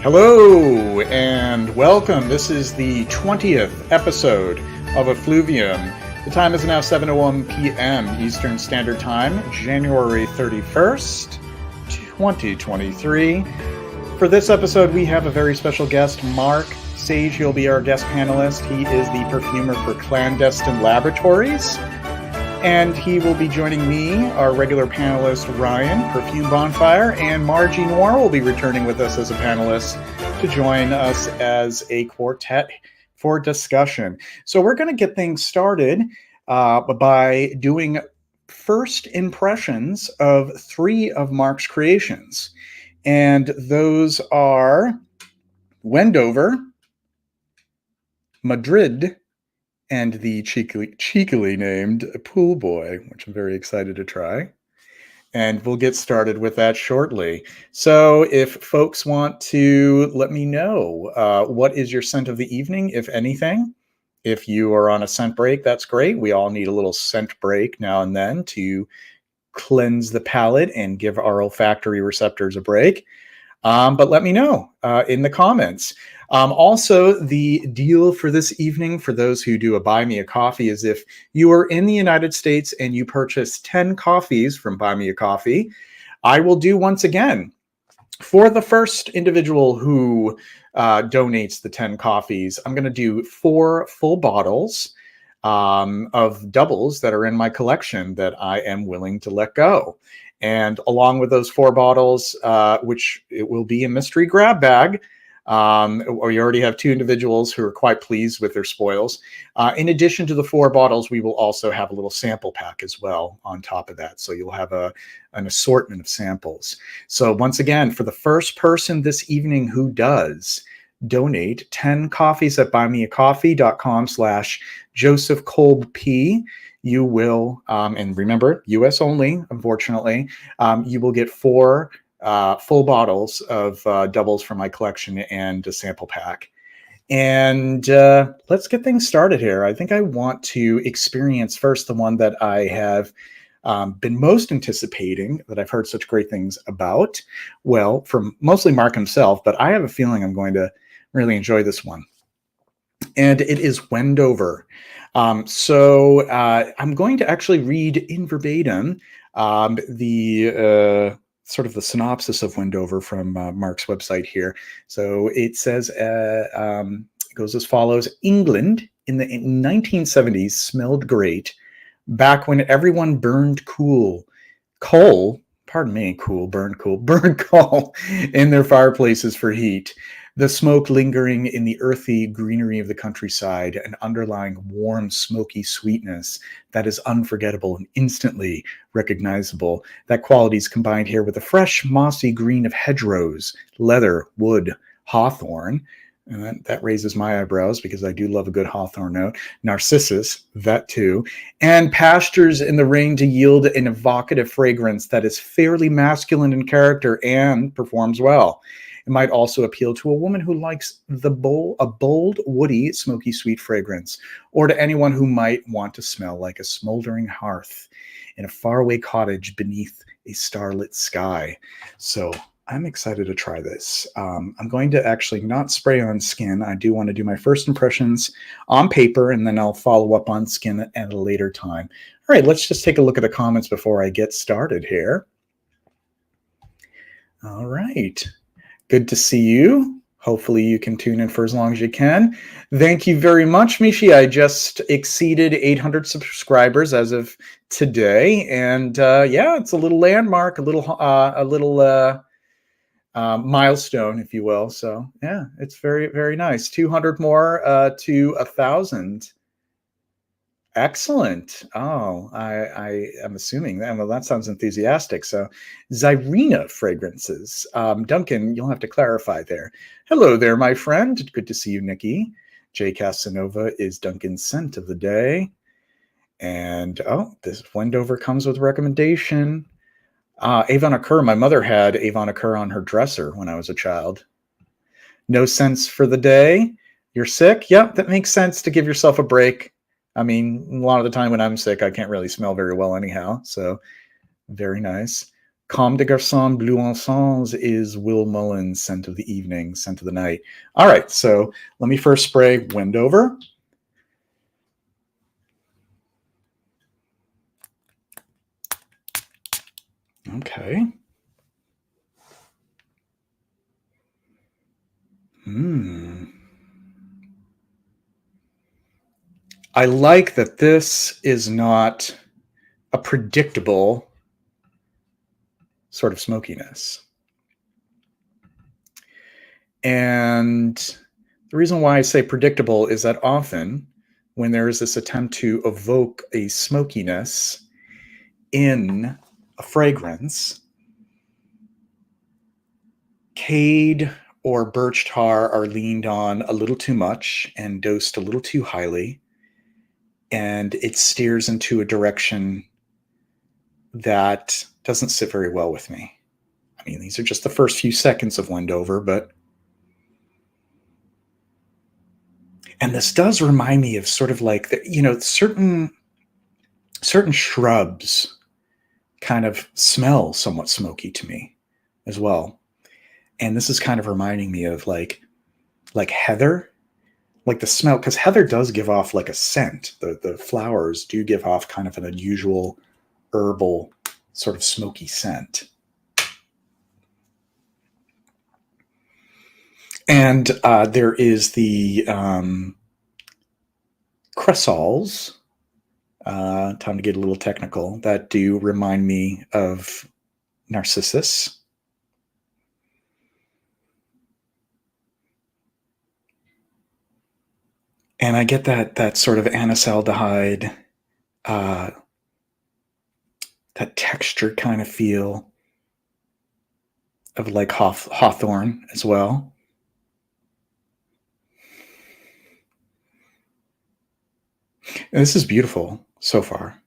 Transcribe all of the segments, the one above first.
Hello and welcome. This is the 20th episode of Effluvium. The time is now 7:01 p.m. Eastern Standard Time, January 31st, 2023. For this episode, we have a very special guest, Mark Sage. He'll be our guest panelist. He is the perfumer for Clandestine Laboratories. And he will be joining me, our regular panelist, Ryan, Perfume Bonfire, and Margie Noir will be returning with us as a panelist to join us as a quartet for discussion. So we're going to get things started by doing first impressions of three of Mark's creations. And those are Wendover, Madrid, and the cheekily named Pool Boy, which I'm very excited to try. And we'll get started with that shortly. So if folks want to let me know, what is your scent of the evening, if anything? If you are on a scent break, that's great. We all need a little scent break now and then to cleanse the palate and give our olfactory receptors a break. But let me know in the comments. Also, the deal for this evening, for those who do a Buy Me a Coffee, is if you are in the United States and you purchase 10 coffees from Buy Me a Coffee, I will do once again, for the first individual who donates the 10 coffees, I'm going to do 4 full bottles of doubles that are in my collection that I am willing to let go. And along with those 4 bottles, which it will be a mystery grab bag, or you already have 2 individuals who are quite pleased with their spoils. In addition to the 4 bottles, we will also have a little sample pack as well on top of that. So you'll have an assortment of samples. So once again, for the first person this evening who does donate 10 coffees at buymeacoffee.com/Joseph Kolb P, you will, and remember, US only, unfortunately, you will get 4 full bottles of doubles from my collection and a sample pack. And let's get things started here. I think I want to experience first the one that I have been most anticipating, that I've heard such great things about. Well, from mostly Mark himself, but I have a feeling I'm going to really enjoy this one. And it is Wendover. So I'm going to actually read in verbatim the sort of the synopsis of Wendover from Mark's website here. So it says, it goes as follows: England in the 1970s smelled great back when everyone burned coal in their fireplaces for heat. The smoke lingering in the earthy greenery of the countryside, an underlying warm, smoky sweetness that is unforgettable and instantly recognizable. That quality is combined here with the fresh, mossy green of hedgerows, leather, wood, hawthorn. And that raises my eyebrows because I do love a good hawthorn note. Narcissus, that too. And pastures in the rain to yield an evocative fragrance that is fairly masculine in character and performs well. It might also appeal to a woman who likes a bold, woody, smoky, sweet fragrance, or to anyone who might want to smell like a smoldering hearth in a faraway cottage beneath a starlit sky. So I'm excited to try this. I'm going to actually not spray on skin. I do want to do my first impressions on paper, and then I'll follow up on skin at a later time. All right, let's just take a look at the comments before I get started here. All right. Good to see you. Hopefully you can tune in for as long as you can. Thank you very much, Mishi. I just exceeded 800 subscribers as of today. And yeah, it's a little landmark, a little milestone, if you will. So yeah, it's very, very nice. 200 more to 1,000. Excellent. Oh, I am assuming that. Well, that sounds enthusiastic. So, Zyrina fragrances. Duncan, you'll have to clarify there. Hello there, my friend. Good to see you, Nikki. J. Casanova is Duncan's scent of the day. And, oh, this Wendover comes with a recommendation. Avon Occur. My mother had Avon Occur on her dresser when I was a child. No sense for the day. You're sick? Yep, that makes sense to give yourself a break. I mean, a lot of the time when I'm sick, I can't really smell very well anyhow. So very nice. Comme des Garçons Bleu Encens is Will Mullen's Scent of the Evening, Scent of the Night. All right, so let me first spray Wendover. Okay. I like that this is not a predictable sort of smokiness. And the reason why I say predictable is that often when there is this attempt to evoke a smokiness in a fragrance, cade or birch tar are leaned on a little too much and dosed a little too highly, and it steers into a direction that doesn't sit very well with me. I mean, these are just the first few seconds of Wendover, but... And this does remind me of sort of like, certain shrubs kind of smell somewhat smoky to me as well. And this is kind of reminding me of like heather, like the smell, because heather does give off like a scent. The flowers do give off kind of an unusual herbal sort of smoky scent. And there is the cresols, time to get a little technical, that do remind me of narcissus. And I get that sort of anisaldehyde, that textured kind of feel of like hawthorn as well. And this is beautiful so far.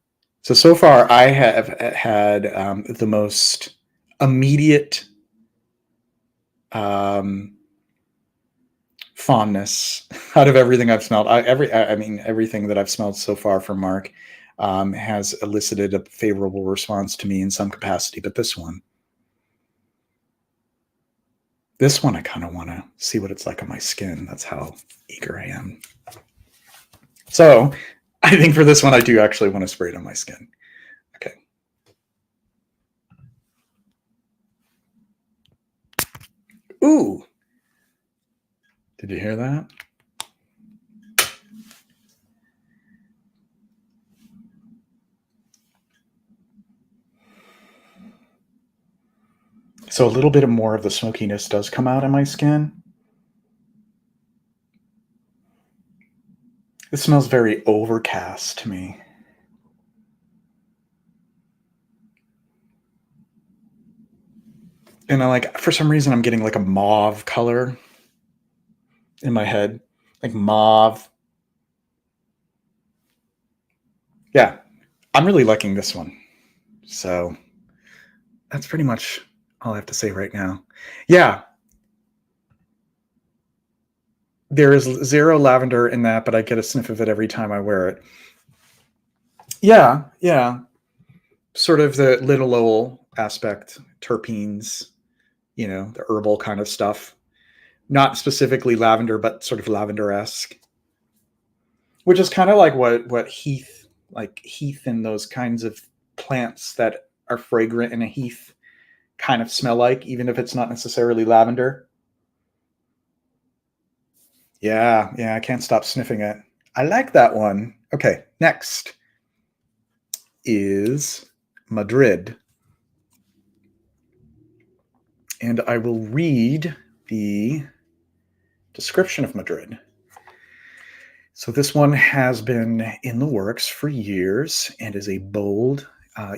So far I have had the most immediate fondness out of everything I've smelled. Everything that I've smelled so far from Mark has elicited a favorable response to me in some capacity, but this one I kind of want to see what it's like on my skin. That's how eager I am. So I think for this one, I do actually want to spray it on my skin. Okay. Ooh. Did you hear that? So a little bit more of the smokiness does come out in my skin. It smells very overcast to me. And for some reason, I'm getting like a mauve color in my head, like mauve. Yeah, I'm really liking this one. So that's pretty much all I have to say right now. Yeah. There is zero lavender in that, but I get a sniff of it every time I wear it. Yeah. Sort of the linalool aspect, terpenes, the herbal kind of stuff. Not specifically lavender, but sort of lavender-esque. Which is kind of like what heath and those kinds of plants that are fragrant in a heath kind of smell like, even if it's not necessarily lavender. Yeah, I can't stop sniffing it. I like that one. Okay, next is Madrid. And I will read the description of Madrid. So this one has been in the works for years and is a bold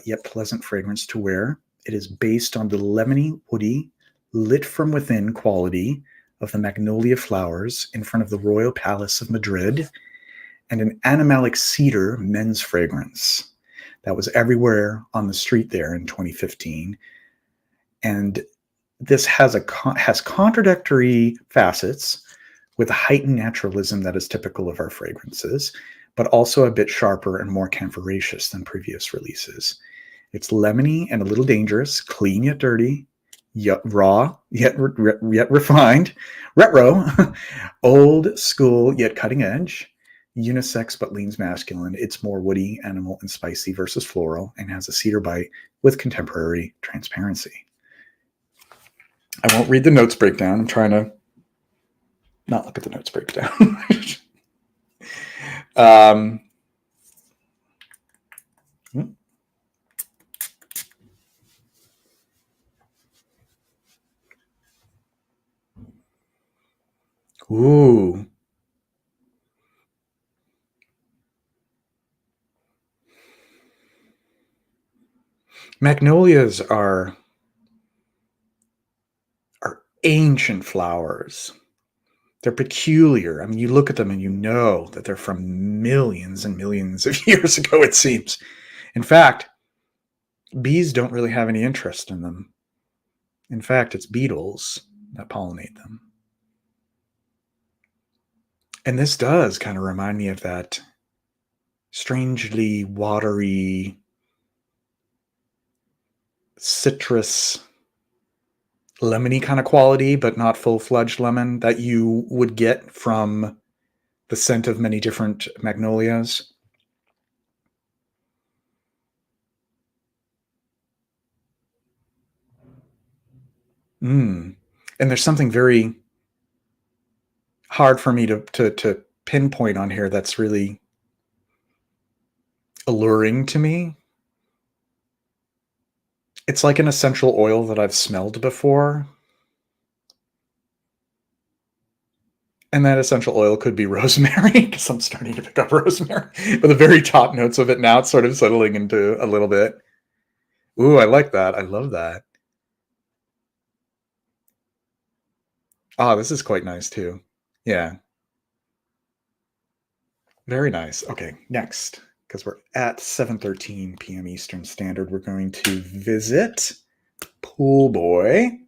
yet pleasant fragrance to wear. It is based on the lemony, woody, lit from within quality of the magnolia flowers in front of the Royal Palace of Madrid, and an animalic cedar men's fragrance that was everywhere on the street there in 2015. And this has contradictory facets with a heightened naturalism that is typical of our fragrances, but also a bit sharper and more camphoraceous than previous releases. It's lemony and a little dangerous, clean yet dirty, yet raw yet yet refined, retro, old school yet cutting edge, unisex but leans masculine. It's more woody, animal, and spicy versus floral, and has a cedar bite with contemporary transparency. I won't read the notes breakdown. I'm trying to not look at the notes breakdown. um, ooh. Magnolias are ancient flowers. They're peculiar. I mean, you look at them and you know that they're from millions and millions of years ago, it seems. In fact, bees don't really have any interest in them. In fact, it's beetles that pollinate them. And this does kind of remind me of that strangely watery citrus lemony kind of quality, but not full-fledged lemon that you would get from the scent of many different magnolias. And there's something very hard for me to pinpoint on here that's really alluring to me. It's like an essential oil that I've smelled before. And that essential oil could be rosemary, because I'm starting to pick up rosemary. But the very top notes of it now, it's sort of settling into a little bit. Ooh, I like that. I love that. Ah, this is quite nice too. Yeah. Very nice. Okay, next, because we're at 7:13 p.m. Eastern Standard, we're going to visit Pool Boy.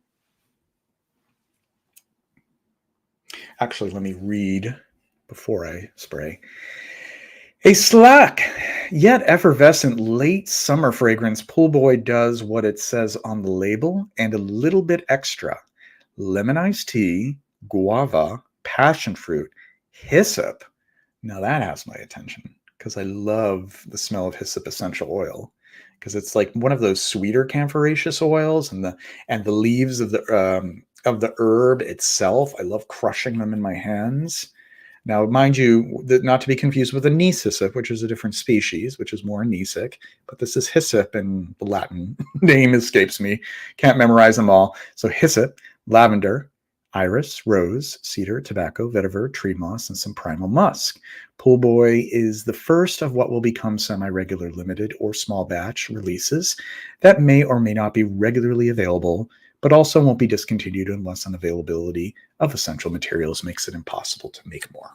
Actually, let me read before I spray. A slack yet effervescent late summer fragrance, Pool Boy does what it says on the label and a little bit extra. Lemon iced tea, guava, passion fruit, hyssop. Now that has my attention because I love the smell of hyssop essential oil, because it's like one of those sweeter camphoraceous oils, and the leaves of the herb itself. I love crushing them in my hands. Now, mind you, not to be confused with anise hyssop, which is a different species, which is more anisic, but this is hyssop, and the Latin name escapes me. Can't memorize them all. So hyssop, lavender, iris, rose, cedar, tobacco, vetiver, tree moss, and some primal musk. Pool Boy is the first of what will become semi-regular limited or small batch releases that may or may not be regularly available, but also won't be discontinued unless unavailability of essential materials makes it impossible to make more.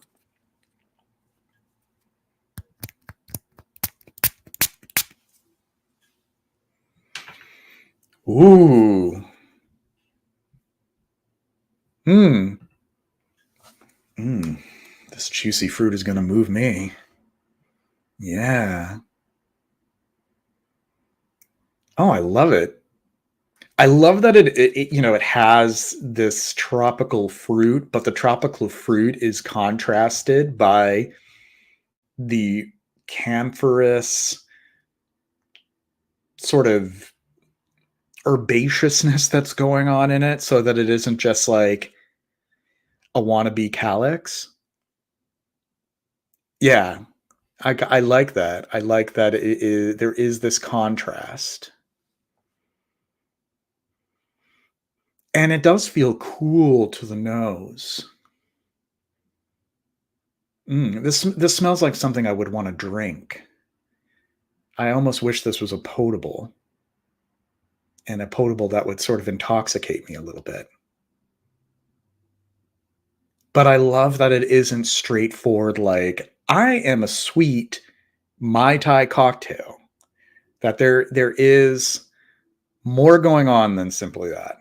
Ooh. This juicy fruit is going to move me. Yeah. Oh, I love it. I love that it has this tropical fruit, but the tropical fruit is contrasted by the camphorous sort of herbaceousness that's going on in it, so that it isn't just like a wannabe calyx. Yeah, I like that. I like that there is this contrast. And it does feel cool to the nose. This smells like something I would want to drink. I almost wish this was a potable, and a potable that would sort of intoxicate me a little bit. But I love that it isn't straightforward, like, I am a sweet Mai Tai cocktail. That there is more going on than simply that.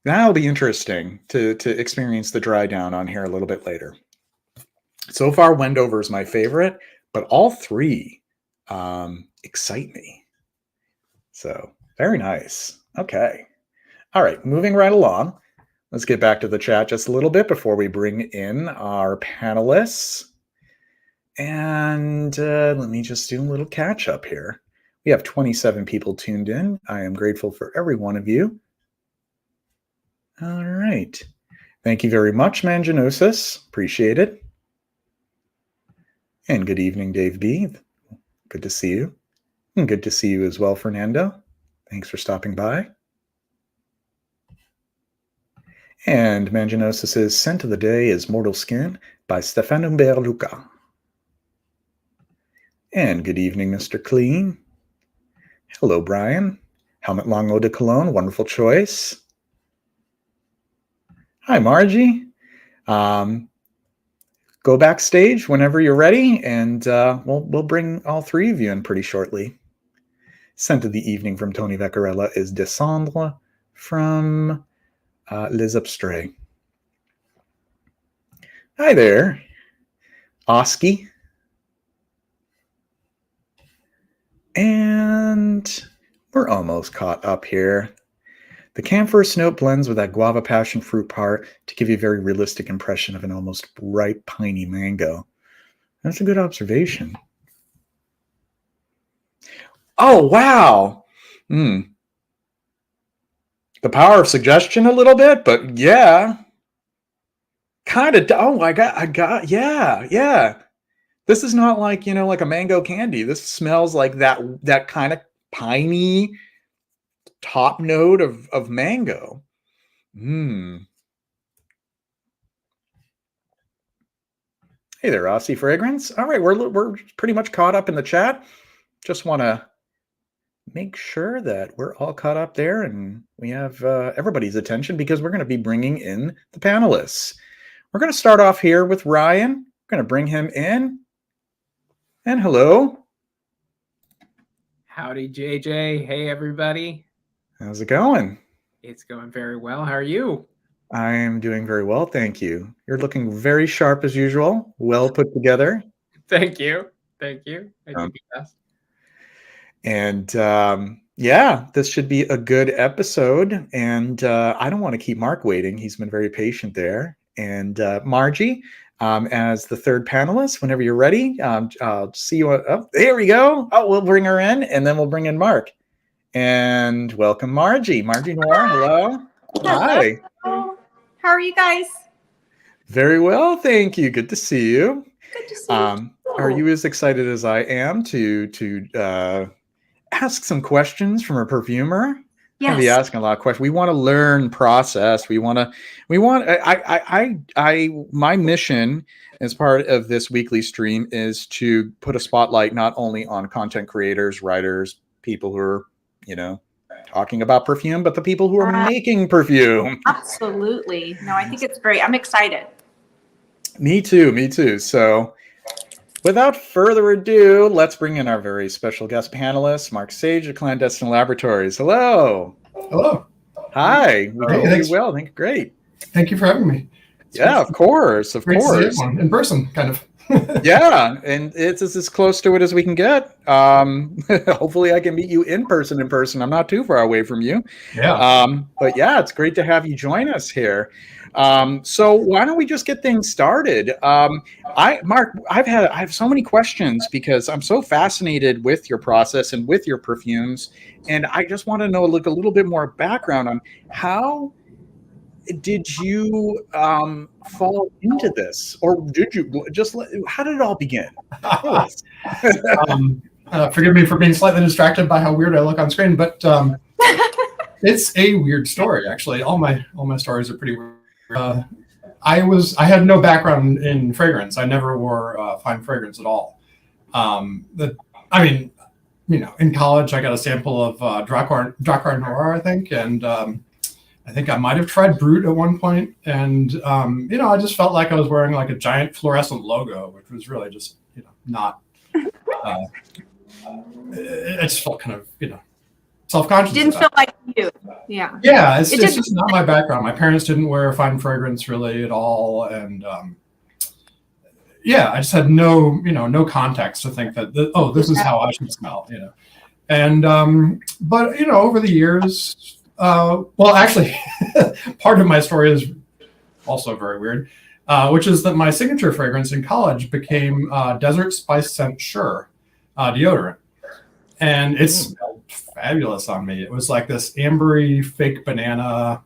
That'll be interesting to experience the dry down on here a little bit later. So far, Wendover is my favorite, but all three excite me. So very nice. Okay. All right, moving right along. Let's get back to the chat just a little bit before we bring in our panelists. And let me just do a little catch up here. We have 27 people tuned in. I am grateful for every one of you. All right. Thank you very much, Manginosis. Appreciate it. And good evening, Dave B. Good to see you. And good to see you as well, Fernando. Thanks for stopping by. And Manginosis' Scent of the Day is Mortal Skin by Stéphane Humbert Luca. And good evening, Mr. Clean. Hello, Brian. Helmut Long Eau de Cologne, wonderful choice. Hi, Margie. Go backstage whenever you're ready, and we'll bring all three of you in pretty shortly. Scent of the Evening from Tony Vaccarella is Descendre from Les Abstraits. Hi there, Oski. And we're almost caught up here. The camphor snow blends with that guava passion fruit part to give you a very realistic impression of an almost ripe, piney mango. That's a good observation. Oh, wow. The power of suggestion a little bit, but yeah. Kind of, oh, I got, yeah. This is not like, like a mango candy. This smells like that kind of piney top note of mango. Hey there, Aussie Fragrance. All right, we're pretty much caught up in the chat. Just want to make sure that we're all caught up there and we have everybody's attention because we're going to be bringing in the panelists. We're going to start off here with Ryan. We're going to bring him in. And hello. Howdy, JJ. Hey, everybody. How's it going? It's going very well. How are you? I am doing very well, thank you. You're looking very sharp as usual. Well put together. Thank you. Thank you. I do my best. And yeah, this should be a good episode. And I don't want to keep Mark waiting. He's been very patient there. And Margie, as the third panelist, whenever you're ready, I'll see you. Oh, there we go. Oh, we'll bring her in and then we'll bring in Mark. And welcome, Margie. Margie Noir, hello. Hi. Hello. How are you guys? Very well, thank you. Good to see you. Good to see you. Are you as excited as I am to ask some questions from a perfumer? Yes. I'll be asking a lot of questions. We want to learn process. My mission as part of this weekly stream is to put a spotlight not only on content creators, writers, people who are, talking about perfume, but the people who are making perfume. Absolutely. No, I think it's great. I'm excited. Me too. So without further ado, let's bring in our very special guest panelist, Mark Sage of Clandestine Laboratories. Hello. Hello. Hi. We hope you're well. Thank you. Great. Thank you for having me. Yeah, of course. Great to see everyone in person, kind of. Yeah, and it's as close to it as we can get. Hopefully I can meet you in person. I'm not too far away from you. Yeah. But yeah, it's great to have you join us here. So why don't we just get things started? Mark, I have so many questions because I'm so fascinated with your process and with your perfumes, and I just want to know a little bit more background on how did you fall into this, or did you how did it all begin? Forgive me for being slightly distracted by how weird I look on screen, but it's a weird story, actually. All my stories are pretty weird. I had no background in fragrance. I never wore fine fragrance at all. In college I got a sample of Drakkar Noir, I think, and I think I might have tried Brut at one point, and I just felt like I was wearing like a giant fluorescent logo, which was really just not. It just felt kind of self-conscious. Didn't feel like you. Yeah. Yeah, it's just not my background. My parents didn't wear fine fragrance really at all, and yeah, I just had no context to think that, oh, this is how I should smell, And but over the years, well, actually, part of my story is also very weird, which is that my signature fragrance in college became Desert Spice Scent Sure deodorant, and it smelled fabulous on me. It was like this ambery fake banana,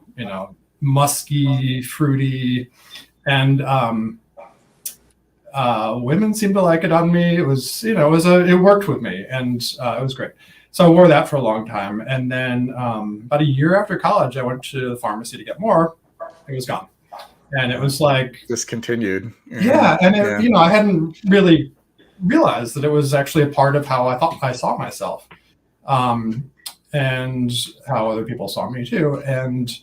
musky, fruity, and women seemed to like it on me. It was, it worked with me, and it was great. So I wore that for a long time, and then about a year after college, I went to the pharmacy to get more. It was gone, and it was like discontinued. Yeah, and I hadn't really realized that it was actually a part of how I thought I saw myself, and how other people saw me too, and.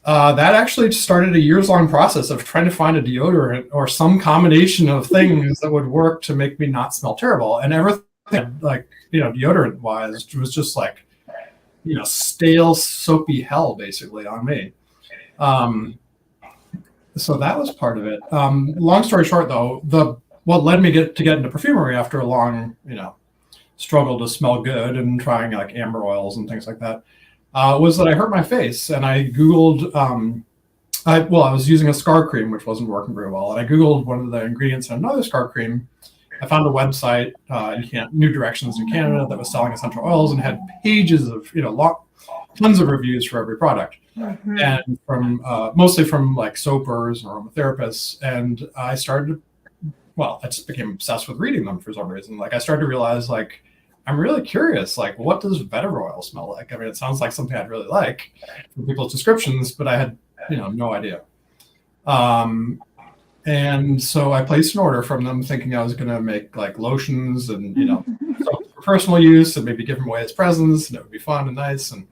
That actually started a years-long process of trying to find a deodorant or some combination of things that would work to make me not smell terrible. And everything, like, deodorant-wise, was just like, stale, soapy hell, basically, on me. So that was part of it. Long story short, though, what led me to get into perfumery after a long, struggle to smell good and trying like amber oils and things like that, was that I hurt my face, and I Googled, I was using a scar cream, which wasn't working very well. And I Googled one of the ingredients in another scar cream. I found a website, New Directions in Canada, that was selling essential oils and had pages of, tons of reviews for every product. Mm-hmm. And from, mostly from like soapers and aromatherapists. And I just became obsessed with reading them for some reason. Like I started to realize, like, I'm really curious, like, what does vetiver oil smell like? I mean, it sounds like something I'd really like from people's descriptions, but I had, no idea. And so I placed an order from them thinking I was going to make like lotions and, for personal use and maybe give them away as presents, and it would be fun and nice. And,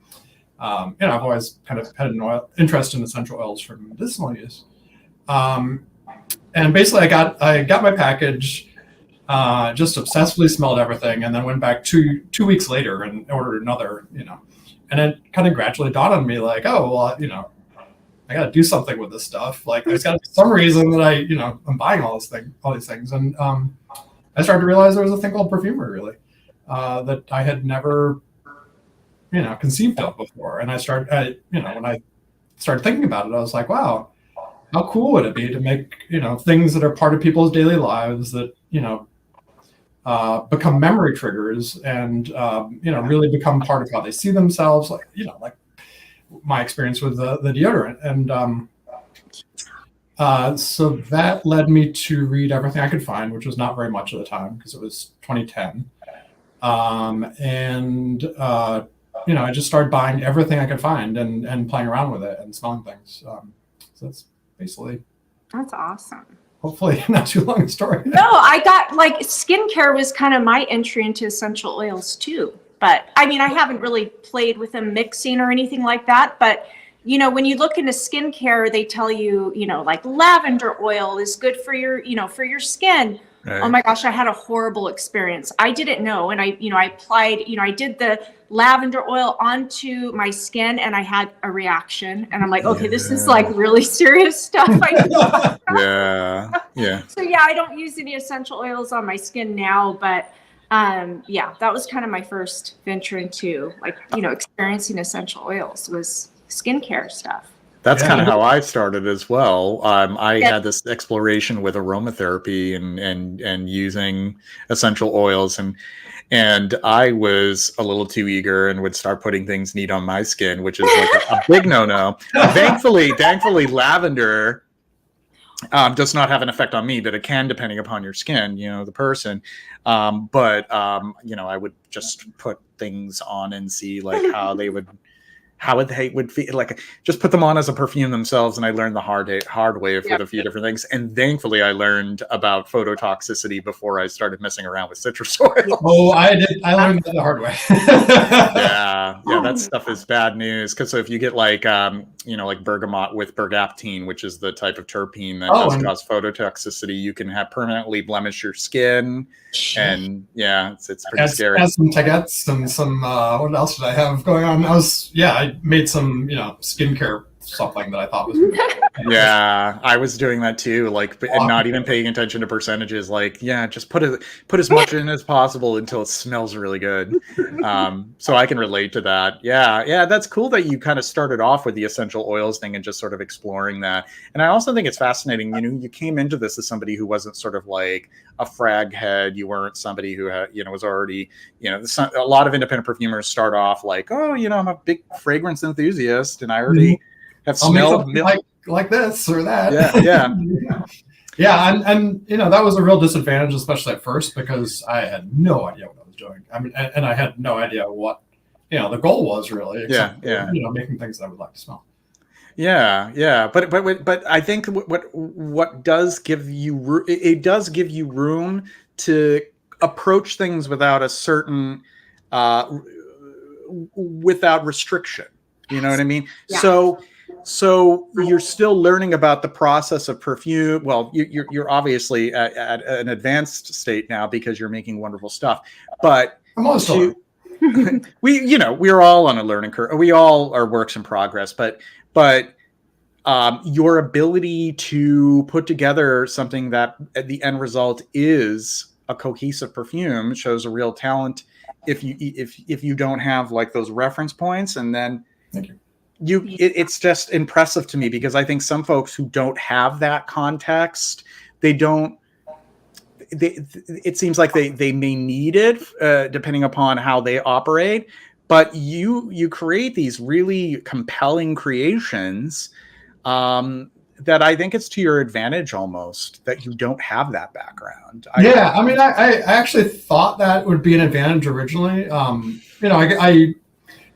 I've always kind of had an interest in essential oils for medicinal use. And basically I got my package, just obsessively smelled everything, and then went back two weeks later and ordered another, and it kind of gradually dawned on me, like, oh, well, I got to do something with this stuff. Like, there's got to be some reason that I'm buying all these things. And I started to realize there was a thing called Perfumery, really, that I had never, conceived of before. And when I started thinking about it, I was like, wow, how cool would it be to make, things that are part of people's daily lives that, become memory triggers and, really become part of how they see themselves, like my experience with the deodorant. And so that led me to read everything I could find, which was not very much at the time because it was 2010. I just started buying everything I could find and playing around with it and smelling things. So that's basically. That's awesome. Hopefully not too long a story. No, I got like skincare was kind of my entry into essential oils too. But I mean, I haven't really played with them mixing or anything like that. But, when you look into skincare, they tell you, like lavender oil is good for your, for your skin. Right. Oh my gosh, I had a horrible experience. I didn't know. And I applied, I did the lavender oil onto my skin and I had a reaction. And I'm like, okay, this is like really serious stuff. Yeah. So yeah, I don't use any essential oils on my skin now, but that was kind of my first venture into experiencing essential oils was skincare stuff. That's kind of how I started as well. I had this exploration with aromatherapy and using essential oils, and I was a little too eager and would start putting things neat on my skin, which is like a big no-no. Thankfully, lavender does not have an effect on me, but it can depending upon your skin, the person. But I would just put things on and see like how they would feel, like just put them on as a perfume themselves. And I learned the hard way with a few different things. And thankfully I learned about phototoxicity before I started messing around with citrus oil. Oh, I did. I learned that the hard way. Yeah, that stuff is bad news. Cause so if you get like, like bergamot with bergaptine, which is the type of terpene that does cause phototoxicity, you can have permanently blemish your skin. And it's pretty scary. Had some tagettes and some, what else did I have going on? I made some, skincare something that I thought was Yeah, I was doing that too, like, and not even paying attention to percentages. Like, yeah, just put as much in as possible until it smells really good. So I can relate to that. Yeah, that's cool that you kind of started off with the essential oils thing and just sort of exploring that. And I also think it's fascinating. You came into this as somebody who wasn't sort of like a frag head. You weren't somebody who had, was already, a lot of independent perfumers start off like, oh, I'm a big fragrance enthusiast, and I already have smelled like this or that. Yeah. Yeah, and that was a real disadvantage, especially at first, because I had no idea what I was doing. I mean, and I had no idea what the goal was really. Except for, making things that I would like to smell. Yeah. But I think what does give you it does give you room to approach things without a certain without restriction. You know what I mean? Yeah. So you're still learning about the process of perfume. Well, you're obviously at an advanced state now because you're making wonderful stuff. But I'm also we're all on a learning curve. We all are works in progress. But your ability to put together something that at the end result is a cohesive perfume shows a real talent. If you don't have like those reference points, and then thank you. It's just impressive to me because I think some folks who don't have that context, it seems like they may need it depending upon how they operate. But you create these really compelling creations that I think it's to your advantage almost that you don't have that background. I actually thought that would be an advantage originally.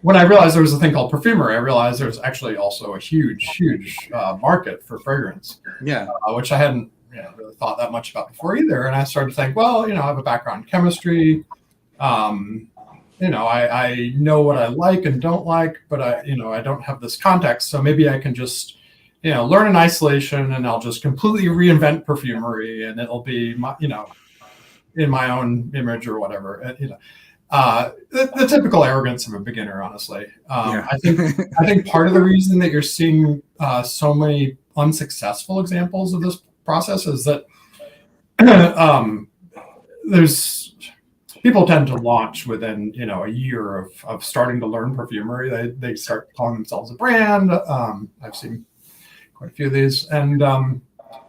When I realized there was a thing called Perfumery, I realized there's actually also a huge market for fragrance. Yeah, which I hadn't really thought that much about before either. And I started to think, well, I have a background in chemistry. I know what I like and don't like, but I don't have this context. So maybe I can just learn in isolation, and I'll just completely reinvent perfumery, and it'll be my, in my own image or whatever. The typical arrogance of a beginner, honestly. I think part of the reason that you're seeing so many unsuccessful examples of this process is that there's people tend to launch within a year of starting to learn perfumery. They start calling themselves a brand. I've seen quite a few of these, and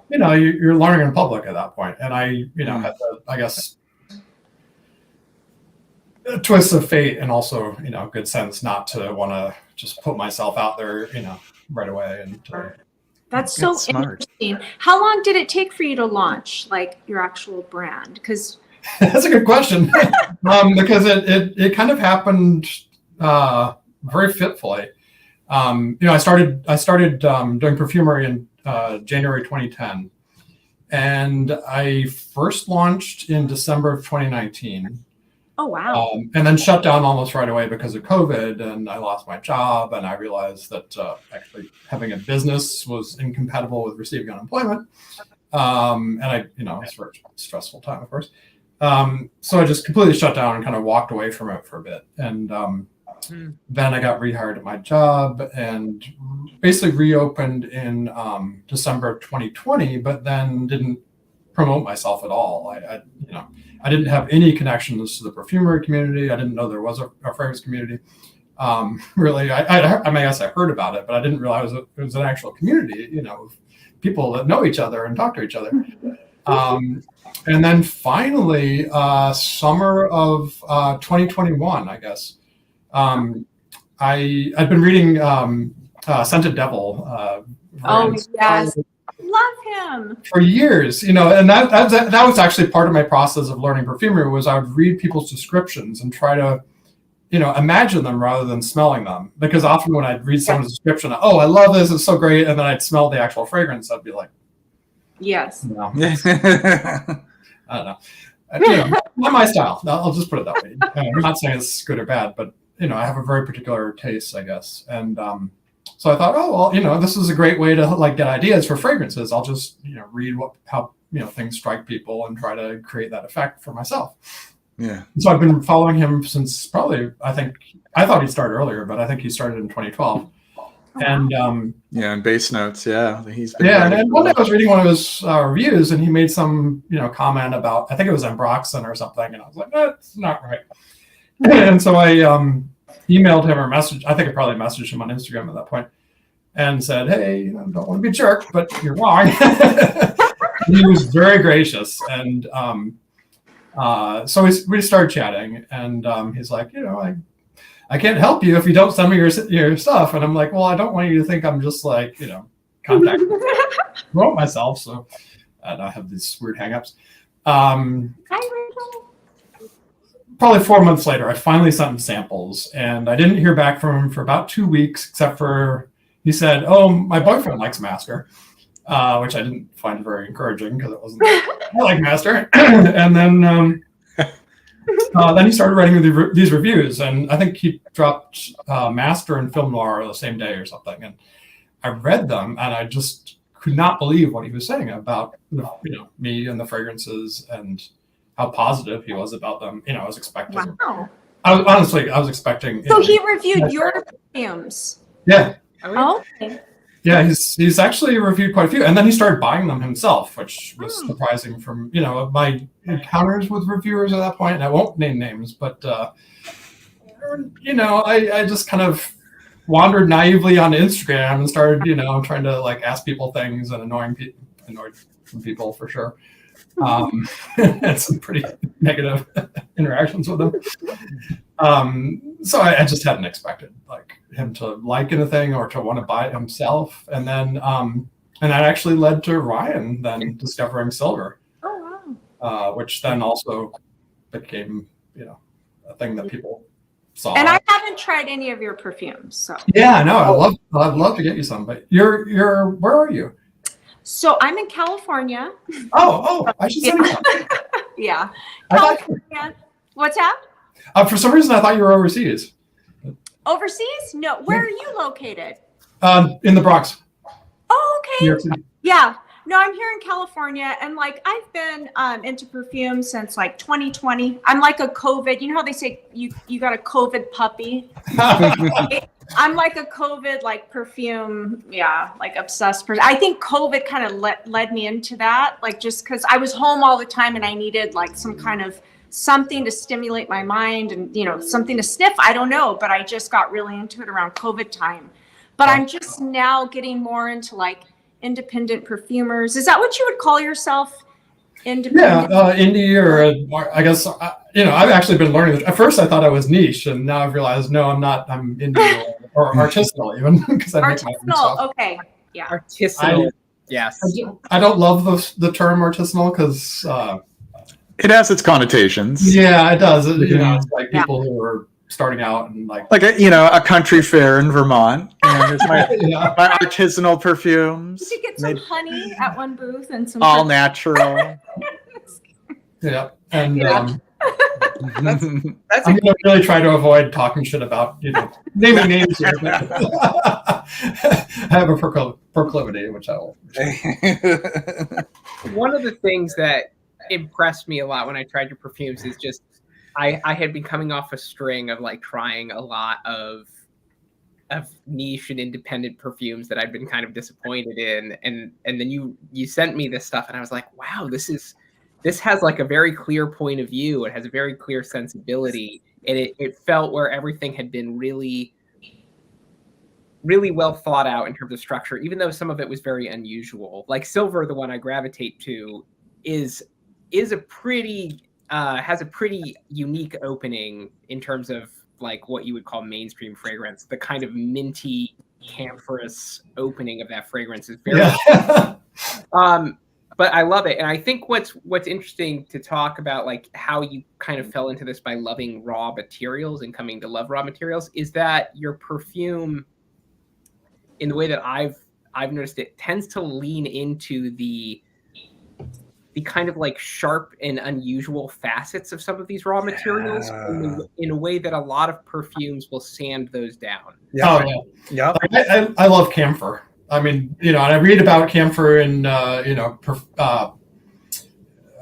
you're learning in public at that point. And I had to, I guess, twists of fate, and also good sense not to want to just put myself out there right away. And that's so smart. Interesting. How long did it take for you to launch like your actual brand? Because that's a good question. Because it kind of happened very fitfully. I started doing Perfumery in January 2010, and I first launched in December of 2019. Oh, wow. And then shut down almost right away because of COVID, and I lost my job, and I realized that actually having a business was incompatible with receiving unemployment. And it was a very stressful time, of course. So I just completely shut down and kind of walked away from it for a bit. And then I got rehired at my job and basically reopened in December of 2020, but then didn't promote myself at all. I didn't have any connections to the perfumery community. I didn't know there was a fragrance community. Really, I guess I heard about it, but I didn't realize it was an actual community, of people that know each other and talk to each other. And then finally, summer of 2021, I guess, I'd been reading Scented Devil. Oh, yes. Love him for years, and that was actually part of my process of learning perfumery. Was I would read people's descriptions and try to, imagine them rather than smelling them. Because often when I'd read someone's description, oh, I love this, it's so great, and then I'd smell the actual fragrance, I'd be like, yes, I don't know, not my style. I'll just put it that way. I'm not saying it's good or bad, but I have a very particular taste, I guess, and so I thought, oh, well, this is a great way to get ideas for fragrances. I'll just, read how things strike people and try to create that effect for myself. Yeah. So I've been following him since probably, I thought he started earlier, but I think he started in 2012. And Yeah, and bass notes. Yeah, he's been yeah, writing and for one day that. I was reading one of his reviews, and he made some comment about, I think it was Ambroxan or something, and I was like, that's not right. And so I emailed him or messaged. I think I probably messaged him on Instagram at that point, and said, hey, don't want to be a jerk, but you're wrong. He was very gracious, and so we started chatting, and he's like, I can't help you if you don't send me your stuff. And I'm like, well, I don't want you to think I'm just like, contact promote myself. So and I have these weird hangups. Probably 4 months later, I finally sent him samples, and I didn't hear back from him for about 2 weeks, except for he said, oh, my boyfriend likes Master, which I didn't find very encouraging because it wasn't I like Master. And then he started writing these reviews, and I think he dropped Master and Film Noir the same day or something. And I read them, and I just could not believe what he was saying about me and the fragrances and how positive he was about them. I was expecting. Wow. I was expecting. So he reviewed your perfumes. Yeah. Oh, okay. Yeah, he's actually reviewed quite a few, and then he started buying them himself, which was surprising from my encounters with reviewers at that point. And I won't name names, but I just kind of wandered naively on Instagram and started trying to like ask people things and annoyed some people for sure. Had some pretty negative interactions with them. So I just hadn't expected like him to like anything or to want to buy it himself. And then and that actually led to Ryan then discovering silver. Oh wow. Which then also became a thing that people saw. And I haven't tried any of your perfumes, so yeah, no, I'd love to get you some, but you're where are you? So I'm in California. Oh, I should send you some. Yeah. California. What's that? For some reason, I thought you were overseas. Overseas? No. Where are you located? In the Bronx. Oh, New okay. York City. Yeah. No, I'm here in California, and like I've been into perfume since like 2020. I'm like a COVID. You know how they say you got a COVID puppy? I'm like a COVID like perfume, like obsessed person. I think COVID kind of led me into that, like just because I was home all the time and I needed like some kind of something to stimulate my mind and something to sniff. I don't know, but I just got really into it around COVID time. But I'm just now getting more into like independent perfumers. Is that what you would call yourself? Independent? Yeah, indie or I guess I've actually been learning this. At first, I thought I was niche, and now I've realized no, I'm not. I'm indie or artisanal even because I make my own stuff. Okay, yeah, artisanal. Yes, I don't love the term artisanal because it has its connotations. Yeah, it does. It's like people who are starting out and like a country fair in Vermont. Here's my artisanal perfumes. You could get some honey at one booth and some all natural. Yeah, and that's I'm going to really try to avoid talking shit about naming names here. I have a proclivity, which I will. One of the things that impressed me a lot when I tried your perfumes is just I had been coming off a string of like trying a lot of niche and independent perfumes that I'd been kind of disappointed in, and then you sent me this stuff and I was like, wow, this has like a very clear point of view. It has a very clear sensibility, and it felt where everything had been really, really well thought out in terms of structure, even though some of it was very unusual. Like Silver, the one I gravitate to, is a pretty has a pretty unique opening in terms of like what you would call mainstream fragrance. The kind of minty, camphorous opening of that fragrance is very but I love it. And I think what's interesting to talk about, like how you kind of fell into this by loving raw materials and coming to love raw materials, is that your perfume, in the way that I've noticed it, tends to lean into the kind of like sharp and unusual facets of some of these raw materials in a way that a lot of perfumes will sand those down. Yeah. I love camphor. I mean, and I read about camphor in,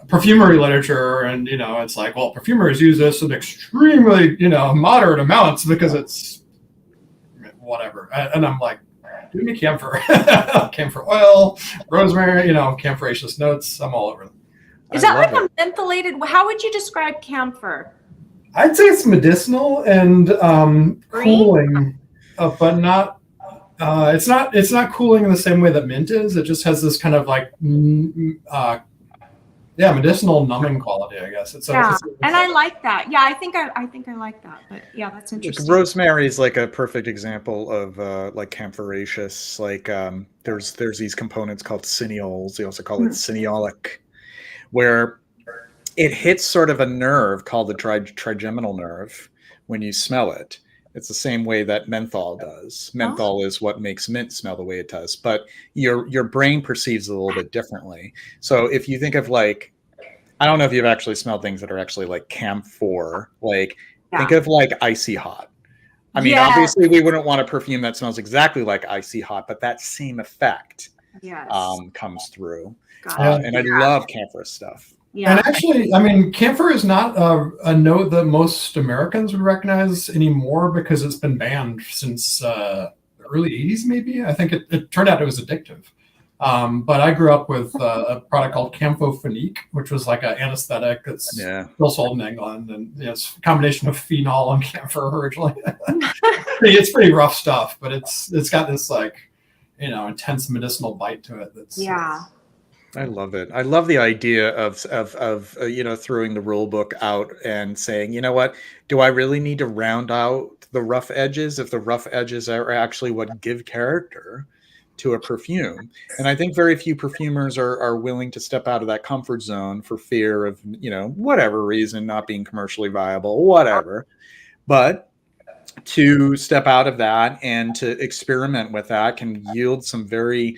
perfumery literature, and, it's like, well, perfumers use this in extremely, moderate amounts because it's whatever. And I'm like, do me camphor, camphor oil, rosemary, camphoraceous notes. I'm all over them. Is that like a mentholated? How would you describe camphor? I'd say it's medicinal and cooling, but not. It's not cooling in the same way that mint is. It just has this kind of like, medicinal numbing quality, I guess. And I like that. Yeah, I think I like that. But yeah, that's interesting. Rosemary is like a perfect example of like camphoraceous. Like there's these components called cineols. They also call it cineolic, where it hits sort of a nerve called the trigeminal nerve when you smell it. It's the same way that menthol does. Menthol is what makes mint smell the way it does, but your brain perceives it a little bit differently. So if you think of like, I don't know if you've actually smelled things that are actually like camphor, like think of like icy hot. I mean, obviously we wouldn't want a perfume that smells exactly like icy hot, but that same effect comes through. And I love camphor stuff. Yeah. And actually, I mean, camphor is not a note that most Americans would recognize anymore because it's been banned since the early 80s, maybe. I think it turned out it was addictive. But I grew up with a product called Campho-Phenique, which was like an anesthetic that's still sold in England. And it's a combination of phenol and camphor originally. It's pretty rough stuff, but it's got this like, intense medicinal bite to it. I love it. I love the idea of throwing the rule book out and saying, you know what, do I really need to round out the rough edges if the rough edges are actually what give character to a perfume? And I think very few perfumers are willing to step out of that comfort zone for fear of, whatever reason, not being commercially viable, whatever. But to step out of that and to experiment with that can yield some very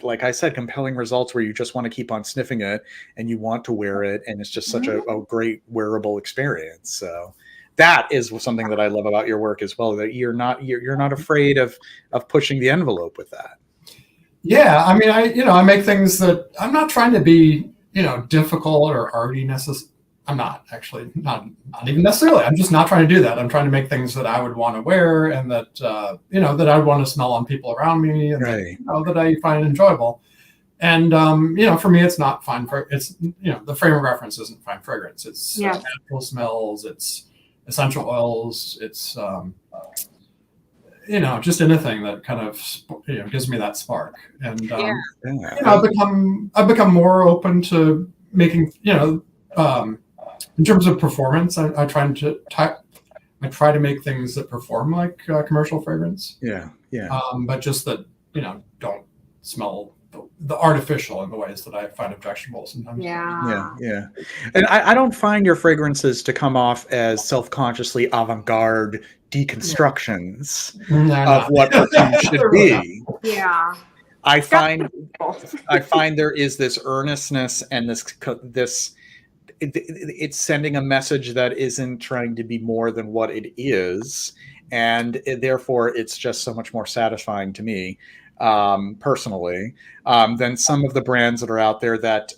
like I said, compelling results where you just want to keep on sniffing it and you want to wear it. And it's just such a great wearable experience. So that is something that I love about your work as well, that you're not afraid of pushing the envelope with that. Yeah. I mean, I make things that I'm not trying to be, difficult or arty necessarily. I'm not actually not even necessarily. I'm just not trying to do that. I'm trying to make things that I would want to wear and that, that I would want to smell on people around me and that I find enjoyable. And, for me, it's not fine. It's, the frame of reference isn't fine fragrance. It's natural smells. It's essential oils. It's, just anything that kind of, gives me that spark. And, I've become more open to making, in terms of performance, I try to make things that perform like commercial fragrance. But just that don't smell the artificial in the ways that I find objectionable sometimes. Yeah. And I don't find your fragrances to come off as self-consciously avant-garde deconstructions of what perfume should be. Yeah. I find there is this earnestness and this. It's sending a message that isn't trying to be more than what it is, and therefore it's just so much more satisfying to me personally than some of the brands that are out there that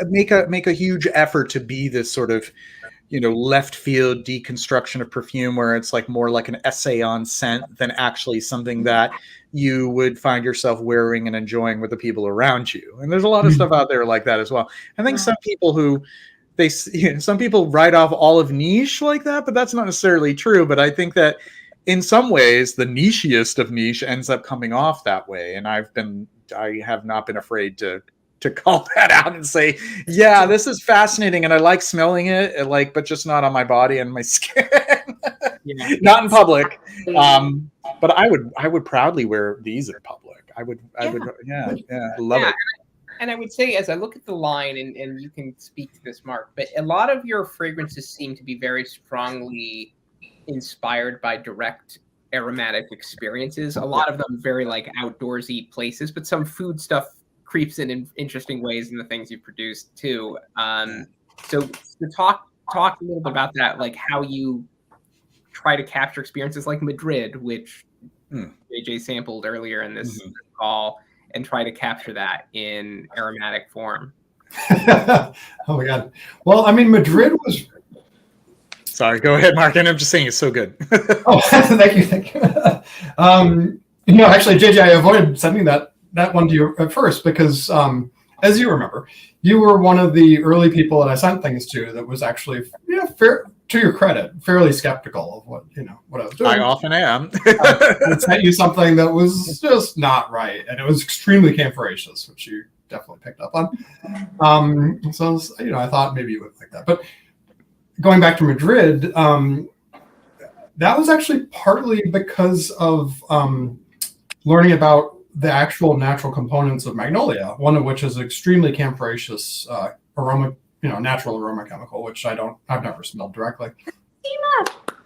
make a huge effort to be this sort of left field deconstruction of perfume, where it's like more like an essay on scent than actually something that you would find yourself wearing and enjoying with the people around you. And there's a lot of stuff out there like that as well. I think some people some people write off all of niche like that, but that's not necessarily true. But I think that in some ways, the nichiest of niche ends up coming off that way. And I have not been afraid to call that out and say, yeah, this is fascinating and I like smelling it, but just not on my body and my skin. Not in public. But I would proudly wear these in public. I would love it. And I would say, as I look at the line, and you can speak to this, Mark, but a lot of your fragrances seem to be very strongly inspired by direct aromatic experiences. A lot of them very like outdoorsy places, but some food stuff creeps in interesting ways in the things you produced too. So to talk a little bit about that, like how you try to capture experiences like Madrid, which JJ sampled earlier in this call, and try to capture that in aromatic form. Oh my God. Well, I mean, Madrid was Sorry, go ahead, Mark. And I'm just saying it's so good. Oh, thank you. Actually, JJ, I avoided sending that one to you at first because, as you remember, you were one of the early people that I sent things to that was actually, fair, to your credit, fairly skeptical of what I was doing. I often am. I sent you something that was just not right, and it was extremely camphoraceous, which you definitely picked up on. So I thought maybe you would like that. But going back to Madrid, that was actually partly because of learning about the actual natural components of magnolia, one of which is extremely camphoraceous aroma, natural aroma chemical, which I've never smelled directly.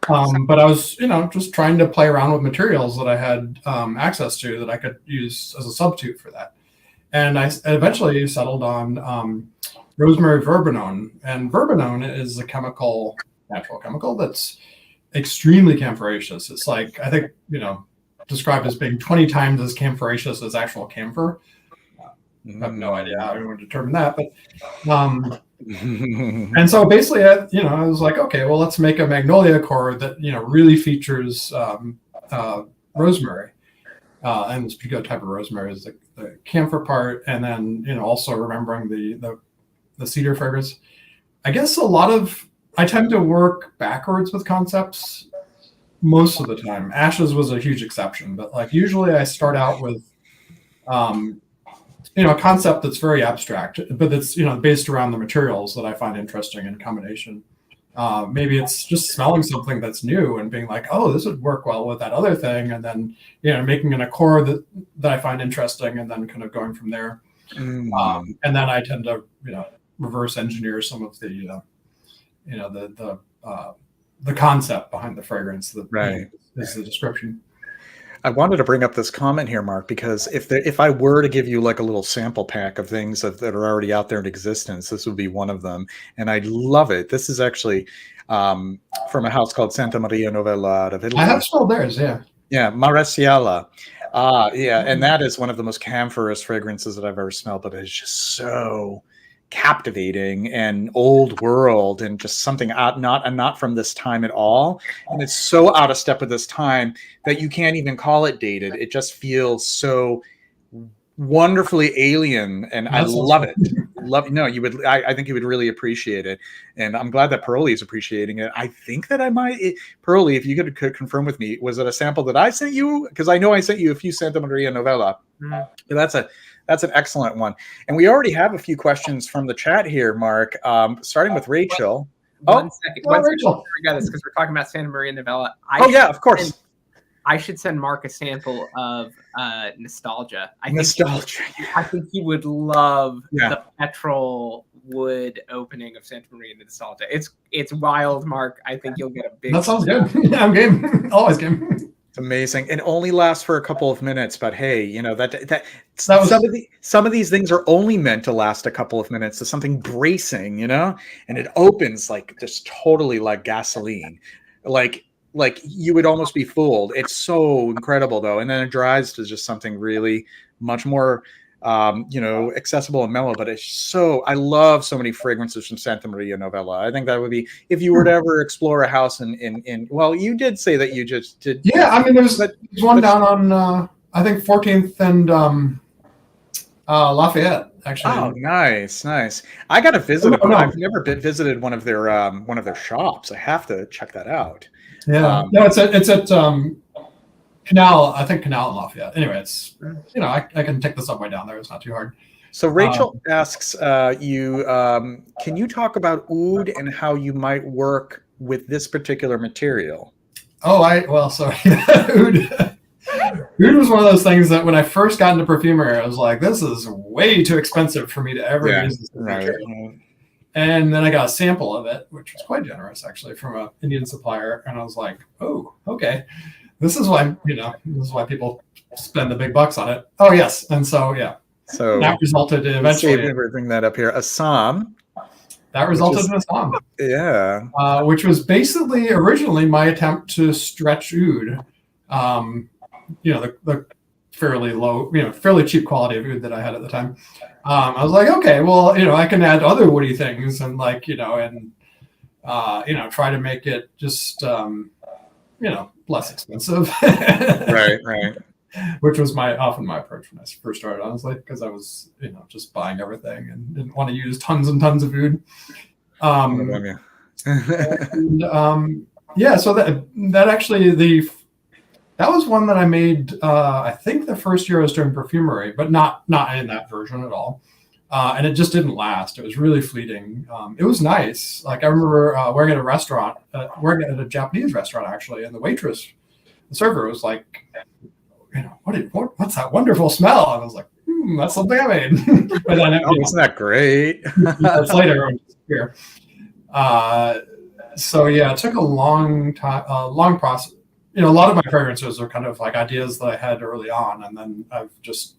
But I was, just trying to play around with materials that I had access to that I could use as a substitute for that. And I eventually settled on rosemary verbenone. And verbenone is a natural chemical that's extremely camphoraceous. It's like, I think, described as being 20 times as camphoraceous as actual camphor. I have no idea how anyone determined that, but and so basically, I was like, okay, well, let's make a magnolia core that really features rosemary, and this particular type of rosemary is the camphor part, and then also remembering the cedar fragrance. I guess I tend to work backwards with concepts most of the time. Ashes was a huge exception, but usually I start out with a concept that's very abstract, but that's based around the materials that I find interesting in combination. Maybe it's just smelling something that's new and being like, oh, this would work well with that other thing, and then making an accord that I find interesting, and then kind of going from there. And then I tend to reverse engineer some of the the concept behind the fragrance that is the description. I wanted to bring up this comment here, Mark, because if I were to give you like a little sample pack of things that are already out there in existence, this would be one of them. And I love it. This is actually from a house called Santa Maria Novella out of Italy. I have smelled theirs, yeah. Yeah, Maresiala. Yeah, and that is one of the most camphorous fragrances that I've ever smelled, but it's just so captivating and old world and just something not from this time at all. And it's so out of step with this time that you can't even call it dated. It just feels so wonderfully alien, and I love it. You would. I think you would really appreciate it, and I'm glad that Pearlie is appreciating it. I think that I might, Pearlie, if you could confirm with me, was it a sample that I sent you? Because I know I sent you a few Santa Maria Novella. That's an excellent one, and we already have a few questions from the chat here, Mark. Starting with Rachel. One second. Rachel. We got this because we're talking about Santa Maria Novella. Yeah, of course. I should send Mark a sample of Nostalgia. I think he would love the petrol wood opening of Santa Maria Nostalgia. It's wild, Mark. I think you'll get a big. That sounds good. I'm game. Always game. It's amazing, and only lasts for a couple of minutes. But hey, some of these things are only meant to last a couple of minutes. It's something bracing, and it opens like just totally like gasoline, like you would almost be fooled. It's so incredible though, and then it dries to just something really much more accessible and mellow. But I love so many fragrances from Santa Maria Novella. I think that would be, if you were to ever explore a house in well, you did say that you just did. Yeah, I mean there's one down on I think 14th and Lafayette. Actually. Oh, nice. I got to visit them. I've never visited one of their shops. I have to check that out. Yeah, it's at Canal. I think Canal and Lafayette. Anyway, it's I can take the subway down there. It's not too hard. So Rachel asks you, can you talk about oud and how you might work with this particular material? Oud was one of those things that when I first got into Perfumery, I was like, this is way too expensive for me to ever use this material. And then I got a sample of it, which was quite generous actually, from an Indian supplier, and I was like, oh, okay. This is why people spend the big bucks on it. Oh yes, and so that resulted in eventually. Bring that up here. Assam. That resulted in Assam. Yeah. Which was basically originally my attempt to stretch oud. The fairly low, fairly cheap quality of oud that I had at the time. I was like, okay, well, I can add other woody things and and try to make it just less expensive. Right. Which was often my approach when I first started, honestly, because I was just buying everything and didn't want to use tons and tons of food. Yeah. So that actually that was one that I made. I think the first year I was doing Perfumery, but not in that version at all. And it just didn't last. It was really fleeting. It was nice. Like I remember working at a restaurant, working at a Japanese restaurant actually, and the server was like, what's that wonderful smell? And I was like, that's something I made. But then isn't that great? Months later, it would disappear. It took a long time, long process. A lot of my fragrances are kind of like ideas that I had early on, and then I've just,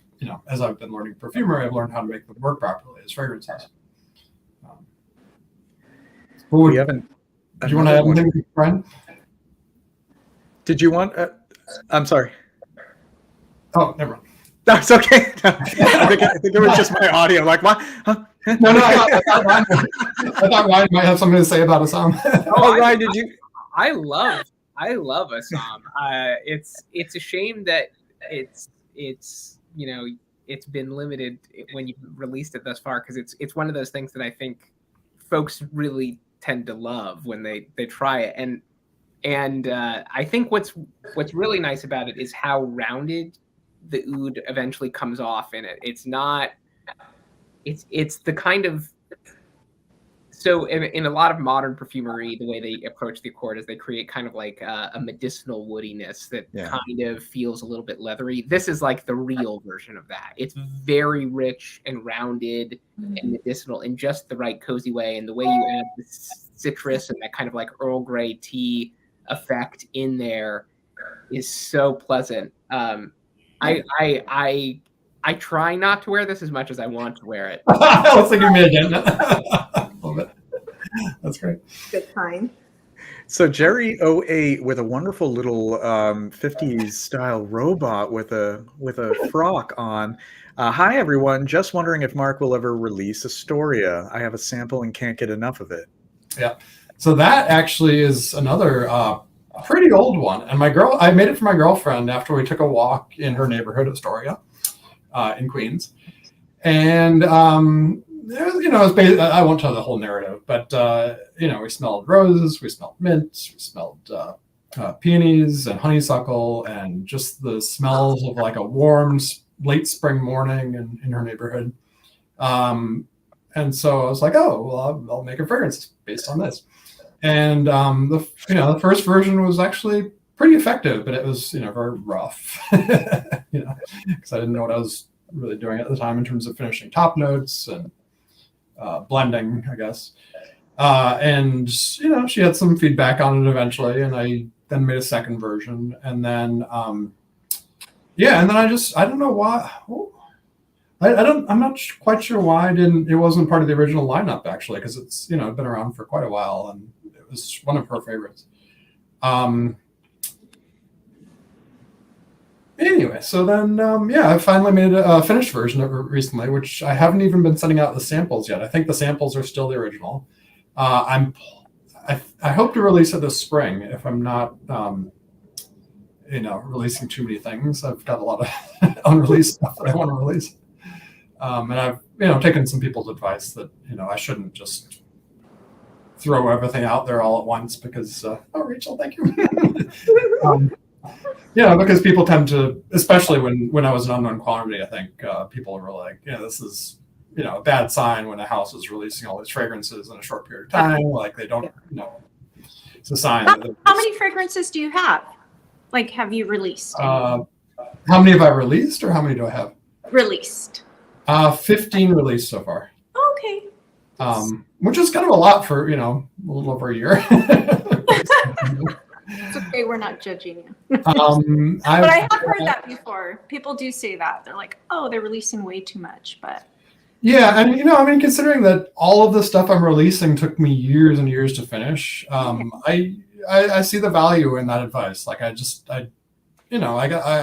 as I've been learning Perfumery, I've learned how to make them work properly as fragrances. We haven't. Do you want to add anything, Brian? Did you want? I'm sorry. Oh, never mind. No, it's okay. I think it was just my audio. Like what? Huh? No. I thought Ryan might have something to say about Assam. Ryan, did you? I love Assam. It's a shame that it's been limited when you released it thus far, because it's one of those things that I think folks really tend to love when they try it, and I think what's really nice about it is how rounded the oud eventually comes off in it. It's the kind of, so in a lot of modern perfumery, the way they approach the accord is they create kind of like a medicinal woodiness that kind of feels a little bit leathery. This is like the real version of that. It's very rich and rounded and medicinal in just the right cozy way, and the way you add the citrus and that kind of like Earl Grey tea effect in there is so pleasant. I try not to wear this as much as I want to wear it. I was thinking me again. Love it. That's great. Good time. So Jerry 08 with a wonderful little 50s style robot with a frock on. Hi everyone, just wondering if Mark will ever release Astoria. I have a sample and can't get enough of it. Yeah. So that actually is another pretty old one. And I made it for my girlfriend after we took a walk in her neighborhood, Astoria, in Queens. And it was I won't tell the whole narrative, but we smelled roses, we smelled mint, we smelled peonies and honeysuckle, and just the smells of like a warm late spring morning in her neighborhood. And so I was like, oh, well, I'll make a fragrance based on this. And the first version was actually pretty effective, but it was very rough, because I didn't know what I was really doing at the time in terms of finishing top notes and blending, I guess. And she had some feedback on it eventually, and I then made a second version, and then and then I don't know why. I'm not quite sure why it wasn't part of the original lineup, actually, because it's been around for quite a while, and it was one of her favorites. Anyway, so then I finally made a finished version of it recently, which I haven't even been sending out the samples yet. I think the samples are still the original. I hope to release it this spring if I'm not releasing too many things. I've got a lot of unreleased stuff that I want to release. And I've taken some people's advice that I shouldn't just throw everything out there all at once, because Rachel, thank you. Because people tend to, especially when I was an unknown quantity, I think people were like, this is a bad sign when a house is releasing all these fragrances in a short period of time. Like they don't, it's a sign. How many fragrances do you have? Like, have you released? How many have I released, or how many do I have? Released. 15 released so far. Okay. Which is kind of a lot for a little over a year. It's okay, we're not judging you. But I have heard that before. People do say that. They're like, oh, they're releasing way too much. But yeah, and considering that all of the stuff I'm releasing took me years and years to finish, I see the value in that advice. Like I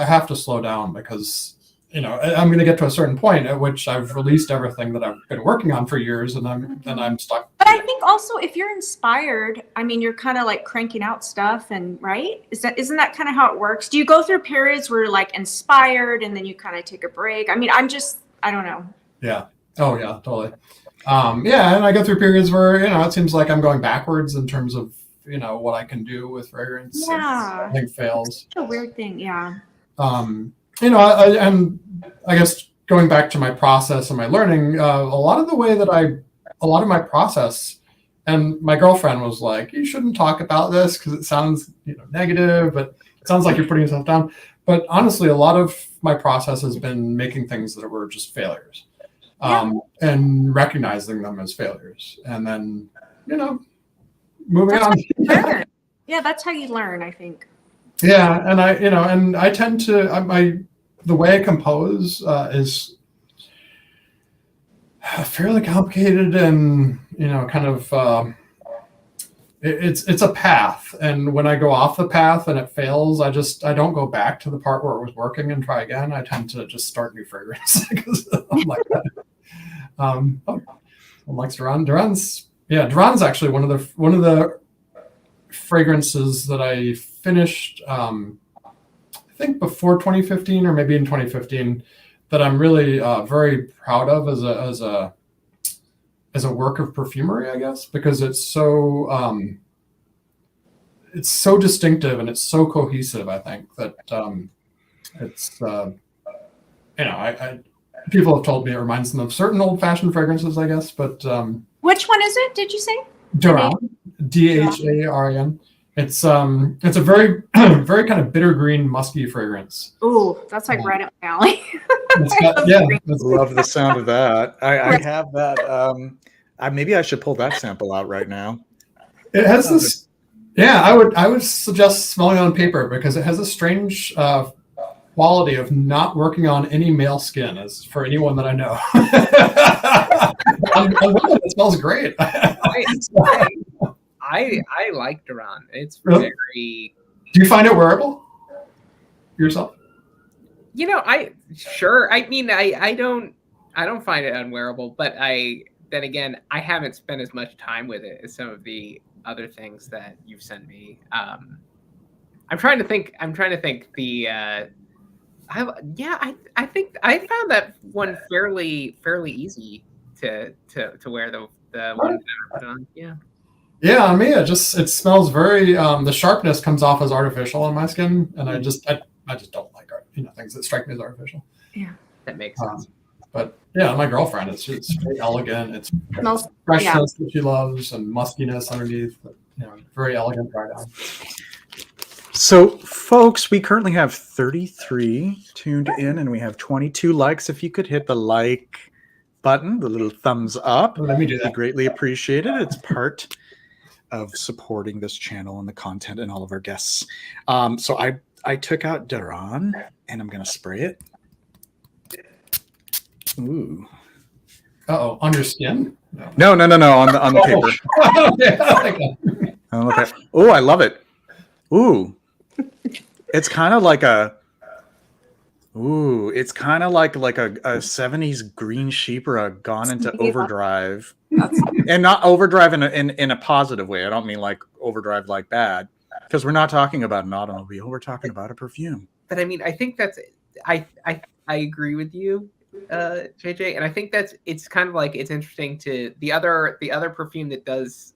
have to slow down, because I'm going to get to a certain point at which I've released everything that I've been working on for years, and I'm stuck. But I think also if you're inspired, I mean, you're kind of like cranking out stuff, and right? Isn't that kind of how it works? Do you go through periods where you're like inspired and then you kind of take a break? I mean, I don't know. Yeah. Oh yeah, totally. And I go through periods where, it seems like I'm going backwards in terms of, what I can do with fragrance. Yeah. I think fails. It's a weird thing. Yeah. And I guess going back to my process and my learning, a lot of my process, and my girlfriend was like, you shouldn't talk about this because it sounds negative, but it sounds like you're putting yourself down. But honestly, a lot of my process has been making things that were just failures, and recognizing them as failures, and then, moving on. Yeah, that's how you learn, I think. Yeah, and I tend to the way I compose is fairly complicated, and kind of it's a path. And when I go off the path and it fails, I don't go back to the part where it was working and try again. I tend to just start new fragrance because I'm like that. Likes Duran. Duran's actually one of the fragrances that I finished, I think before 2015 or maybe in 2015, that I'm really very proud of as a work of perfumery, I guess, because it's so distinctive and it's so cohesive. I think that it's people have told me it reminds them of certain old-fashioned fragrances, I guess. But which one is it? Did you say? Duran, Dharan. It's a very very kind of bitter green, musky fragrance. Ooh, that's like right up my alley. I love the sound of that. I have that. Maybe I should pull that sample out right now. It has this. Yeah, I would suggest smelling on paper because it has a strange quality of not working on any male skin, as for anyone that I know. On women, it smells great. I like Duran. It's really? very. Do you find it wearable yourself? I mean, I don't find it unwearable, but then again, I haven't spent as much time with it as some of the other things that you've sent me. I'm trying to think. The I think I found that one fairly easy to wear, the one that I put on. Yeah. Yeah, on me, it smells very. The sharpness comes off as artificial on my skin, and I just don't like things that strike me as artificial. Yeah, that makes sense. But yeah, my girlfriend, it's very elegant. It's freshness that she loves and muskiness underneath. But, very elegant dry down. So, folks, we currently have 33 tuned in, and we have 22 likes. If you could hit the like button, the little thumbs up, let me do that. We greatly appreciate it. It's part of supporting this channel and the content and all of our guests. So I took out Duran and I'm going to spray it. Ooh. Uh-oh, on your skin? No, on the paper. Oh, I love it. Ooh. It's kind of like a like a 70s green sheep gone into overdrive. And not overdrive in a positive way. I don't mean like overdrive like bad, because we're not talking about an automobile. We're talking about a perfume. But I mean, I think that's I agree with you, JJ, and I think it's kind of like, it's interesting to the other perfume that does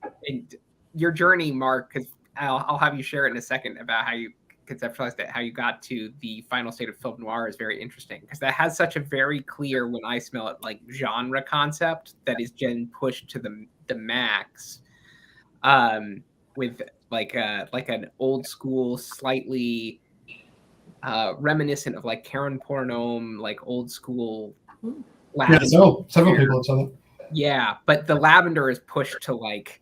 your journey, Mark, because I'll have you share it in a second about how you conceptualized it, how you got to the final state of Film Noir is very interesting, because that has such a very clear, when I smell it, like genre concept that is then pushed to the max, with like an old school, slightly reminiscent of like Karen Pornome, like old school lavender. Yeah, several people have said that. Yeah, but the lavender is pushed to like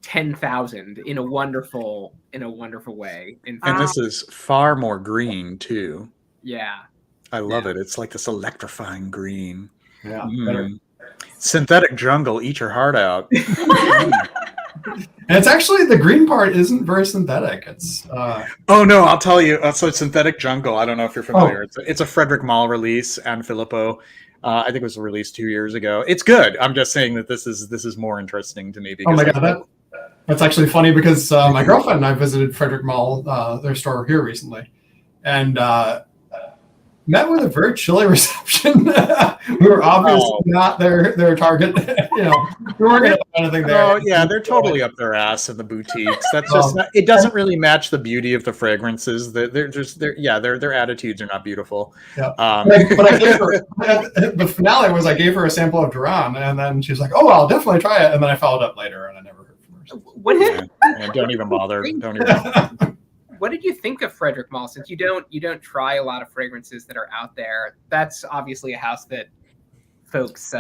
10,000 in a wonderful way. And this is far more green too. Yeah, I love it. It's like this electrifying green. Yeah. Synthetic jungle, eat your heart out. And it's actually, the green part isn't very synthetic. It's Oh no, I'll tell you. So Synthetic Jungle. I don't know if you're familiar. It's a Frederick Malle release, and Filippo. I think it was released 2 years ago. It's good. I'm just saying that this is more interesting to me because. Oh my god, that's actually funny because my girlfriend and I visited Frederick Malle, their store here recently, and met with a very chilly reception. We were obviously not their target. We weren't going to find anything there. Oh yeah, they're totally up their ass in the boutiques. That's just it doesn't really match the beauty of the fragrances. Their attitudes are not beautiful. Yeah. But I gave her the finale was I gave her a sample of Duran, and then she was like, "Oh, I'll definitely try it." And then I followed up later, and I never heard from her. What don't even bother. Don't even. What did you think of Frederick Malle? Since you don't try a lot of fragrances that are out there, that's obviously a house that folks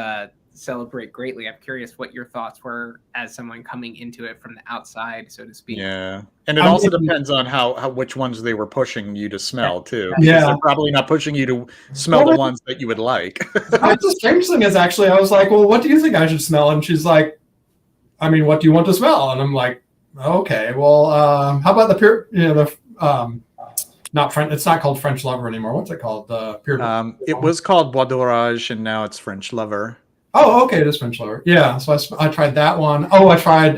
celebrate greatly. I'm curious what your thoughts were as someone coming into it from the outside, so to speak. Yeah, and it also depends on how which ones they were pushing you to smell too. Yeah, they're probably not pushing you to smell the ones that you would like. The strange thing is actually, I was like, "Well, what do you think I should smell?" And she's like, "I mean, what do you want to smell?" And I'm like, okay, well, how about the pure, not French, it's not called French Lover anymore. What's it called? The pure. It was called Bois d'Orage, and now it's French Lover. Oh, okay, it is French Lover. Yeah, so I tried that one. Oh, I tried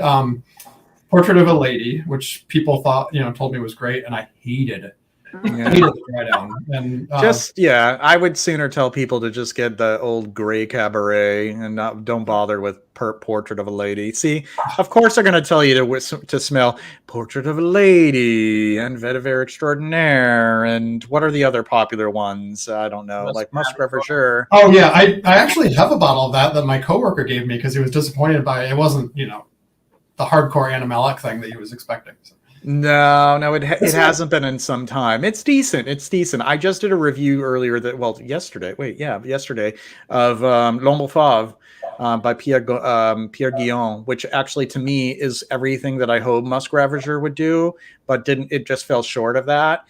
Portrait of a Lady, which people thought, told me was great, and I hated it. Yeah. I hated the dry down. And I would sooner tell people to just get the old gray Cabaret and don't bother with Portrait of a Lady. See, of course they're going to tell you to smell Portrait of a Lady and Vetiver Extraordinaire, and what are the other popular ones? I don't know, like Musk Ravageur. Oh yeah, I actually have a bottle of that my coworker gave me because he was disappointed by it. It wasn't, the hardcore animalic thing that he was expecting. So. No, it hasn't been in some time. It's decent. I just did a review earlier yesterday of L'Ombre Fauve by Pierre Guillon, which actually to me is everything that I hope Musk Ravageur would do, but it just fell short of that.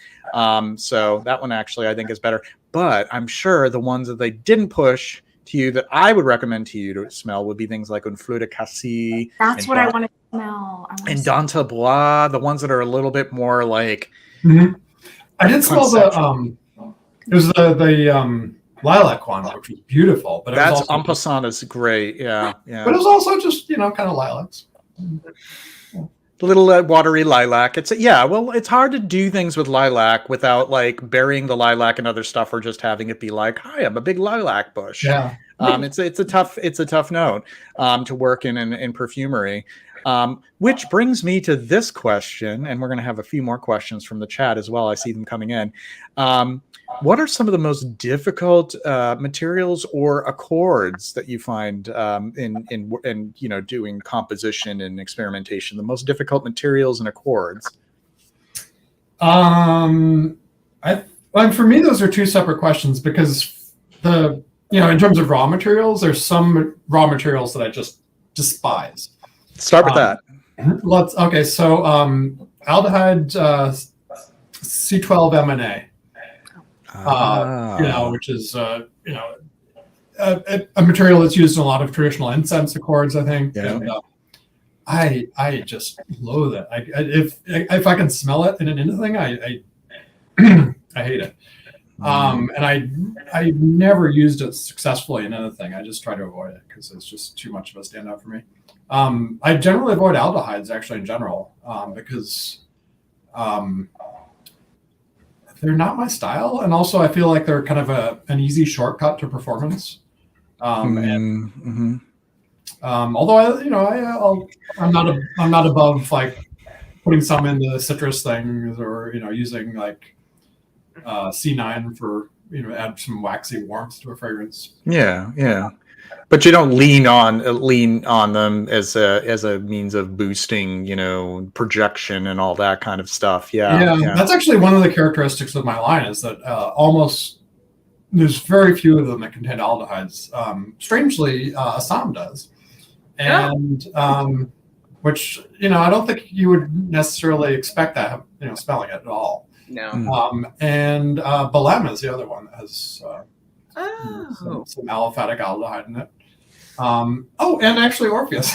So that one actually I think is better. But I'm sure the ones that they didn't push to you that I would recommend to you to smell would be things like Un Fleur de Cassis. That's what I want to smell. And Dante Bois, the ones that are a little bit more like. Mm-hmm. I did smell it was the lilac one, which was beautiful. But that's En Passant is great. Yeah. But it was also just kind of lilacs. Little watery lilac. It's hard to do things with lilac without like burying the lilac in other stuff or just having it be like, "Hi, I'm a big lilac bush." Yeah. It's a tough note to work in perfumery. Which brings me to this question, and we're going to have a few more questions from the chat as well. I see them coming in. What are some of the most difficult materials or accords that you find in doing composition and experimentation? The most difficult materials and accords. For me, those are two separate questions because in terms of raw materials, there's some raw materials that I just despise. Start with that. So aldehyde C12MNA. Which is a material that's used in a lot of traditional incense accords, I think. Yeah. And I just loathe it. If I can smell it in anything, I hate it. And I never used it successfully in anything. I just try to avoid it because it's just too much of a standout for me. I generally avoid aldehydes actually in general because they're not my style, and also I feel like they're kind of an easy shortcut to performance. Although I'm not above like putting some in the citrus things or using like C9 for add some waxy warmth to a fragrance. Yeah. But you don't lean on them as a means of boosting, projection and all that kind of stuff. Yeah. That's actually one of the characteristics of my line is that there's very few of them that contain aldehydes. Strangely, Assam does, and which I don't think you would necessarily expect that smelling it at all. No. And Balem is the other one that has some aliphatic aldehyde in it. And actually Orpheus.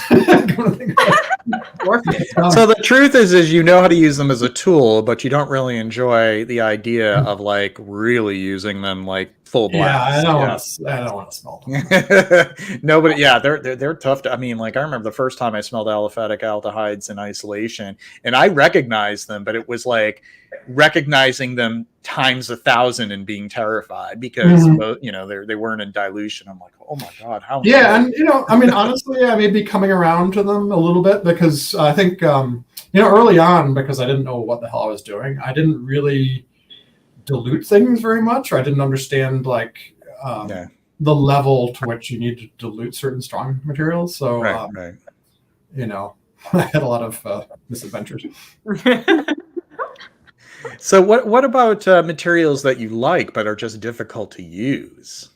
Orpheus. So the truth is you know how to use them as a tool, but you don't really enjoy the idea of like really using them like full blast. I don't want to smell them. Nobody, yeah, they're tough to. I mean, like I remember the first time I smelled aliphatic aldehydes in isolation, and I recognized them, but it was like recognizing them times 1,000 and being terrified because you know they weren't in dilution. I'm like, oh my god, how? Yeah, and you know, I mean, honestly, I may be coming around to them a little bit because I think you know, early on, because I didn't know what the hell I was doing, I didn't really dilute things very much, or I didn't understand like the level to which you need to dilute certain strong materials. So right. You know, I had a lot of misadventures. So what about materials that you like but are just difficult to use?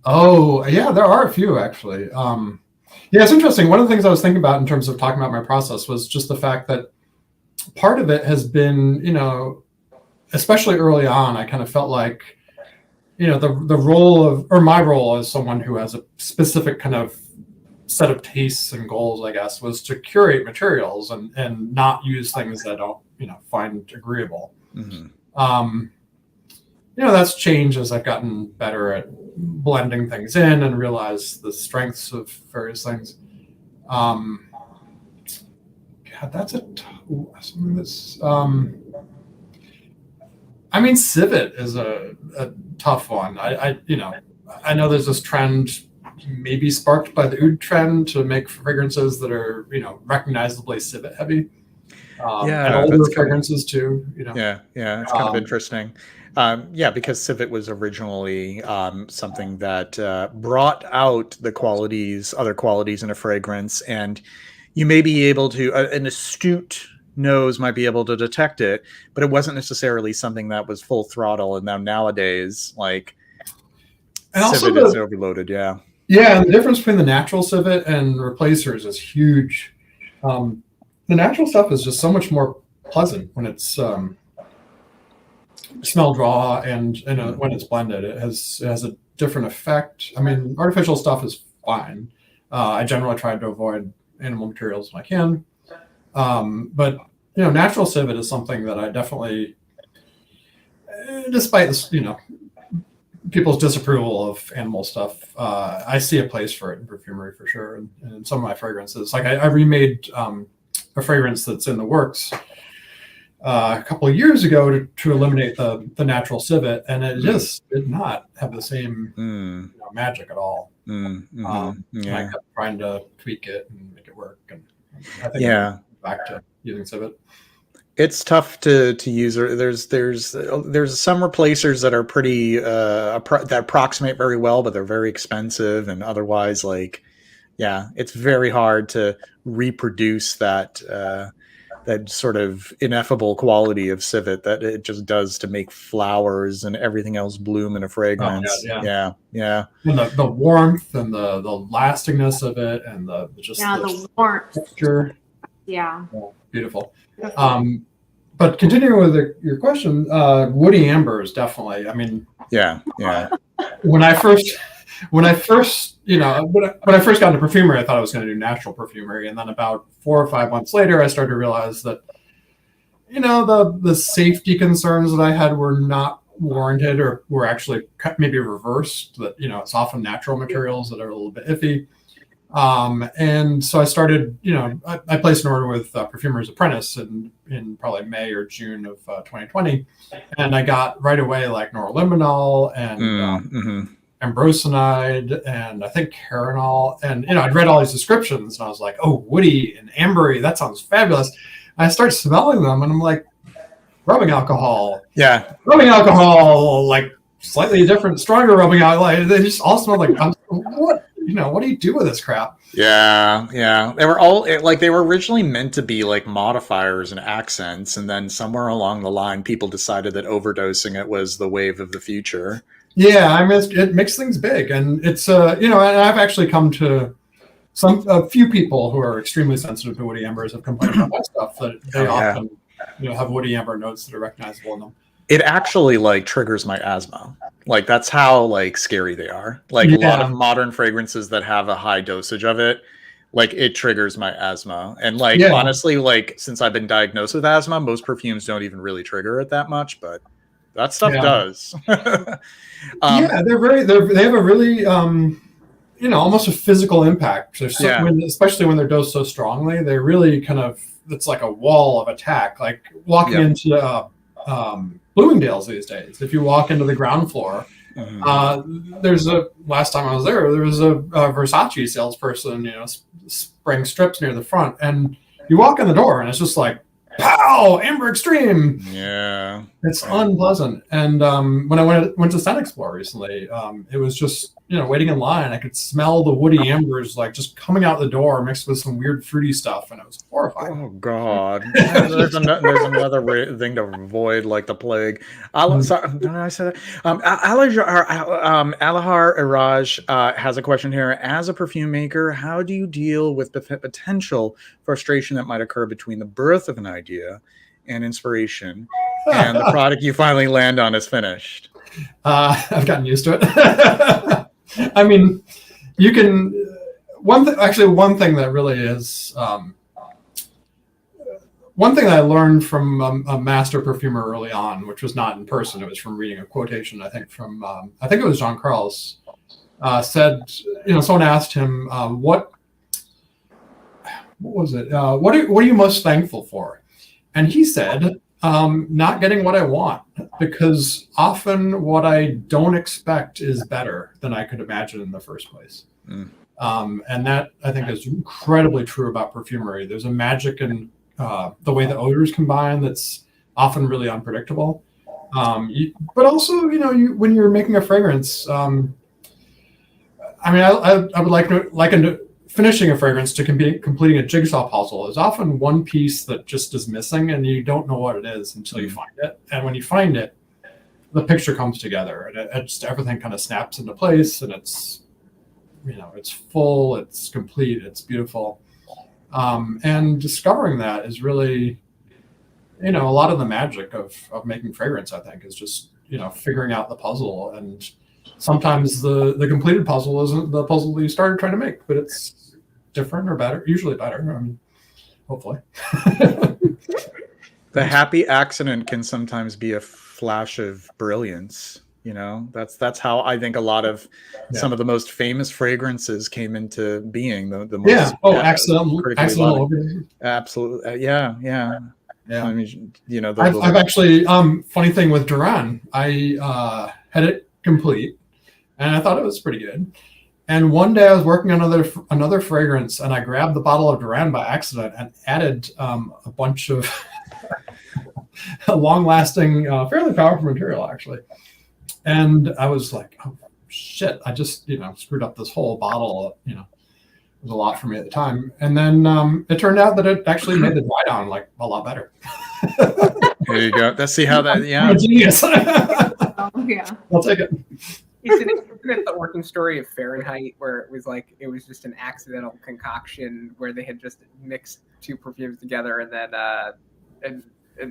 Oh yeah, there are a few actually. Yeah, it's interesting. One of the things I was thinking about in terms of talking about my process was just the fact that part of it has been, you know, especially early on, I kind of felt like, you know, the role of, or my role as someone who has a specific kind of set of tastes and goals, I guess, was to curate materials and not use things that I don't, you know, find agreeable. You know, that's changed as I've gotten better at blending things in and realize the strengths of various things. God, that's something that's. I mean, civet is a tough one. I you know, I know there's this trend, maybe sparked by the oud trend, to make fragrances that are, you know, recognizably civet heavy. And older fragrances too. You know. Yeah, it's kind of interesting. Yeah, because civet was originally something that brought out the other qualities in a fragrance, and you may be able to, an astute nose might be able to detect it, but it wasn't necessarily something that was full throttle. And now nowadays, like, and civet is overloaded. Yeah, and the difference between the natural civet and replacers is huge. The natural stuff is just so much more pleasant when it's smell draw and when it's blended. It has a different effect. I mean, artificial stuff is fine. I generally try to avoid animal materials when I can. But you know, natural civet is something that I definitely, despite this, you know, people's disapproval of animal stuff, I see a place for it in perfumery for sure. And in some of my fragrances, like I remade a fragrance that's in the works a couple of years ago to eliminate the natural civet, and it just did not have the same you know, magic at all. I kept trying to tweak it and make it work, and I think I'm back to using civet. It's tough to use. There's some replacers that are pretty that approximate very well, but they're very expensive, and otherwise, like, yeah, it's very hard to reproduce that sort of ineffable quality of civet that it just does to make flowers and everything else bloom in a fragrance. Yeah. And the warmth and the lastingness of it, and the warmth texture. Yeah. Beautiful. But continuing with your question, woody ambers definitely. I mean, yeah. When I first, you know, when I first got into perfumery, I thought I was going to do natural perfumery, and then about 4 or 5 months later, I started to realize that, you know, the safety concerns that I had were not warranted, or were actually maybe reversed. That, you know, it's often natural materials that are a little bit iffy. And so I started, you know, I placed an order with Perfumer's Apprentice in probably May or June of 2020, and I got right away like noroliminol and ambrosinide and I think carinol, and you know, I'd read all these descriptions and I was like, oh, woody and ambery, that sounds fabulous. And I started smelling them and I'm like, rubbing alcohol, like slightly different, stronger rubbing alcohol. Like, they just all smelled like, what? You know, what do you do with this crap? Yeah. They were all like, they were originally meant to be like modifiers and accents, and then somewhere along the line, people decided that overdosing it was the wave of the future. Yeah, I mean, it makes things big, and it's you know, and I've actually come to a few people who are extremely sensitive to woody ambers have complained about my stuff, that they often you know, have woody amber notes that are recognizable in them. It actually like triggers my asthma. Like that's how like scary they are. Like a lot of modern fragrances that have a high dosage of it, like it triggers my asthma. And like honestly, like since I've been diagnosed with asthma, most perfumes don't even really trigger it that much, but that stuff does. Yeah, they have a really almost a physical impact. Especially when they're dosed so strongly, they really kind of, it's like a wall of attack. Like walking into Bloomingdale's these days. If you walk into the ground floor, last time I was there was a Versace salesperson, spraying strips near the front, and you walk in the door and it's just like, pow, Amber Extreme. Yeah, it's unpleasant. And when I went to Sun Explore recently, it was just waiting in line. I could smell the woody ambers like just coming out the door, mixed with some weird fruity stuff, and it was horrifying. Oh God, there's another thing to avoid, like the plague. Sorry, did I say that? Alahar Iraj has a question here. As a perfume maker, how do you deal with the potential frustration that might occur between the birth of an idea and inspiration and the product you finally land on is finished? I've gotten used to it. I mean, you can. One thing that really is one thing that I learned from a master perfumer early on, which was not in person, it was from reading a quotation, I think from I think it was Jean-Claude, said, someone asked him, what was it? What are you most thankful for? And he said, not getting what I want, because often what I don't expect is better than I could imagine in the first place. And that, I think, is incredibly true about perfumery. There's a magic in the way the odors combine that's often really unpredictable. But also, when you're making a fragrance, I mean, I would liken finishing a fragrance to completing a jigsaw puzzle. Is often one piece that just is missing, and you don't know what it is until you find it. And when you find it, the picture comes together, and just everything kind of snaps into place, and it's it's full, it's complete, it's beautiful. And discovering that is really, a lot of the magic of making fragrance, I think, is just, figuring out the puzzle. And sometimes the completed puzzle isn't the puzzle that you started trying to make, but it's different or better, usually better. I mean, hopefully. The happy accident can sometimes be a flash of brilliance. That's how I think a lot of some of the most famous fragrances came into being. The most accidental. Absolutely, yeah. I mean, I've actually funny thing with Duran, I had it complete, and I thought it was pretty good. And one day I was working on another fragrance, and I grabbed the bottle of Duran by accident and added a bunch of a long-lasting, fairly powerful material, actually. And I was like, oh, shit, I just, screwed up this whole bottle. It was a lot for me at the time. And then it turned out that it actually made the dry down like a lot better. There you go. Let's see how that, I'm a genius. Yeah. I'll take it. Isn't it the working story of Fahrenheit, where it was just an accidental concoction where they had just mixed two perfumes together, and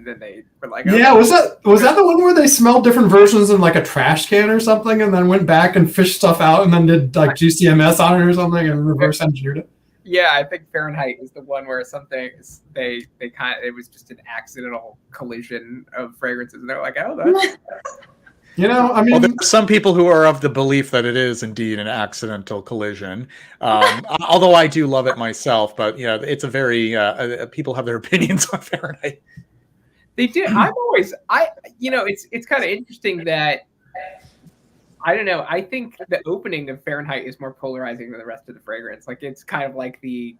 then they were like, oh, yeah, was that the one where they smelled different versions in like a trash can or something, and then went back and fished stuff out, and then did like GCMS on it or something, and reverse engineered it? Yeah, I think Fahrenheit is the one where it was just an accidental collision of fragrances, and they're like, oh, that's. I mean, there are some people who are of the belief that it is indeed an accidental collision. Although I do love it myself, but it's a very people have their opinions on Fahrenheit. They do. It's kind of interesting that, I don't know. I think the opening of Fahrenheit is more polarizing than the rest of the fragrance. Like, it's kind of like to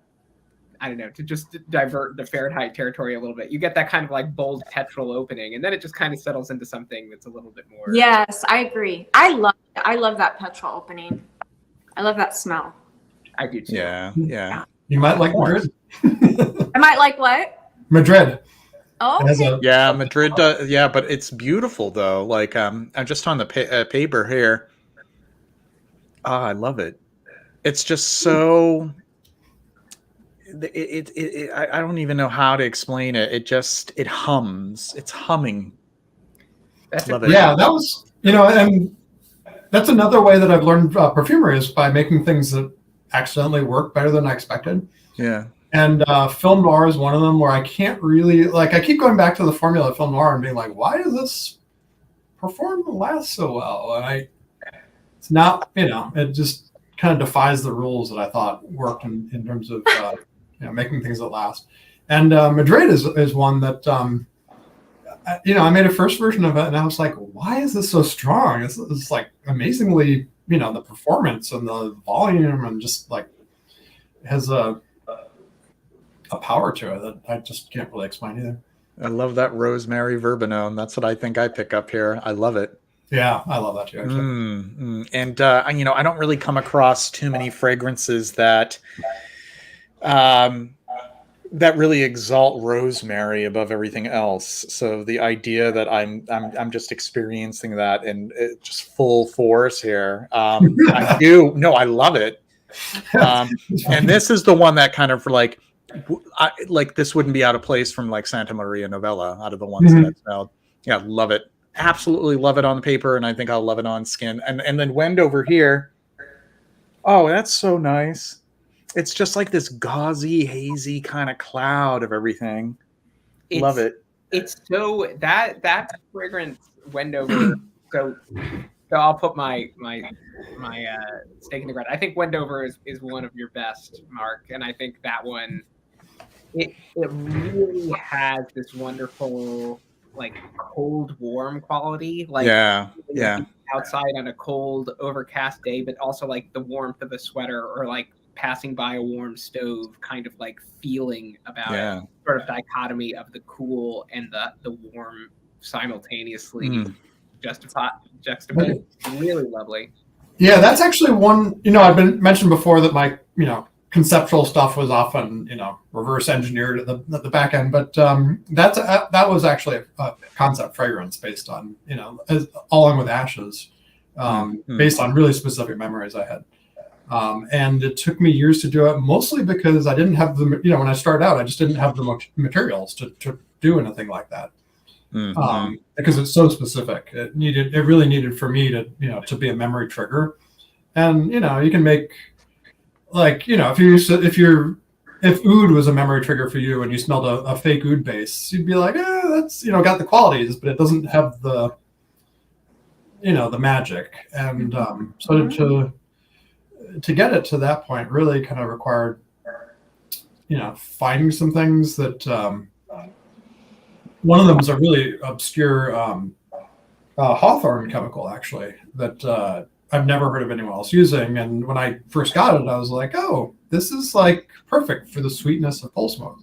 just divert the Fahrenheit territory a little bit. You get that kind of like bold petrol opening, and then it just kind of settles into something that's a little bit more. Yes, I agree. I love that petrol opening. I love that smell. I do too. Yeah. You might like Madrid. I might like what? Madrid. Oh, yeah, Madrid. Yeah, but it's beautiful though. Like, I'm just on the paper here. I love it. It's just so. I don't even know how to explain it. It hums. It's humming. That's Love a it. great- Yeah, that was, and that's another way that I've learned perfumery is by making things that accidentally work better than I expected. Yeah. And film noir is one of them where I can't really, like, I keep going back to the formula of film noir and being like, why does this perform and last so well? And it's not, it just kind of defies the rules that I thought worked in terms of, making things that last. And Madrid is one that, I made a first version of it and I was like, why is this so strong? It's like amazingly, the performance and the volume and just like has a power to it that I just can't really explain either. I love that rosemary verbenone. That's what I think I pick up here. I love it. Yeah, I love that too, actually. And I don't really come across too many fragrances that that really exalt rosemary above everything else. So the idea that I'm just experiencing that in just full force here. I love it. And this is the one that kind of like this wouldn't be out of place from like Santa Maria Novella out of the ones that I've smelled. Yeah, love it. Absolutely love it on the paper, and I think I'll love it on skin. And then Wendover here. Oh, that's so nice. It's just like this gauzy, hazy kind of cloud of everything. Love it. It's so that fragrance Wendover. So I'll put my stake in the ground. I think Wendover is one of your best, Mark, and I think that one it really has this wonderful like cold warm quality. Like outside on a cold overcast day, but also like the warmth of a sweater or like passing by a warm stove kind of like feeling about it. Sort of dichotomy of the cool and the warm simultaneously juxtaposed. Really lovely. Yeah, that's actually one, I've been mentioned before that my, conceptual stuff was often, reverse engineered at the back end, but that was actually a concept fragrance based on, along with Ashes, based on really specific memories I had. And it took me years to do it, mostly because I didn't have when I started out, I just didn't have the materials to do anything like that. Because it's so specific. It really needed for me to be a memory trigger. And, you can make like, if oud was a memory trigger for you and you smelled a fake oud base, you'd be like, that's, got the qualities, but it doesn't have the, the magic. And so to get it to that point really kind of required, finding some things that one of them is a really obscure hawthorn chemical, actually, that I've never heard of anyone else using. And when I first got it, I was like, oh, this is like perfect for the sweetness of pole smoke.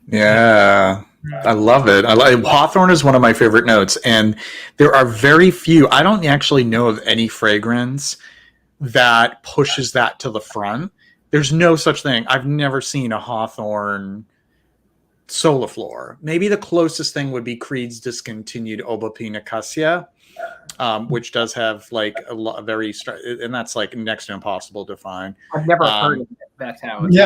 Yeah, I love it. Hawthorn is one of my favorite notes. And there are very few, I don't actually know of any fragrance that pushes that to the front. There's no such thing. I've never seen a Hawthorn Soliflor. Maybe the closest thing would be Creed's discontinued Obapina Cassia, which does have like a very and that's like next to impossible to find. I've never heard of it. That's how it's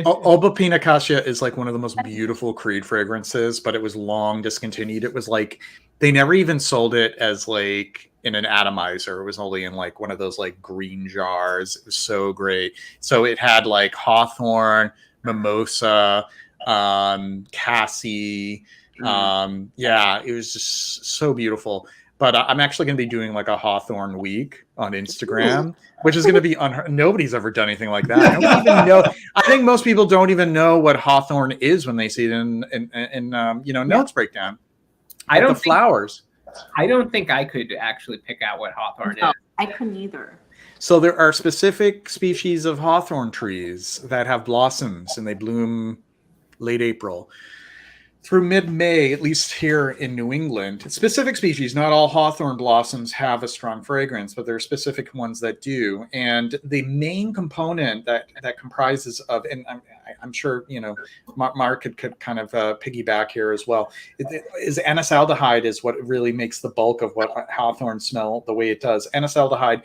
Obapina Cassia is like one of the most beautiful Creed fragrances, but it was long discontinued. It was like they never even sold it as like in an atomizer. It was only in like one of those like green jars. It was so great. So it had like Hawthorn, Mimosa, Cassie. It was just so beautiful. But I'm actually going to be doing like a Hawthorn week on Instagram, which is going to be nobody's ever done anything like that. I don't even know. I think most people don't even know what Hawthorn is when they see it in notes breakdown. I don't the flowers. I don't think I could actually pick out what Hawthorn is. I couldn't either. So there are specific species of hawthorn trees that have blossoms and they bloom late April through mid-May, at least here in New England. Specific species, not all hawthorn blossoms have a strong fragrance, but there are specific ones that do. And the main component that comprises of, and I'm sure, Mark could kind of piggyback here as well, is N-acetaldehyde is what really makes the bulk of what hawthorn smell the way it does. N-acetaldehyde,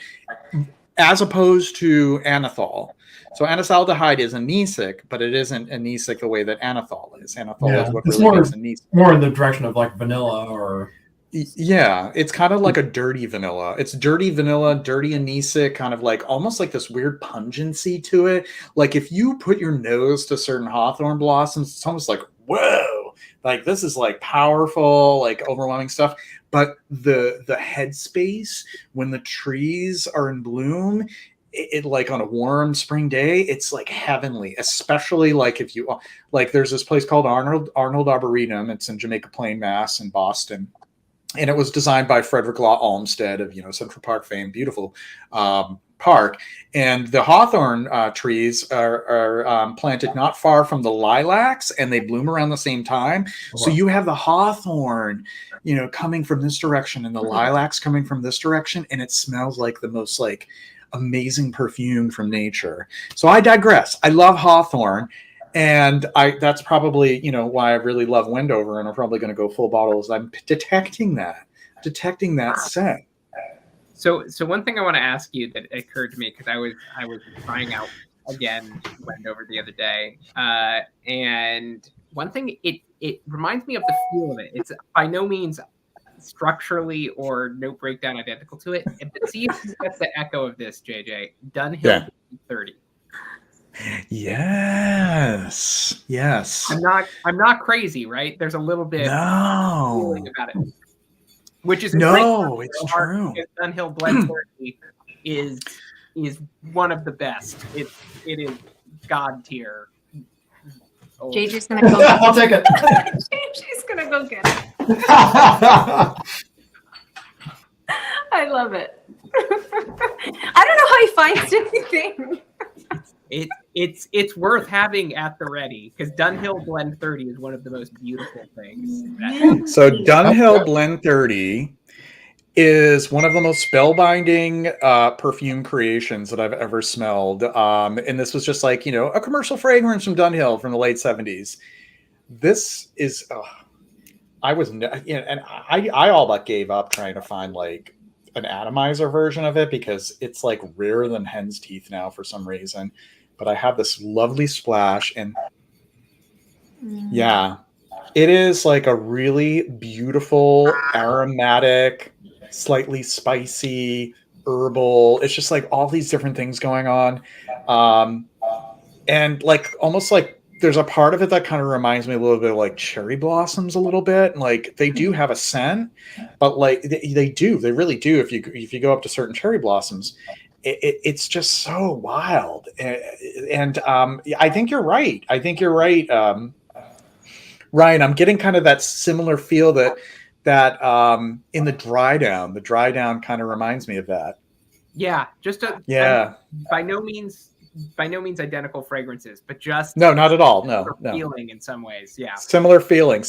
as opposed to anethol. So anisaldehyde is anisic, but it isn't anisic the way that anethol is. Anethol is what it's really makes anisic. more in the direction of like vanilla or. Yeah, it's kind of like a dirty vanilla. It's dirty vanilla, dirty anisic, kind of like almost like this weird pungency to it. Like if you put your nose to certain hawthorn blossoms, it's almost like, whoa, like this is like powerful, like overwhelming stuff. But the headspace when the trees are in bloom, it like on a warm spring day, it's like heavenly, especially like if you like there's this place called Arnold Arboretum. It's in Jamaica Plain, Mass, in Boston. And it was designed by Frederick Law Olmsted of, Central Park fame, beautiful park. And the hawthorn trees are planted not far from the lilacs, and they bloom around the same time. So you have the hawthorn, coming from this direction, and the lilacs coming from this direction, and it smells like the most like amazing perfume from nature. So I digress. I love hawthorn. And that's probably, why I really love Wendover, and I'm probably going to go full bottles. I'm detecting that scent. So one thing I want to ask you that occurred to me, because I was trying out again Wendover the other day, and one thing it reminds me of the feel of it. It's by no means structurally or note breakdown identical to it. But see if you get the echo of this, JJ. Dunhill 30. Yes. I'm not crazy, right? There's a little bit feeling about it, which is it's true. Dunhill Blend 30 is one of the best. It is god tier. Oh. JJ's gonna go. I'll take it. JJ's gonna go get it. I love it. I don't know how he finds anything. It's worth having at the ready, because Dunhill Blend 30 is one of the most beautiful things. So Dunhill Blend 30 is one of the most spellbinding perfume creations that I've ever smelled. And this was just like, a commercial fragrance from Dunhill from the late 70s. This is, I all but gave up trying to find like an atomizer version of it, because it's like rarer than hen's teeth now for some reason. But I have this lovely splash, and yeah, it is like a really beautiful, aromatic, slightly spicy, herbal. It's just like all these different things going on. And like almost like there's a part of it that kind of reminds me a little bit of like cherry blossoms a little bit. Like they do have a scent, but like they really do. If you go up to certain cherry blossoms, it's just so wild. And I think you're right. Ryan, I'm getting kind of that similar feel that in the dry down kind of reminds me of that. Yeah, by no means identical fragrances, but just no, not at all. No. Feeling in some ways, yeah. Similar feeling,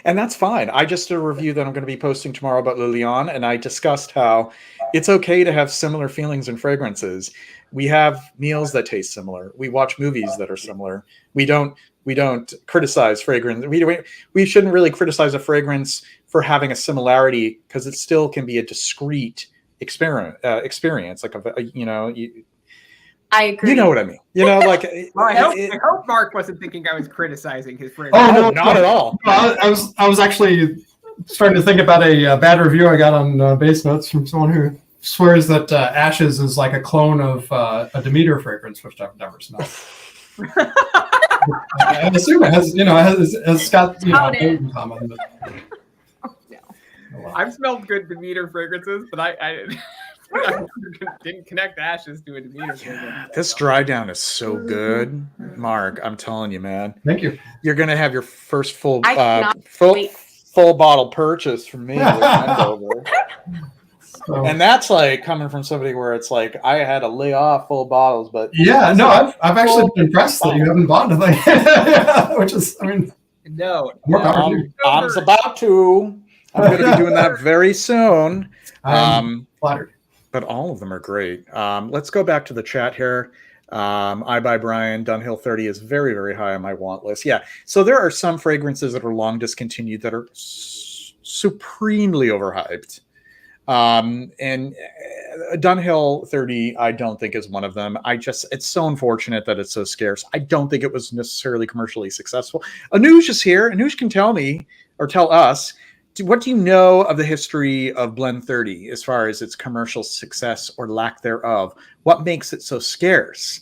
and that's fine. I just did a review that I'm going to be posting tomorrow about Liliane, and I discussed how it's okay to have similar feelings and fragrances. We have meals that taste similar. We watch movies that are similar. We don't criticize fragrance. We shouldn't really criticize a fragrance for having a similarity, because it still can be a discrete experience. Like I agree. You know what I mean? Like. Well, I hope Mark wasn't thinking I was criticizing his fragrance. Oh no, not at all. No, I was actually starting to think about a bad review I got on Base Notes from someone who swears that Ashes is like a clone of a Demeter fragrance, which I've never smelled. I assume it has, has got in common. But... I've smelled good Demeter fragrances, but I didn't connect Ashes to a Demeter fragrance. This dry down is so good, Mark. I'm telling you, man. Thank you. You're gonna have your first full full bottle purchase from me. And that's like coming from somebody where it's like I had to lay off full bottles, but yeah, no, I've actually been impressed that you haven't bought anything, which is, no, I'm about to. I'm going to be doing that very soon. I'm flattered. But all of them are great. Let's go back to the chat here. I Buy Brian, Dunhill 30 is very, very high on my want list. Yeah, so there are some fragrances that are long discontinued that are supremely overhyped. And Dunhill 30, I don't think is one of them. It's so unfortunate that it's so scarce. I don't think it was necessarily commercially successful. Anuj is here. Anuj can tell me or tell us, what do you know of the history of Blend 30 as far as its commercial success or lack thereof? What makes it so scarce?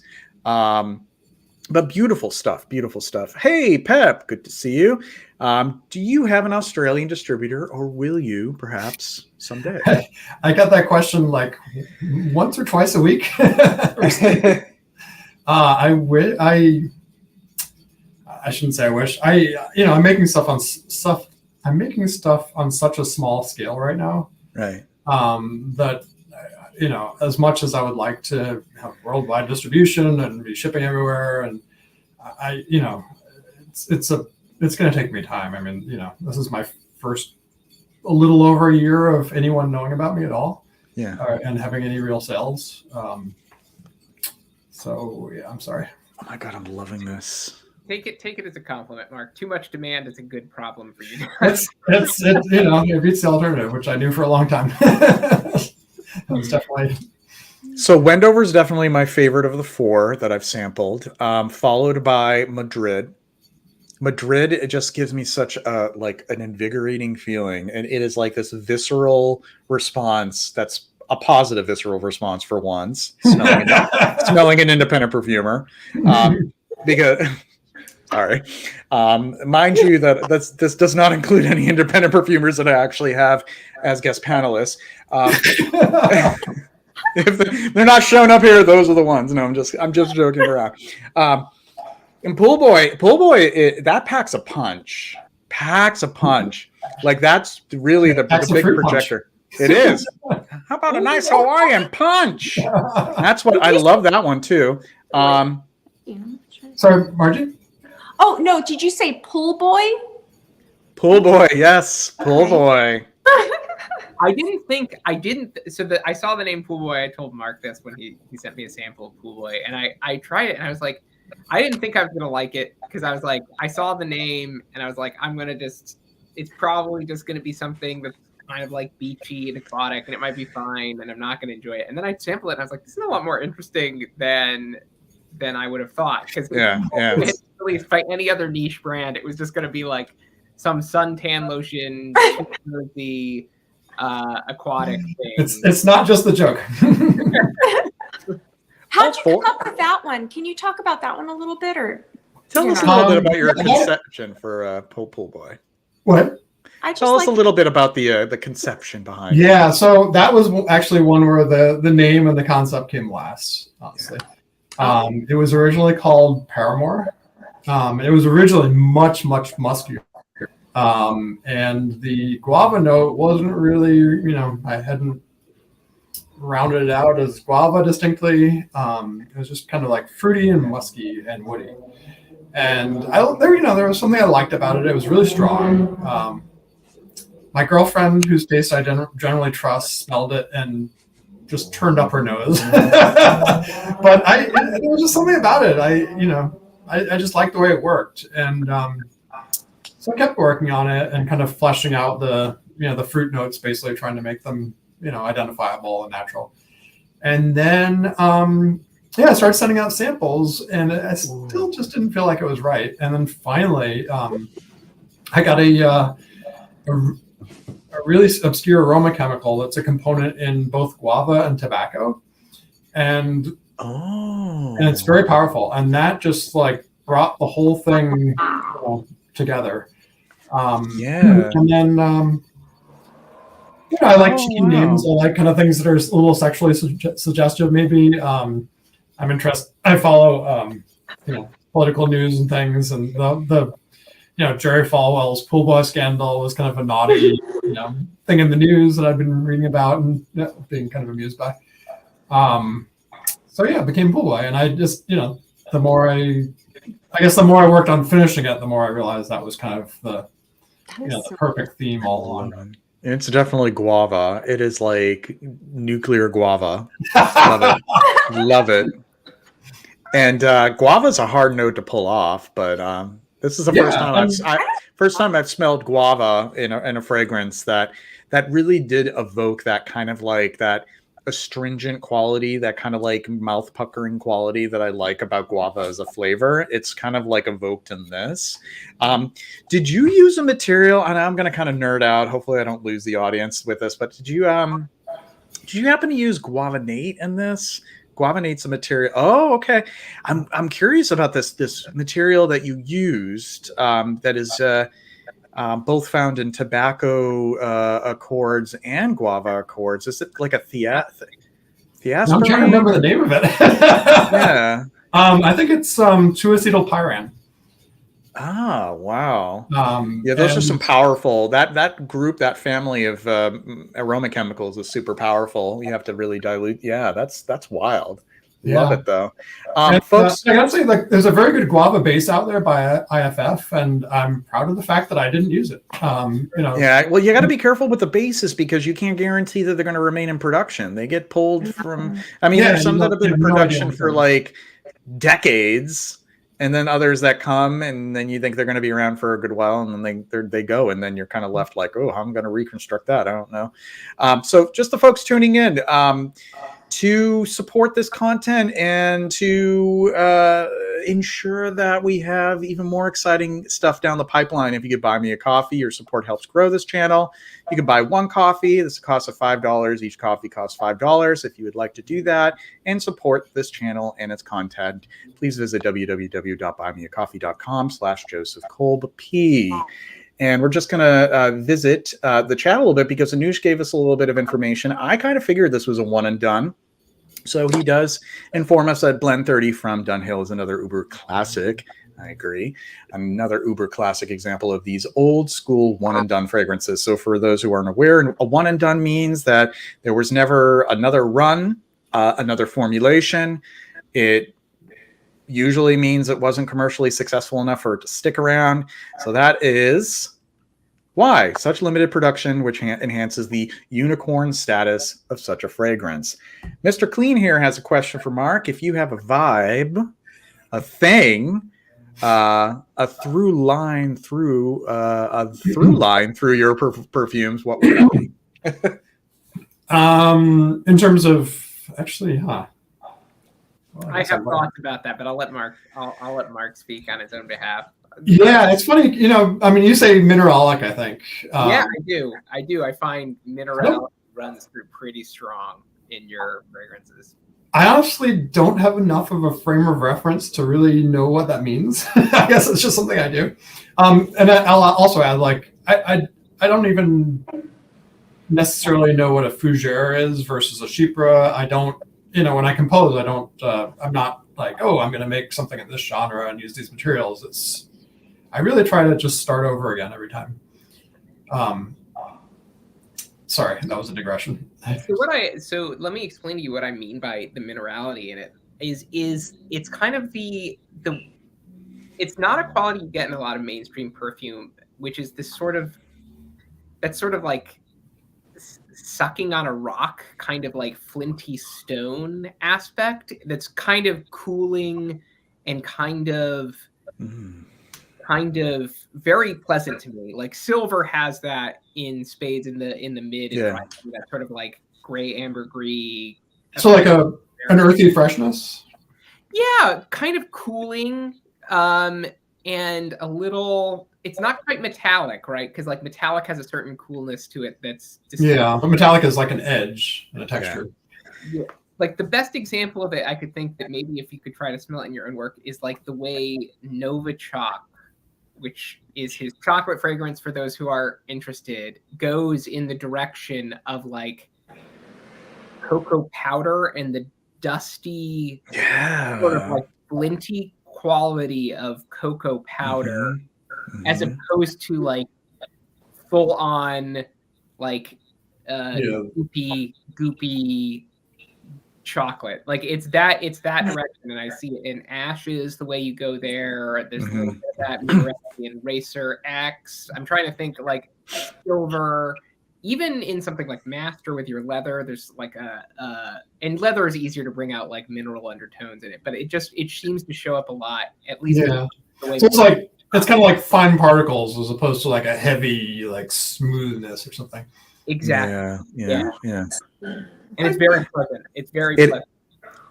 But beautiful stuff, beautiful stuff. Hey, Pep, good to see you. Do you have an Australian distributor, or will you perhaps someday? I got that question like once or twice a week. I shouldn't say I wish. I'm making stuff on such a small scale right now. Right. That as much as I would like to have worldwide distribution and be shipping everywhere, and it's going to take me time. I mean, this is my first a little over a year of anyone knowing about me at all. Yeah. And having any real sales. So yeah, I'm sorry. Oh my God, I'm loving this. Take it as a compliment, Mark. Too much demand is a good problem for you. It beats the alternative, which I knew for a long time. That's definitely. So Wendover is definitely my favorite of the four that I've sampled, followed by Madrid. Madrid, it just gives me such an invigorating feeling, and it is like this visceral response that's a positive visceral response for once, smelling an independent perfumer. Because sorry, mind you that this does not include any independent perfumers that I actually have as guest panelists. If they're not showing up here, those are the ones. No, I'm just joking around. And Pool Boy, that packs a punch. Like that's really the big projector. Punch. It is. How about a nice Hawaiian punch? That's what I love that one too. Sorry, Margie? Oh, no. Did you say Pool Boy? Pool Boy, yes. Pool Boy. I saw the name Pool Boy. I told Mark this when he sent me a sample of Pool Boy, and I tried it, and I was like, I didn't think I was going to like it, because I was like, I saw the name, and I was like, it's probably just going to be something that's kind of like beachy and aquatic, and it might be fine, and I'm not going to enjoy it. And then I sampled it, and I was like, this is a lot more interesting than I would have thought, because released by any other niche brand, it was just going to be like some suntan lotion, the aquatic thing. It's not just the joke. How'd you come up with that one? Can you talk about that one a little bit, or tell us a little bit about your conception for Pool Boy? What? Tell us a little bit about the conception behind it. Yeah, so that was actually one where the name and the concept came last, honestly. Yeah. It was originally called Paramore. It was originally much, much muskier. And the guava note wasn't really, I hadn't rounded it out as guava distinctly. It was just kind of like fruity and musky and woody. And there was something I liked about it. It was really strong. My girlfriend, whose taste I generally trust, smelled it and just turned up her nose. But there was just something about it. I just liked the way it worked. And so I kept working on it and kind of fleshing out the fruit notes, basically trying to make them, identifiable and natural. And then, I started sending out samples, and I still just didn't feel like it was right. And then finally, I got a really obscure aroma chemical that's a component in both guava and tobacco. And it's very powerful. And that just brought the whole thing together. And then, I like cheeky names. I like kind of things that are a little sexually suggestive, maybe. I'm interested. I follow, political news and things, and the Jerry Falwell's Pool Boy scandal was kind of a naughty, thing in the news that I've been reading about and being kind of amused by. It became Pool Boy, and I just, the more I worked on finishing it, the more I realized that was kind of the perfect theme all along. It's definitely guava. It is like nuclear guava. Love it. And guava is a hard note to pull off, but this is the first time I've smelled guava in a fragrance that that really did evoke that kind of like that astringent quality, that kind of like mouth puckering quality that I like about guava as a flavor. It's kind of like evoked in this. Did you use a material, and I'm going to kind of nerd out, hopefully I don't lose the audience with this, but did you happen to use guavanate in this? Guavanate's a material. Oh, okay. I'm curious about this material that you used, that is both found in tobacco accords and guava accords. Is it like a I'm trying to remember the name of it. Yeah. I think it's 2-acetylpyran. Ah, wow. Yeah, those are some powerful. That group, that family of aroma chemicals is super powerful. You have to really dilute. Yeah, that's wild. Love it though. Folks, I gotta say, like, there's a very good guava base out there by IFF, and I'm proud of the fact that I didn't use it. Yeah, well, you got to be careful with the bases because you can't guarantee that they're going to remain in production. They get pulled from. I mean, there's some that have been in production for like decades, and then others that come, and then you think they're going to be around for a good while, and then they go, and then you're kind of left like, oh, I'm going to reconstruct that. I don't know. So just the folks tuning in. To support this content and to ensure that we have even more exciting stuff down the pipeline, if you could buy me a coffee, your support helps grow this channel. You can buy one coffee. This costs $5. Each coffee costs $5. If you would like to do that and support this channel and its content, please visit www.buymeacoffee.com/JosephKolb. And we're just going to visit the chat a little bit because Anush gave us a little bit of information. I kind of figured this was a one and done. So he does inform us that Blend 30 from Dunhill is another uber classic. I agree. Another uber classic example of these old school one and done fragrances. So for those who aren't aware, a one and done means that there was never another run, another formulation. It usually means it wasn't commercially successful enough for it to stick around. So that is why such limited production, which enhances the unicorn status of such a fragrance. Mr. Clean here has a question for Mark. If you have a vibe, a thing, a through line through your perfumes, what would that be? In terms of actually, I have thoughts about that, but I'll let Mark speak on his own behalf. Yeah, it's funny. I mean, you say mineralic, I think. Yeah, I do. I find mineralic runs through pretty strong in your fragrances. I honestly don't have enough of a frame of reference to really know what that means. I guess it's just something I do. And I'll also add, like, I don't even necessarily know what a fougere is versus a chypre. I don't. When I compose, I'm not like, oh, I'm going to make something in this genre and use these materials. I really try to just start over again every time. Sorry, that was a digression. So let me explain to you what I mean by the minerality in it. Is it's kind of it's not a quality you get in a lot of mainstream perfume, which is this sort of like sucking on a rock, kind of like flinty stone aspect that's kind of cooling and kind of very pleasant to me. Like silver has that in spades in the mid, and that sort of like gray ambergris. So like an earthy freshness. Yeah, kind of cooling, and a little. It's not quite metallic, right? Because like metallic has a certain coolness to it that's distinct. Yeah, but metallic is like an edge and a texture. Yeah. Like the best example of it, I could think that maybe if you could try to smell it in your own work, is like the way Nova Chalk, which is his chocolate fragrance for those who are interested, goes in the direction of like cocoa powder and the dusty, sort of like flinty quality of cocoa powder. As opposed to like full on like goopy chocolate. Like it's that direction, and I see it in Ashes the way you go there. There's that minerality in Racer X. I'm trying to think like silver, even in something like Master with your leather. There's like and leather is easier to bring out like mineral undertones in it, but it seems to show up a lot, at least. Yeah. The way so it's kind of like fine particles as opposed to like a heavy like smoothness or something. Exactly. Yeah. And it's very pleasant. It's very pleasant.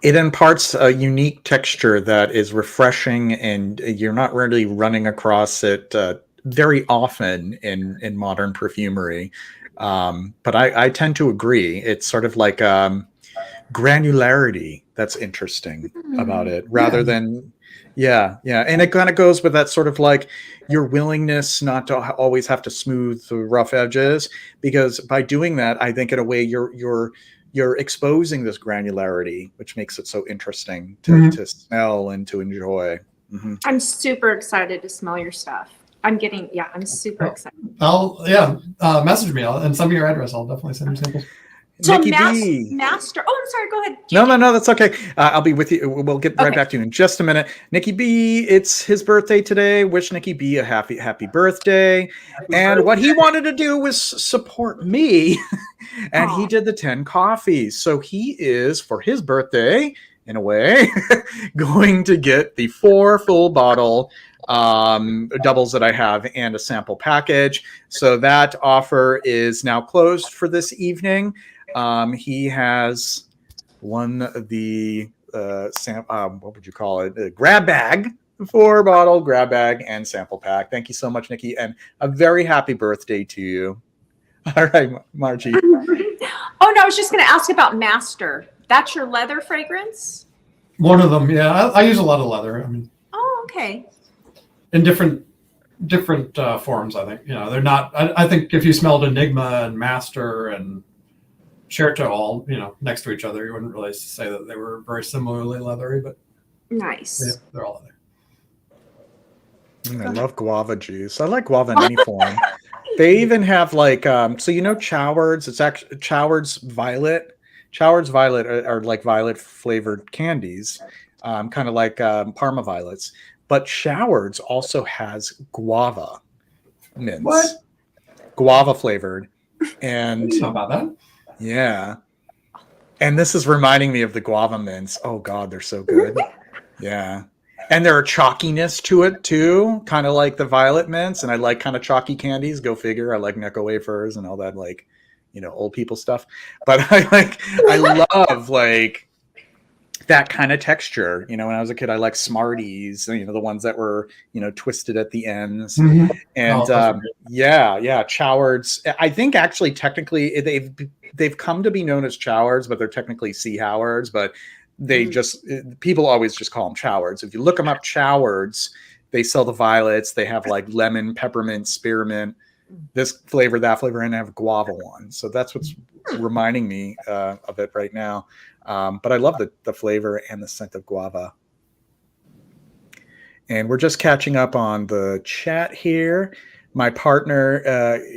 It imparts a unique texture that is refreshing, and you're not really running across it very often in modern perfumery. But I tend to agree. It's sort of like granularity that's interesting about it, rather than and it kind of goes with that sort of like your willingness not to always have to smooth the rough edges, because by doing that, I think in a way you're exposing this granularity, which makes it so interesting to smell and to enjoy. I'm super excited to smell your stuff. I'm super excited. Message me and send me your address. I'll definitely send you samples. So Nikki B. master. Oh, I'm sorry. Go ahead. No, that's okay. I'll be with you. We'll get right back to you in just a minute. Nikki B, it's his birthday today. Wish Nikki B a happy birthday. And what he wanted to do was support me, and he did the 10 coffees. So he is, for his birthday, in a way, going to get the 4 full bottle doubles that I have and a sample package. So that offer is now closed for this evening. He has won the what would you call it? A grab bag, 4 bottle grab bag and sample pack. Thank you so much, Nikki, and a very happy birthday to you. All right, Margie. Oh no, I was just going to ask about Master. That's your leather fragrance? One of them, yeah. I use a lot of leather. I mean, okay. In different forms, I think. They're not. I think if you smelled Enigma and Master and Cherto all, next to each other, you wouldn't really say that they were very similarly leathery, but nice. They're all leather. I love guava juice. I like guava in any form. They even have like Choward's. It's actually Choward's Violet. Choward's Violet are like violet flavored candies, kind of like Parma violets. But Choward's also has guava mints. What? Guava flavored. And I don't know about that. Yeah. And this is reminding me of the guava mints. Oh God, they're so good. Yeah. And there are chalkiness to it too, kind of like the violet mints. And I like kind of chalky candies. Go figure. I like Necco wafers and all that, like, old people stuff. But I love like that kind of texture. When I was a kid, I liked Smarties, the ones that were, twisted at the ends. Mm-hmm. And Choward's, I think actually technically they've come to be known as Choward's, but they're technically Sea Howards, but they people always just call them Choward's. If you look them up, Choward's, they sell the violets. They have like lemon, peppermint, spearmint, this flavor, that flavor, and I have a guava one. So that's what's reminding me of it right now. But I love the flavor and the scent of guava. And we're just catching up on the chat here. My partner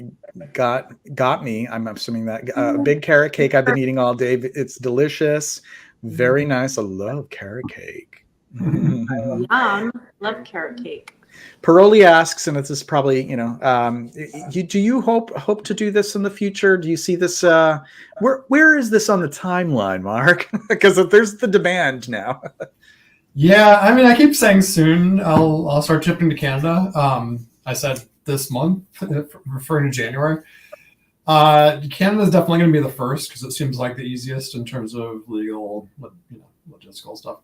got me, I'm assuming that, a big carrot cake I've been eating all day. It's delicious. Very nice. I love carrot cake. Yum. Love carrot cake. Paroli asks, and this is probably, do you hope to do this in the future? Do you see this? Where is this on the timeline, Mark? Because there's the demand now. Yeah, I mean, I keep saying soon I'll start shipping to Canada. I said this month, referring to January. Canada is definitely going to be the first because it seems like the easiest in terms of legal, logistical stuff.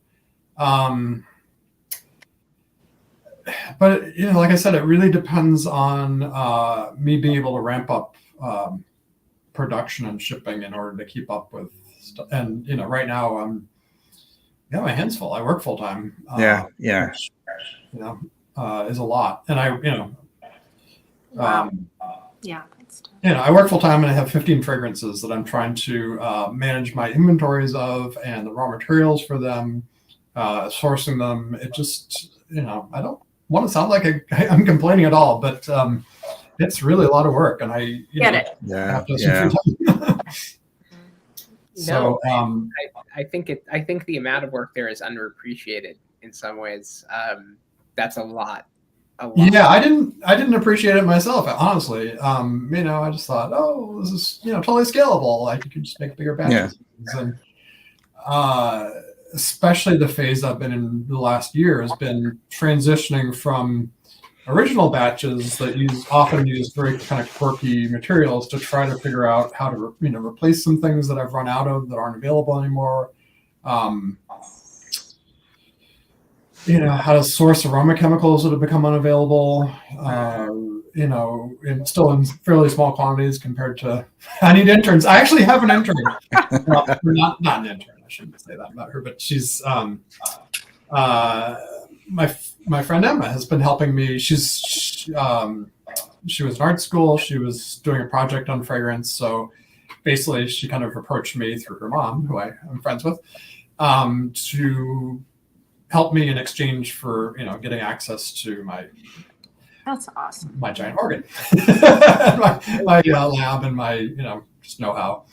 But like I said, it really depends on me being able to ramp up production and shipping in order to keep up with stuff. And right now my hands full. I work full time. Which, is a lot. And I work full time and I have 15 fragrances that I'm trying to manage my inventories of and the raw materials for them, sourcing them. It just, I don't want to sound like I'm complaining at all, but it's really a lot of work, and I have to So I think the amount of work there is underappreciated in some ways. That's a lot. Yeah, I didn't appreciate it myself, honestly. I just thought, oh, this is totally scalable. Like you can just make bigger batches. Yeah. And especially the phase I've been in the last year has been transitioning from original batches that often use very kind of quirky materials to try to figure out how to replace some things that I've run out of that aren't available anymore. How to source aroma chemicals that have become unavailable. Still in fairly small quantities compared to. I need interns. I actually have an intern. Well, not an intern. I shouldn't say that about her, but she's my friend Emma has been helping me. She was in art school. She was doing a project on fragrance. So basically, she kind of approached me through her mom, who I'm friends with, to help me in exchange for getting access to my. That's awesome. My giant organ, my lab, and my just know-how.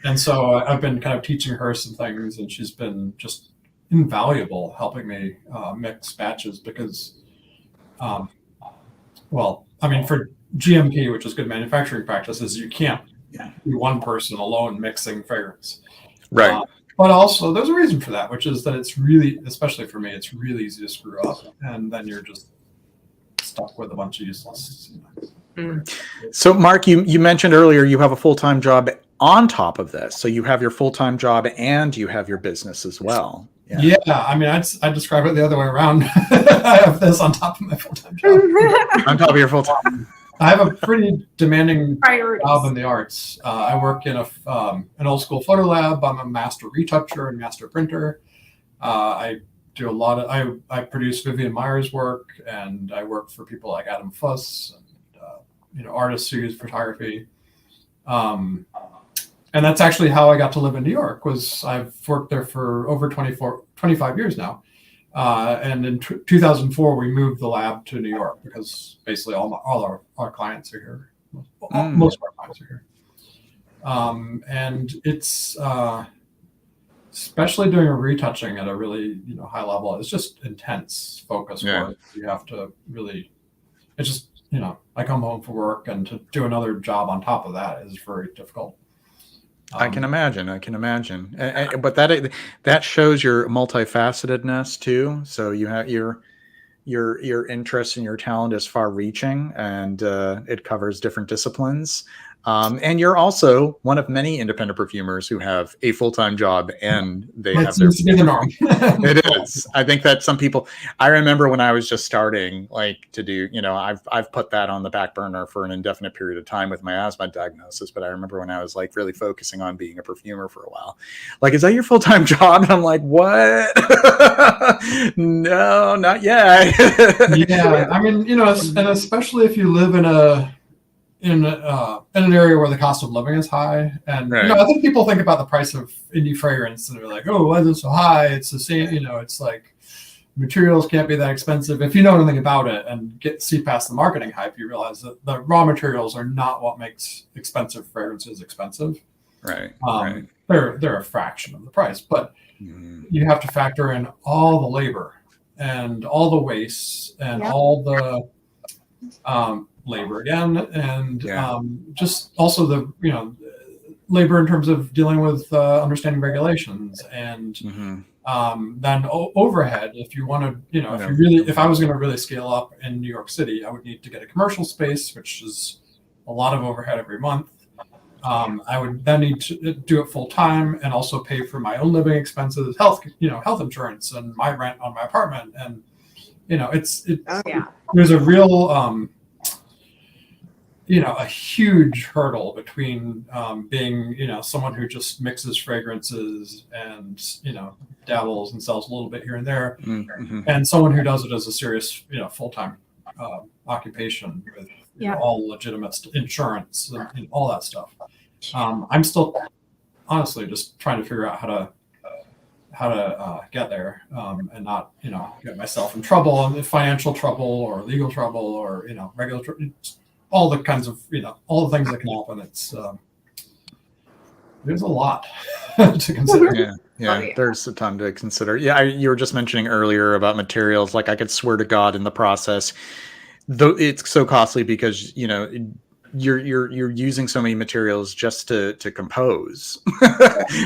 And so I've been kind of teaching her some things, and she's been just invaluable helping me mix batches because, for GMP, which is good manufacturing practices, you can't be one person alone mixing fragrance. Right. But also there's a reason for that, which is that it's really, especially for me, it's really easy to screw up, and then you're just stuck with a bunch of useless. So Mark, you mentioned earlier you have a full-time job on top of this. So you have your full-time job and you have your business as well. Yeah, I describe it the other way around. I have this on top of my full-time job. On top of your full-time. I have a pretty demanding job in the arts. I work in an old school photo lab. I'm a master retoucher and master printer. I do a lot of, I produce Vivian Meyer's work, and I work for people like Adam Fuss, and, artists who use photography. And that's actually how I got to live in New York. I've worked there for over 25 years now. And in 2004, we moved the lab to New York because basically all our clients are here. Most of our clients are here. And it's, especially doing a retouching at a really high level, it's just intense focus work. You have to really, it's just, I come home from work, and to do another job on top of that is very difficult. I can imagine. But that shows your multifacetedness too. So you have your interest and your talent is far-reaching, and it covers different disciplines. And you're also one of many independent perfumers who have a full-time job, and they have their. It is. I think that some people. I remember when I was just starting, to do. I've put that on the back burner for an indefinite period of time with my asthma diagnosis. But I remember when I was really focusing on being a perfumer for a while. Is that your full-time job? And I'm like, what? No, not yet. Yeah, and especially if you live in an area where the cost of living is high, and I think people think about the price of indie fragrance and they're like, oh, why is it so high? It's the same, it's like materials can't be that expensive. If you know anything about it and see past the marketing hype, you realize that the raw materials are not what makes expensive fragrances expensive. Right. They're a fraction of the price, but you have to factor in all the labor and all the waste and all the labor again, and just also the labor in terms of dealing with understanding regulations, and then overhead. If you want to, if I was going to really scale up in New York City, I would need to get a commercial space, which is a lot of overhead every month. I would then need to do it full time and also pay for my own living expenses, health insurance, and my rent on my apartment, and there's a real a huge hurdle between being, someone who just mixes fragrances and, dabbles and sells a little bit here and there, and someone who does it as a serious, full-time occupation with all legitimate insurance and all that stuff. I'm still honestly just trying to figure out how to get there and not, get myself in trouble, and financial trouble or legal trouble or, regulatory. All the kinds of, all the things that can happen. It's there's a lot to consider. There's a ton to consider. You were just mentioning earlier about materials. I could swear to God in the process, though it's so costly because you're using so many materials just to compose.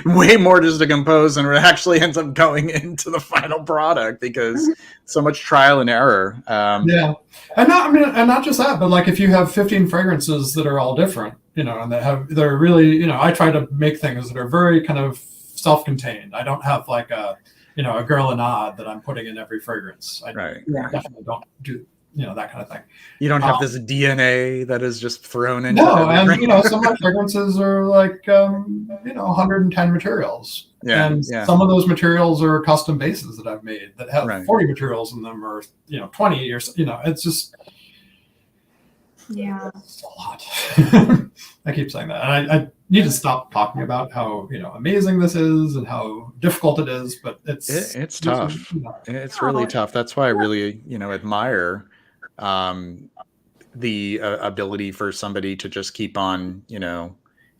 Way more just to compose than what actually ends up going into the final product, because so much trial and error. Yeah, and not just that, but like if you have 15 fragrances that are all different, and they're really, I try to make things that are very kind of self-contained. I don't have like a Guerlain that I'm putting in every fragrance. I definitely don't do that kind of thing. You don't have this DNA that is just thrown into and some of my fragrances are like 110 materials. Yeah, and some of those materials are custom bases that I've made that have 40 materials in them, or 20, or it's just it's a lot. I keep saying that, and I need to stop talking about how amazing this is and how difficult it is, but it's tough. It's really tough. That's why I really admire the ability for somebody to just keep on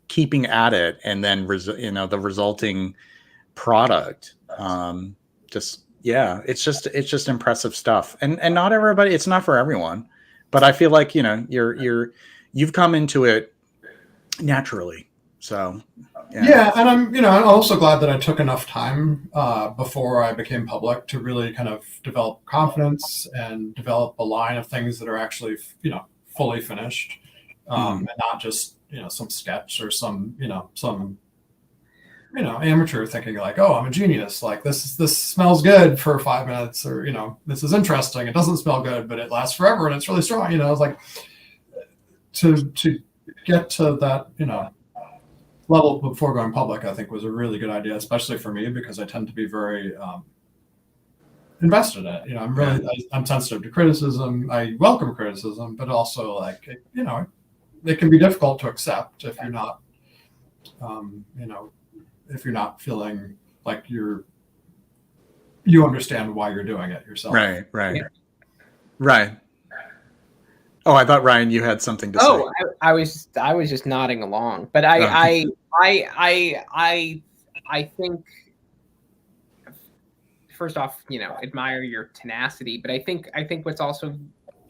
keeping at it, and then the resulting product it's just impressive stuff, and not everybody, it's not for everyone, but I feel like you've come into it naturally. So and I'm also glad that I took enough time before I became public to really kind of develop confidence and develop a line of things that are actually fully finished, and not just some sketch or some amateur thinking like, oh, I'm a genius, like this smells good for 5 minutes, or this is interesting, it doesn't smell good but it lasts forever and it's really strong. It's like to get to that level before going public, I think was a really good idea, especially for me, because I tend to be very invested in it. I'm sensitive to criticism. I welcome criticism, but also like it can be difficult to accept if you're not if you're not feeling like you understand why you're doing it yourself. Right. Oh, I thought, Ryan, you had something to say. Oh, I was just nodding along, but I think, first off, admire your tenacity, but I think what's also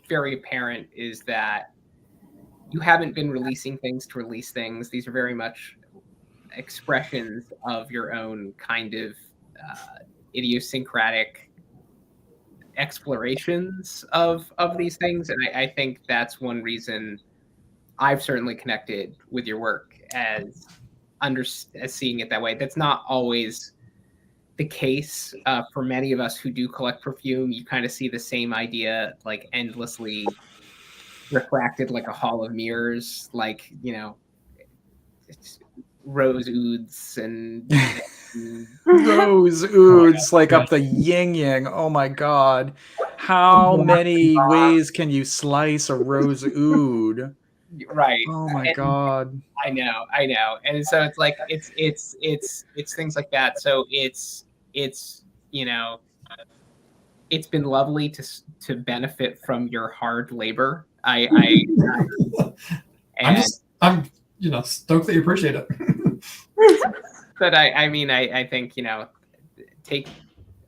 very apparent is that you haven't been releasing things to release things. These are very much expressions of your own kind of idiosyncratic explorations of these things, and I think that's one reason I've certainly connected with your work as seeing it that way. That's not always the case for many of us who do collect perfume. You kind of see the same idea like endlessly refracted like a hall of mirrors, like it's rose ouds and rose ouds like up the yin yang. Oh my god, how many ways can you slice a rose oud? Right. Oh my god. I know. And so it's like it's things like that. So it's it's been lovely to benefit from your hard labor. I'm stoked that you appreciate it. But I think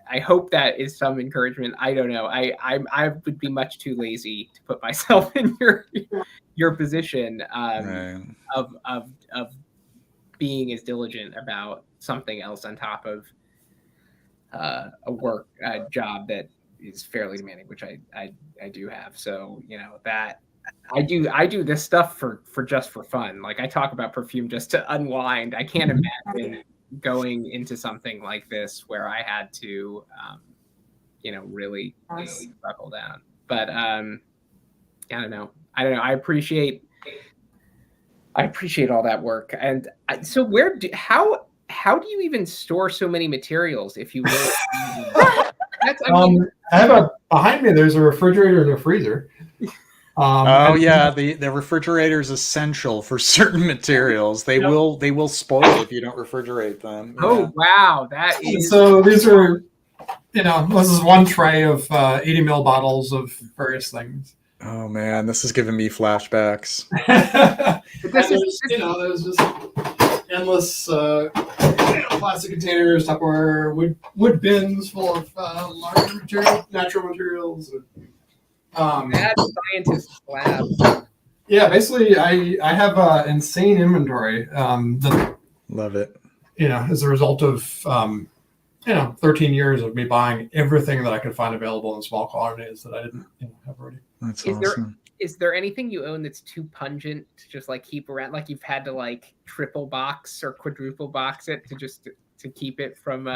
I hope that is some encouragement. I don't know. I would be much too lazy to put myself in your position of being as diligent about something else on top of a job that is fairly demanding, which I do have. So that I do this stuff for just for fun. Like I talk about perfume just to unwind. I can't imagine going into something like this where I had to really buckle down. But I don't know. I appreciate all that work. And so how do you even store so many materials if you will? I have behind me there's a refrigerator and a freezer. The refrigerator is essential for certain materials. They will spoil if you don't refrigerate them. Oh wow, that is. So these are, this is one tray of 80 ml bottles of various things. Oh man, this is giving me flashbacks. There's just endless plastic containers, Tupperware, wood bins full of larger natural materials. Mad scientist lab. Yeah, basically, I have insane inventory that, Love it. as a result of 13 years of me buying everything that I could find available in small quantities that I didn't have already. That's Is awesome. Is there anything you own that's too pungent to just like keep around? Like you've had to like triple box or quadruple box it to keep it from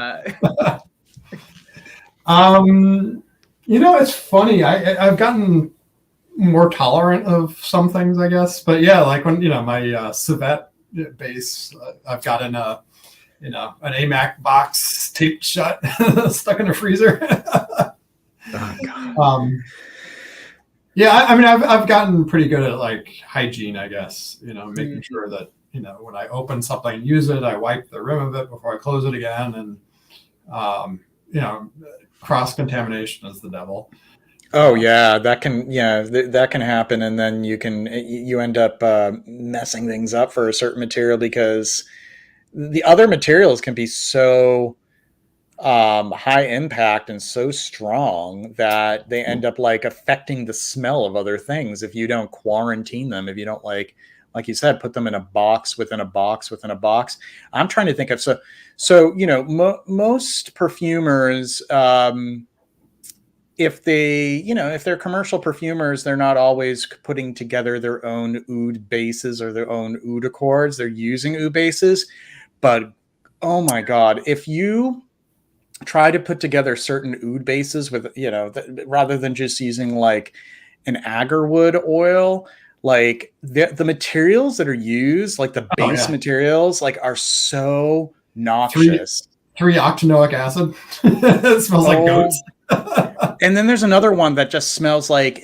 It's funny. I've gotten more tolerant of some things, I guess. But yeah, like when my civet base, I've got in an AMAC box taped shut, stuck in a freezer. Oh, God. Yeah, I mean, I've gotten pretty good at like hygiene, I guess. Making sure that when I open something and use it, I wipe the rim of it before I close it again, and cross contamination is the devil. Oh yeah, that can happen, and then you end up messing things up for a certain material because the other materials can be so high impact and so strong that they end up like affecting the smell of other things if you don't quarantine them, if you don't like you said, put them in a box within a box within a box. I'm trying to think of most perfumers, if they're commercial perfumers, they're not always putting together their own oud bases or their own oud accords. They're using oud bases, but oh my God, if you try to put together certain oud bases with, rather than just using like an agarwood oil, like the materials that are used, like the base materials, like are so noxious. 3-octanoic acid. It smells like goats. And then there's another one that just smells like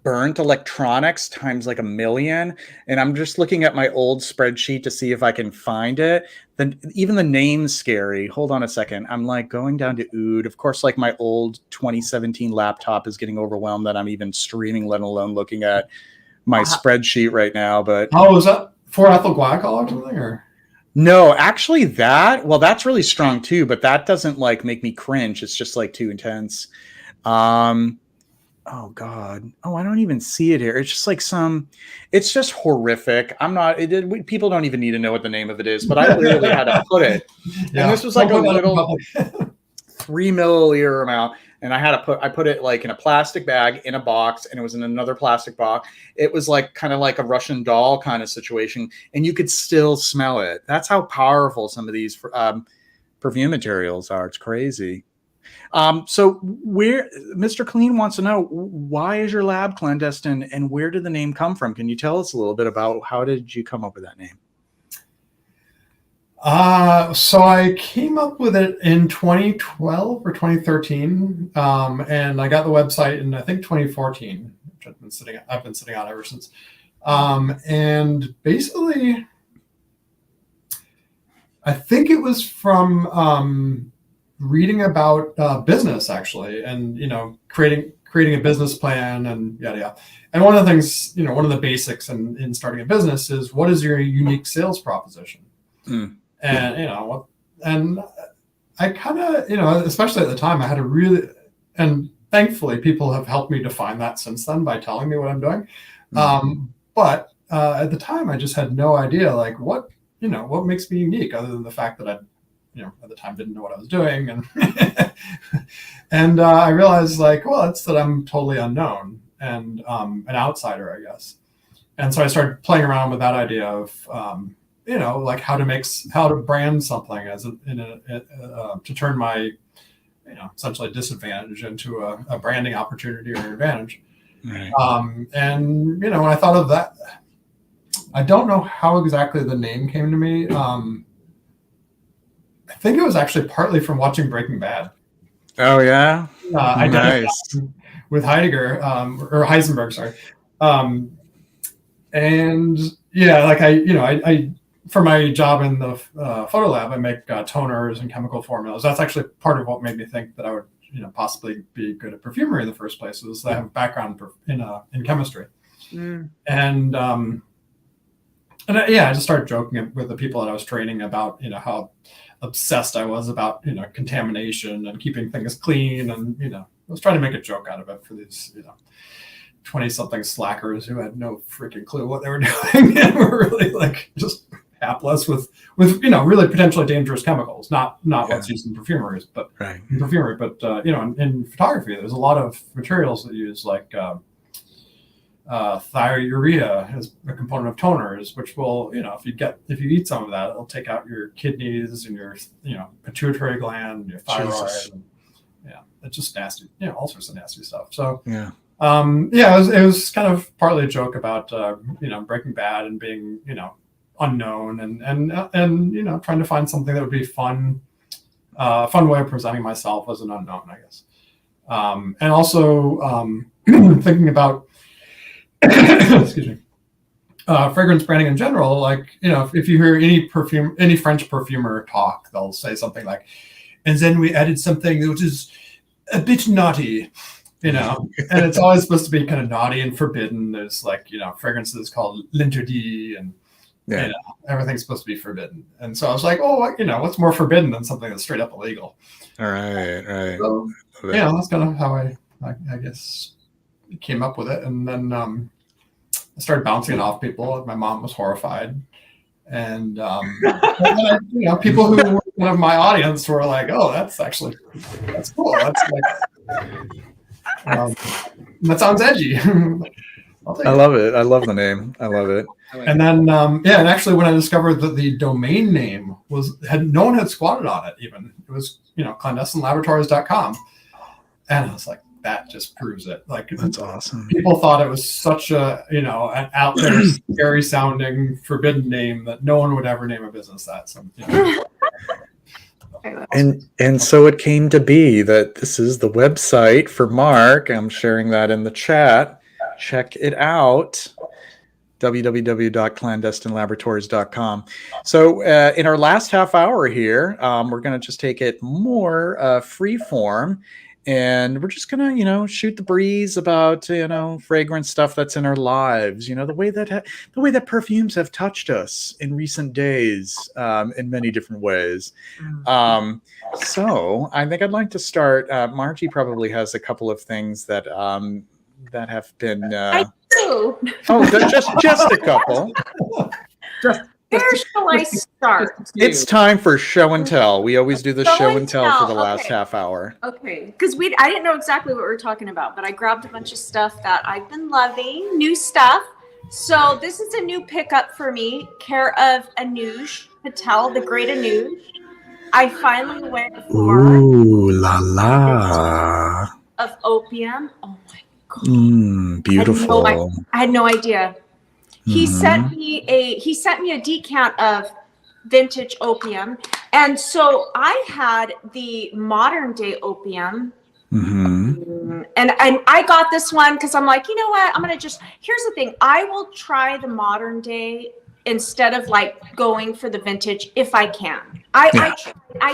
burnt electronics times like a million. And I'm just looking at my old spreadsheet to see if I can find it. Then even the name's scary. Hold on a second. I'm like going down to oud. Of course, like my old 2017 laptop is getting overwhelmed that I'm even streaming, let alone looking at my spreadsheet right now. But is that 4-ethyl glycol or something? Or no, actually that's really strong too, but that doesn't like make me cringe. It's just like too intense. Oh God. Oh, I don't even see it here. It's just like it's just horrific. People don't even need to know what the name of it is, but I literally had to put it. Yeah. And this was like a little 3 milliliter amount. And I put it like in a plastic bag in a box, and it was in another plastic box. It was like kind of like a Russian doll kind of situation. And you could still smell it. That's how powerful some of these perfume materials are. It's crazy. So Mr. Clean wants to know, why is your lab clandestine and where did the name come from? Can you tell us a little bit about how did you come up with that name? So I came up with it in 2012 or 2013. And I got the website in, I think, 2014, which I've been sitting on ever since. And basically I think it was from, reading about business actually, and creating a business plan and yada yada. And one of the things, one of the basics in starting a business is, what is your unique sales proposition? And and I kind of, especially at the time, I had and thankfully people have helped me define that since then by telling me what I'm doing. But at the time I just had no idea like what makes me unique, other than the fact that I at the time didn't know what I was doing. And I realized like, well, it's that I'm totally unknown and an outsider, I guess. And so I started playing around with that idea of, like how to brand something to turn my, essentially disadvantage into a branding opportunity or advantage. Right. And, when I thought of that, I don't know how exactly the name came to me. I think it was actually partly from watching Breaking Bad. Oh yeah, I did with Heidegger or Heisenberg, sorry. And yeah, like I for my job in the photo lab, I make toners and chemical formulas. That's actually part of what made me think that I would possibly be good at perfumery in the first place. Was I have a background in chemistry, and I just started joking with the people that I was training about how obsessed I was about contamination and keeping things clean, and I was trying to make a joke out of it for these 20-something slackers who had no freaking clue what they were doing and were really like just hapless with really potentially dangerous chemicals, not what's used in perfumery, but in in photography, there's a lot of materials that use like thiourea as a component of toners, which will, if you eat some of that, it'll take out your kidneys and your pituitary gland, and your thyroid, and, it's just nasty, all sorts of nasty stuff. So it was kind of partly a joke about Breaking Bad and being unknown and trying to find something that would be fun way of presenting myself as an unknown, I guess. And also thinking about excuse me, fragrance branding in general. Like, if you hear any French perfumer talk, they'll say something like, and then we added something which is a bit naughty, and it's always supposed to be kind of naughty and forbidden. There's like, fragrances called l'interdit, and everything's supposed to be forbidden. And so I was like, what's more forbidden than something that's straight up illegal? All right. So, that's kind of how I guess came up with it. And then I started bouncing it off people. My mom was horrified. And people who were one of my audience were like, "Oh, that's cool. That's like, that sounds edgy." I love it. I love the name. I love it. And then and actually, when I discovered that the domain name no one had squatted on it, even it was clandestinelaboratories.com, and I was like, that just proves it. Like, that's awesome. People thought it was such a an out there scary sounding forbidden name that no one would ever name a business that. So, and so it came to be that this is the website for Mark. I'm sharing that in the chat. Check it out. www.clandestinelaboratories.com. So in our last half hour here, we're going to just take it more free form. And we're just gonna, shoot the breeze about, fragrance stuff that's in our lives. The way that perfumes have touched us in recent days, in many different ways. So I think I'd like to start. Margie probably has a couple of things that have been. I do. Just a couple. Where shall I start? It's time for show and tell. We always do the show and tell for the last half hour. Okay, because I didn't know exactly what we were talking about, but I grabbed a bunch of stuff that I've been loving, new stuff. So this is a new pickup for me, care of Anuj Patel, the great Anuj. I finally went for Ooh la la of opium. Oh my god, beautiful. I had no idea. He sent me a decant of vintage opium, and so I had the modern day opium, and I got this one because I'm like, what? Here's the thing. I will try the modern day instead of like going for the vintage if I can. I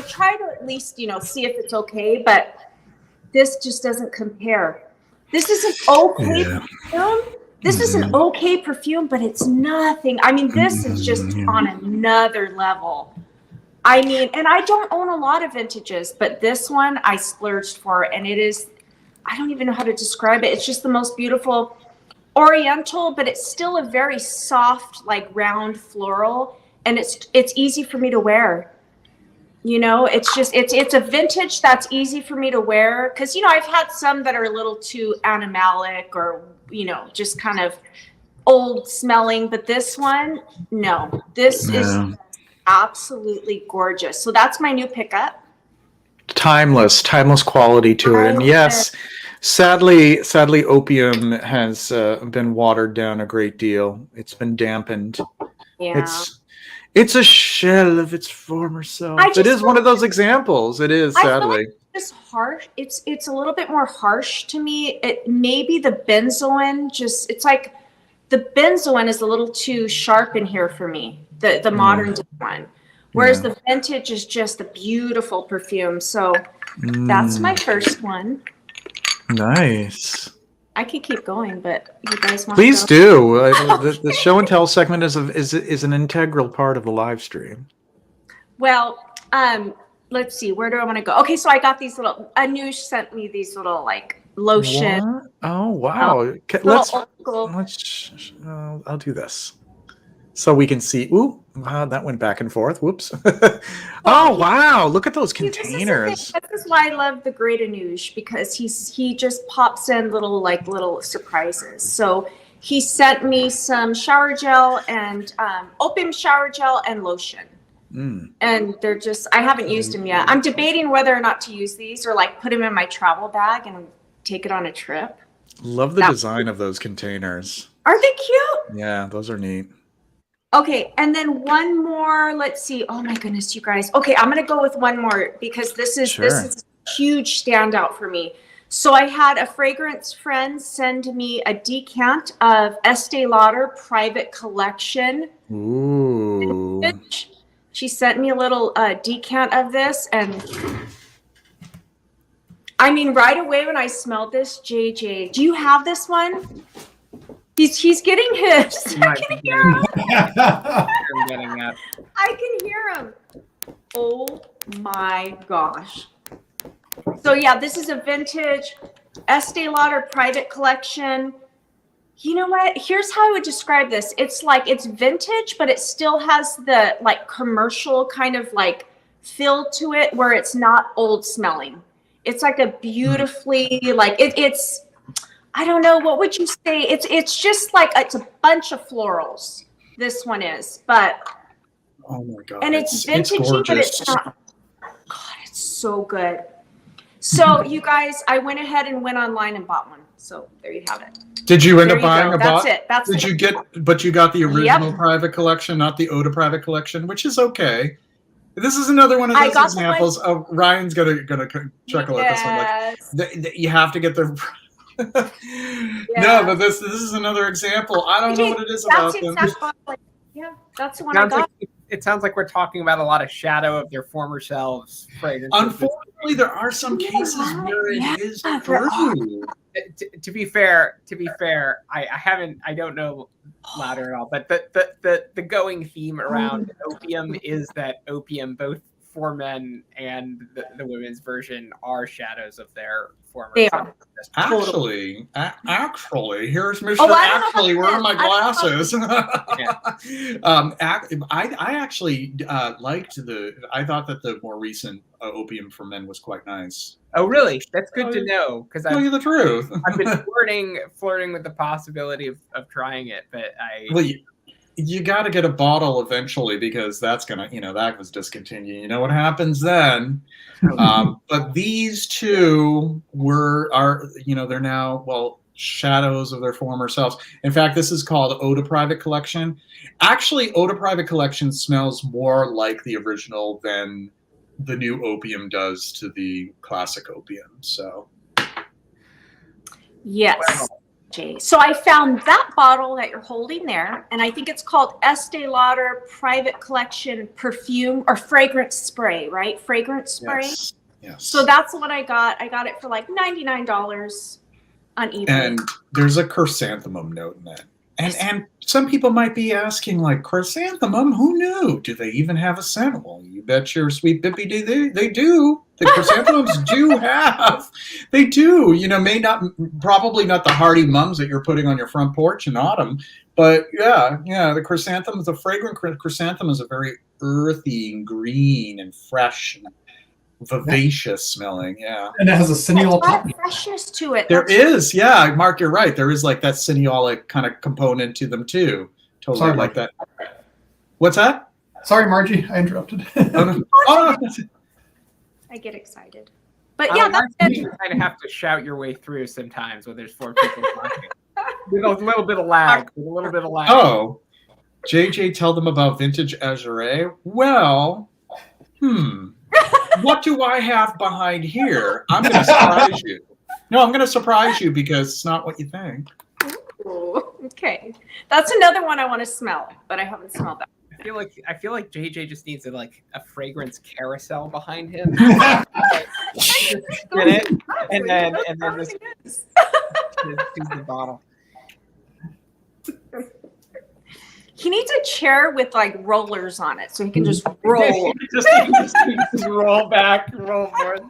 try to at least see if it's okay, but this just doesn't compare. This is an okay perfume. This is an okay perfume, but it's nothing. This is just on another level. And I don't own a lot of vintages, but this one I splurged for, and it is, I don't even know how to describe it. It's just the most beautiful oriental, but it's still a very soft, like round floral, and it's easy for me to wear. It's a vintage that's easy for me to wear because, I've had some that are a little too animalic or, just kind of old smelling. But this one, no, this is absolutely gorgeous. So that's my new pickup. Timeless quality to it. And yes, sadly, opium has been watered down a great deal. It's been dampened. Yeah. It's a shell of its former self. It is one of those examples. It is, sadly. It's harsh. It's a little bit more harsh to me. It maybe the benzoin it's like the benzoin is a little too sharp in here for me. The modern day one. Whereas the vintage is just a beautiful perfume. So that's my first one. Nice. I could keep going, but you guys want Please do. The show and tell segment is an integral part of the live stream. Well, let's see. Where do I want to go? Okay, so I got these little. Anuj sent me these little like lotion. What? Oh wow! Okay, Little let's old school. I'll do this so we can see. Ooh, wow, that went back and forth. Whoops. Oh wow! Look at those See, this is the thing. containers. This is why I love the Great Anoush, because he just pops in little surprises. So he sent me some shower gel and opium shower gel and lotion. And they're just, I haven't used them yet. I'm debating whether or not to use these or like put them in my travel bag and take it on a trip. Love the design of those containers. Are they cute? Yeah, those are neat. Okay, and then one more. Let's see. Oh my goodness, you guys. Okay, I'm gonna go with one more because this is a huge standout for me. So I had a fragrance friend send me a decant of Estee Lauder Private Collection. Ooh. She sent me a little decant of this, and I mean, right away when I smelled this, JJ, do you have this one? He's getting his. I can hear him. I'm getting that. I can hear him. Oh my gosh. So yeah, this is a vintage Estee Lauder Private Collection. You know what? Here's how I would describe this. It's like it's vintage, but it still has the like commercial kind of like feel to it where it's not old smelling. It's like a beautifully like it's I don't know, what would you say? It's just like it's a bunch of florals. This one is, but oh my god. And it's vintagey, but it's not. God, it's so good. So you guys, I went ahead and went online and bought one. So there you have it. Did you end up buying a box? That's it. That's Did it. you get? But you got the original private collection, not the Oda private collection, which is okay. This is another one of those examples. Oh, Ryan's gonna chuckle at this one. Like you have to get the. No, but this is another example. I don't know what it is about them. Yeah, that's the one I got. It sounds like we're talking about a lot of shadow of their former selves fragrances. Unfortunately, there are some cases where it is true. To be fair, I don't know louder at all, but the going theme around opium is that opium, both for men and the women's version, are shadows of their former. They are. Actually, here's Mr. Actually, where are my glasses? I actually liked I thought that the more recent opium for men was quite nice. Oh, really? That's good to know, because tell you the truth. I've been flirting with the possibility of trying it, but you got to get a bottle eventually, because that's gonna, that was discontinued. You know what happens then? But these two they're now, shadows of their former selves. In fact, this is called Oda Private Collection. Actually, Oda Private Collection smells more like the original than the new opium does to the classic opium. So, yes. Wow. So I found that bottle that you're holding there, and I think it's called Estee Lauder Private Collection Perfume or Fragrance Spray, right? Fragrance Spray. Yes. So that's what I got. I got it for like $99 on eBay. And there's a chrysanthemum note in that. And some people might be asking, like, chrysanthemum, who knew? Do they even have a scent? Well, you bet your sweet bippy do. They do. The chrysanthemums they do, probably not the hardy mums that you're putting on your front porch in autumn, but yeah, the fragrant chrysanthemum is a very earthy and green and fresh and vivacious smelling, yeah. And it has a cineol top. Freshness to it. There is, yeah, Mark, you're right. There is like that cineolic kind of component to them too. Totally. Sorry, like that. What's that? Sorry, Margie, I interrupted. I get excited. But yeah, that's it. You kind of have to shout your way through sometimes when there's 4 people talking. With a little bit of lag. Oh, JJ, tell them about vintage Azure. Well, what do I have behind here? I'm going to surprise you. No, I'm going to surprise you because it's not what you think. Ooh, okay. That's another one I want to smell, but I haven't smelled that. I feel like JJ just needs a fragrance carousel behind him. and then this is the bottle. He needs a chair with like rollers on it, so he can just roll. just roll back, roll forward.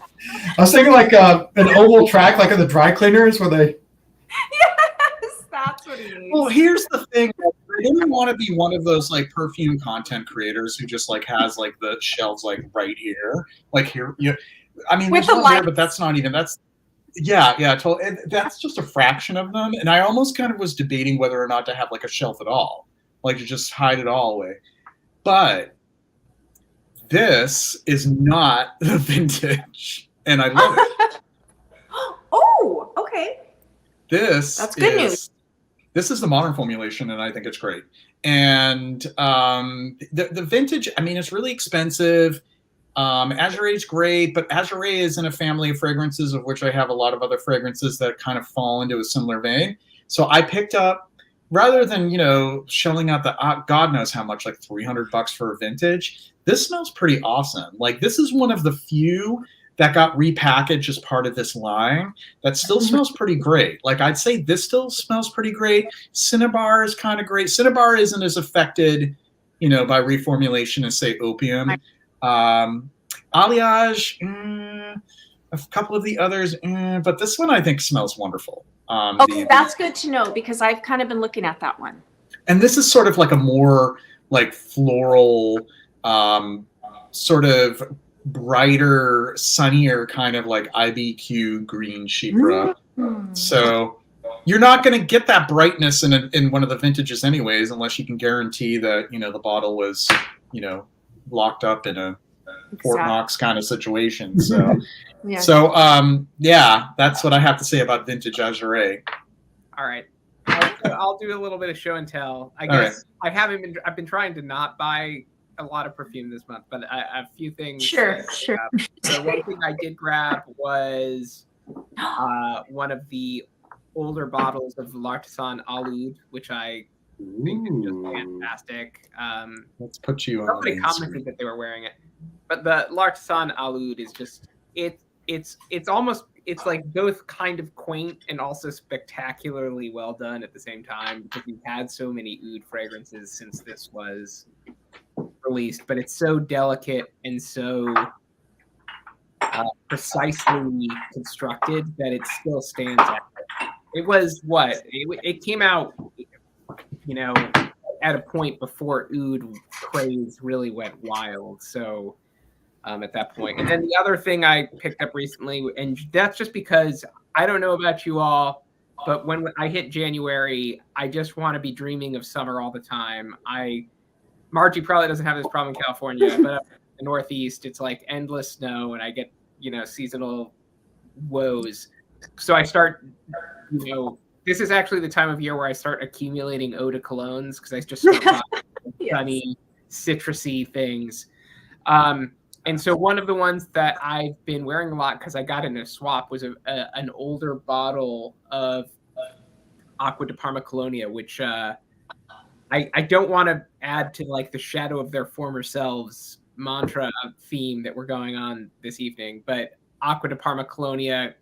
I was thinking like an oval track, like in the dry cleaners, where they. Yes, that's what he needs. Well, here's the thing. I didn't want to be one of those like perfume content creators who just like has like the shelves like right here, like here. I mean, With there's the one there, lights. but that's not even. Yeah, totally. That's just a fraction of them, and I almost kind of was debating whether or not to have like a shelf at all, like to just hide it all away. But this is not the vintage, and I love it. Oh, okay. That's good news. This is the modern formulation, and I think it's great. And the vintage, I mean, it's really expensive. Azure is great, but Azure is in a family of fragrances of which I have a lot of other fragrances that kind of fall into a similar vein. So I picked up, rather than, shelling out the God knows how much, like $300 for a vintage, this smells pretty awesome. Like, this is one of the few that got repackaged as part of this line that still smells pretty great. Like, I'd say this still smells pretty great. Cinnabar is kind of great. Cinnabar isn't as affected, by reformulation as, say, opium. Alliage, a couple of the others, but this one I think smells wonderful. Okay, that's good to know because I've kind of been looking at that one. And this is sort of like a more like floral, sort of brighter, sunnier kind of like IBQ green chypre. So you're not going to get that brightness in one of the vintages anyways, unless you can guarantee that, the bottle was, locked up in a Fort Knox kind of situation. So, yeah, that's what I have to say about vintage Azure. All right. I'll do a little bit of show and tell. I guess I've been trying to not buy a lot of perfume this month, but a few things. Sure. So one thing I did grab was one of the older bottles of L'Artisan Oud, which I think is just fantastic. Let's put you on. Somebody commented that they were wearing it, but the L'Artisan Oud is just it's almost, it's like both kind of quaint and also spectacularly well done at the same time, because we've had so many oud fragrances since this was released, but it's so delicate and so precisely constructed that it still stands out. It was it came out, at a point before oud craze really went wild. So at that point. And then the other thing I picked up recently, and that's just because I don't know about you all, but when I hit January, I just want to be dreaming of summer all the time. Margie probably doesn't have this problem in California, but up in the Northeast, it's like endless snow, and I get, seasonal woes. So I start, this is actually the time of year where I start accumulating eau de colognes, because I just start buying sunny, citrusy things. And so one of the ones that I've been wearing a lot, because I got in a swap, was an older bottle of Acqua di Parma Colonia, which I don't want to add to like the shadow of their former selves mantra theme that we're going on this evening, but Acqua di Parma Colonia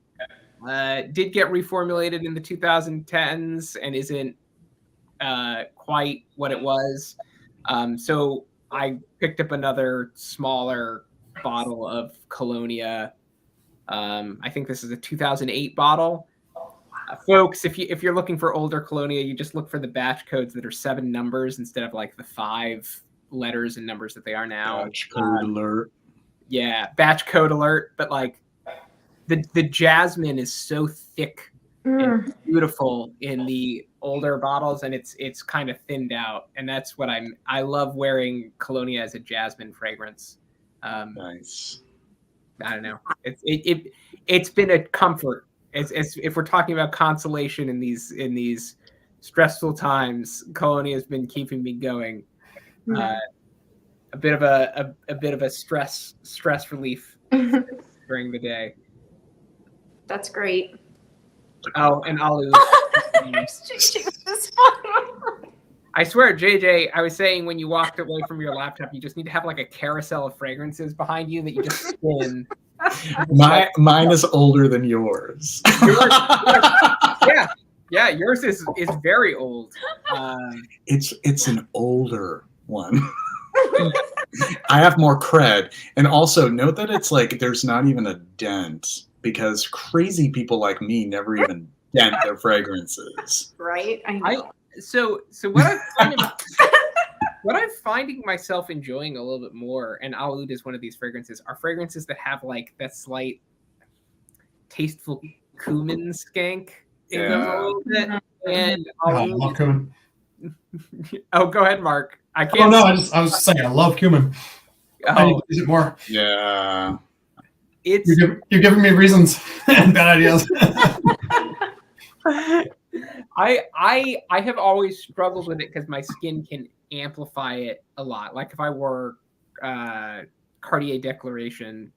did get reformulated in the 2010s and isn't quite what it was. So I picked up another smaller bottle of Colonia. I think this is a 2008 bottle. Folks, if you're looking for older Colonia, you just look for the batch codes that are 7 numbers instead of like the 5 letters and numbers that they are now. Batch code alert. Yeah, batch code alert. But like the jasmine is so thick and beautiful in the older bottles, and it's kind of thinned out, and that's what I love wearing Colonia as a jasmine fragrance. Nice. I don't know. It's been a comfort. It's if we're talking about consolation in these stressful times, Colonia has been keeping me going. A bit of a stress relief during the day. That's great. Oh, and Alu. I swear, JJ, I was saying when you walked away from your laptop, you just need to have like a carousel of fragrances behind you that you just spin. Mine is older than yours. Yeah, yours is very old. It's an older one. I have more cred. And also note that it's like there's not even a dent because crazy people like me never even dent their fragrances. Right? I know. So what I'm finding myself enjoying a little bit more, and Oud is one of these fragrances, are fragrances that have like that slight tasteful cumin skank in them a little bit. And I love cumin. Oh, go ahead, Mark. I can't. Oh no, I was saying I love cumin. I need to use it more. Yeah. It's You're giving me reasons and bad ideas. I have always struggled with it because my skin can amplify it a lot. Like if I wore Cartier Declaration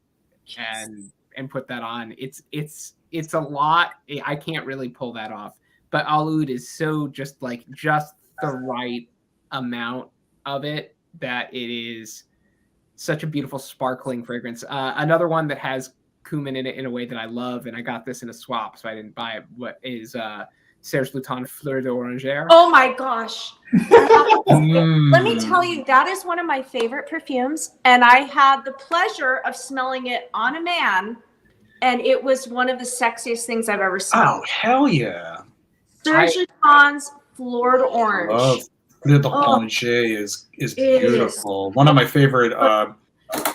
and put that on, it's a lot. I can't really pull that off. But Oud is so just the right amount of it that it is such a beautiful sparkling fragrance. Another one that has cumin in it in a way that I love, and I got this in a swap, so I didn't buy it. What is Serge Lutens Fleur d'Oranger? Oh my gosh. Let me Mm. tell you, that is one of my favorite perfumes. And I had the pleasure of smelling it on a man. And it was one of the sexiest things I've ever Oh, smelled. hell yeah. Serge Lutens Fleur d'Orange. Love Fleur d'Oranger is beautiful. One of my favorite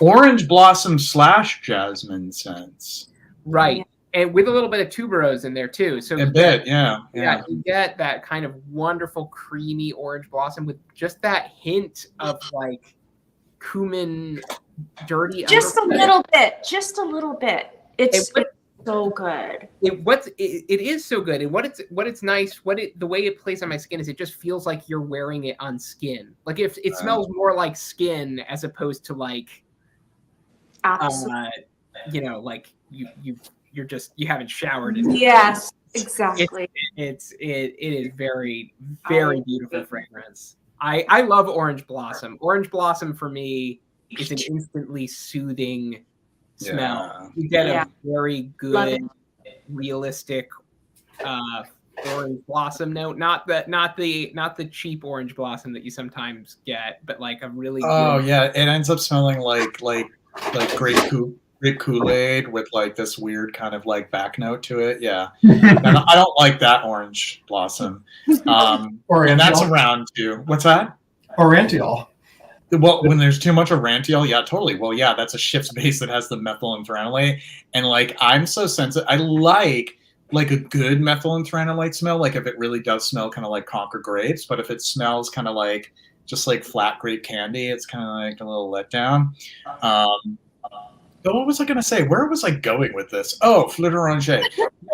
orange blossom / jasmine scents. Right. And with a little bit of tuberose in there too. So A bit, yeah. you get that kind of wonderful creamy orange blossom with just that hint of like cumin dirty. Just a undercut. little bit. It's so good. It is so good. And what it's nice, the way it plays on my skin is it just feels like you're wearing it on skin. Like if it smells more like skin as opposed to like Absolutely. like you haven't showered. Yes, exactly. It is very, very beautiful fragrance. I love Orange Blossom. Orange Blossom for me is an instantly soothing smell. You get a very good, realistic orange blossom note. Not the cheap orange blossom that you sometimes get, but like a really good. Yeah, it ends up smelling like grape Kool-Aid with like this weird kind of like back note to it. Yeah. I don't like that orange blossom. And that's around too. What's that? Orantiol. Well, when there's too much Orantiol, yeah, totally. Well, yeah, that's a ship's base that has the methylene and like I'm so sensitive. I like a good methylene smell, like if it really does smell kind of like Concord grapes, but if it smells kind of like just like flat grape candy, it's kind of like a little letdown. But what was I going to say? Where was I going with this? Oh, Fleur d'Oranger.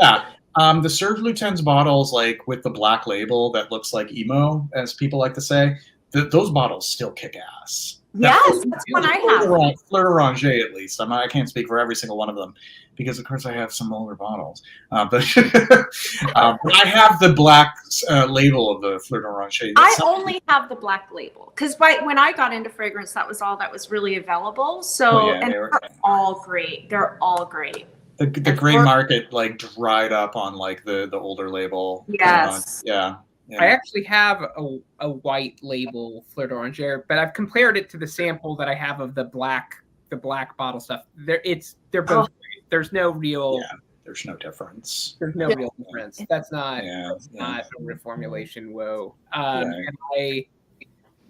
Yeah. The Serge Lutens bottles, like with the black label that looks like emo, as people like to say, those bottles still kick ass. Yes, that's what I have. Fleur d'Oranger, at least. I can't speak for every single one of them because, of course, I have some older bottles. But I have the black label of the Fleur d'Oranger. I only have the black label because when I got into fragrance, that was all that was really available. So, and they're all great. They're all great. The gray market like dried up on like the older label. Yes. Yeah. I actually have a white label Fleur d'Oranger, but I've compared it to the sample that I have of the black bottle stuff. They're both great. There's no real. Yeah, there's no difference. There's no real difference. That's not not a reformulation. Whoa. And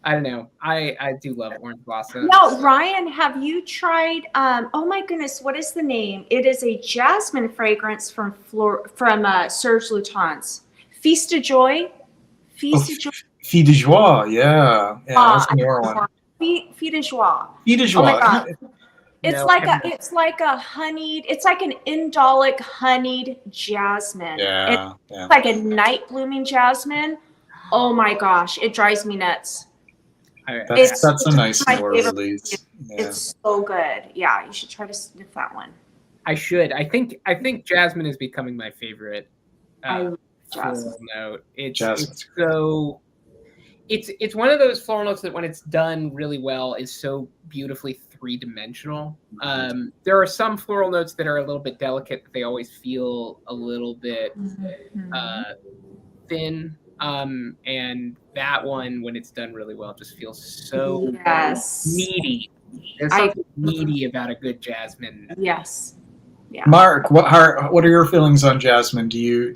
I don't know. I do love Orange Blossom. Now, Ryan, have you tried? Oh my goodness, what is the name? It is a jasmine fragrance from Serge Lutens. Feast de Joy. Fille de Joie, yeah. That's a newer one. Fille de Joie. Fille de Joie. Oh my God. It's like a honeyed, it's like an indolic honeyed jasmine. Yeah. It's like a night blooming jasmine. Oh my gosh, it drives me nuts. That's a nice newer release. Yeah. It's so good. Yeah, you should try to sniff that one. I should. I think jasmine is becoming my favorite. Floral note. It's one of those floral notes that when it's done really well is so beautifully three-dimensional. There are some floral notes that are a little bit delicate, but they always feel a little bit thin. And that one, when it's done really well, just feels so meaty. There's something meaty about a good jasmine. Yes. Yeah. Mark, what are your feelings on jasmine? Do you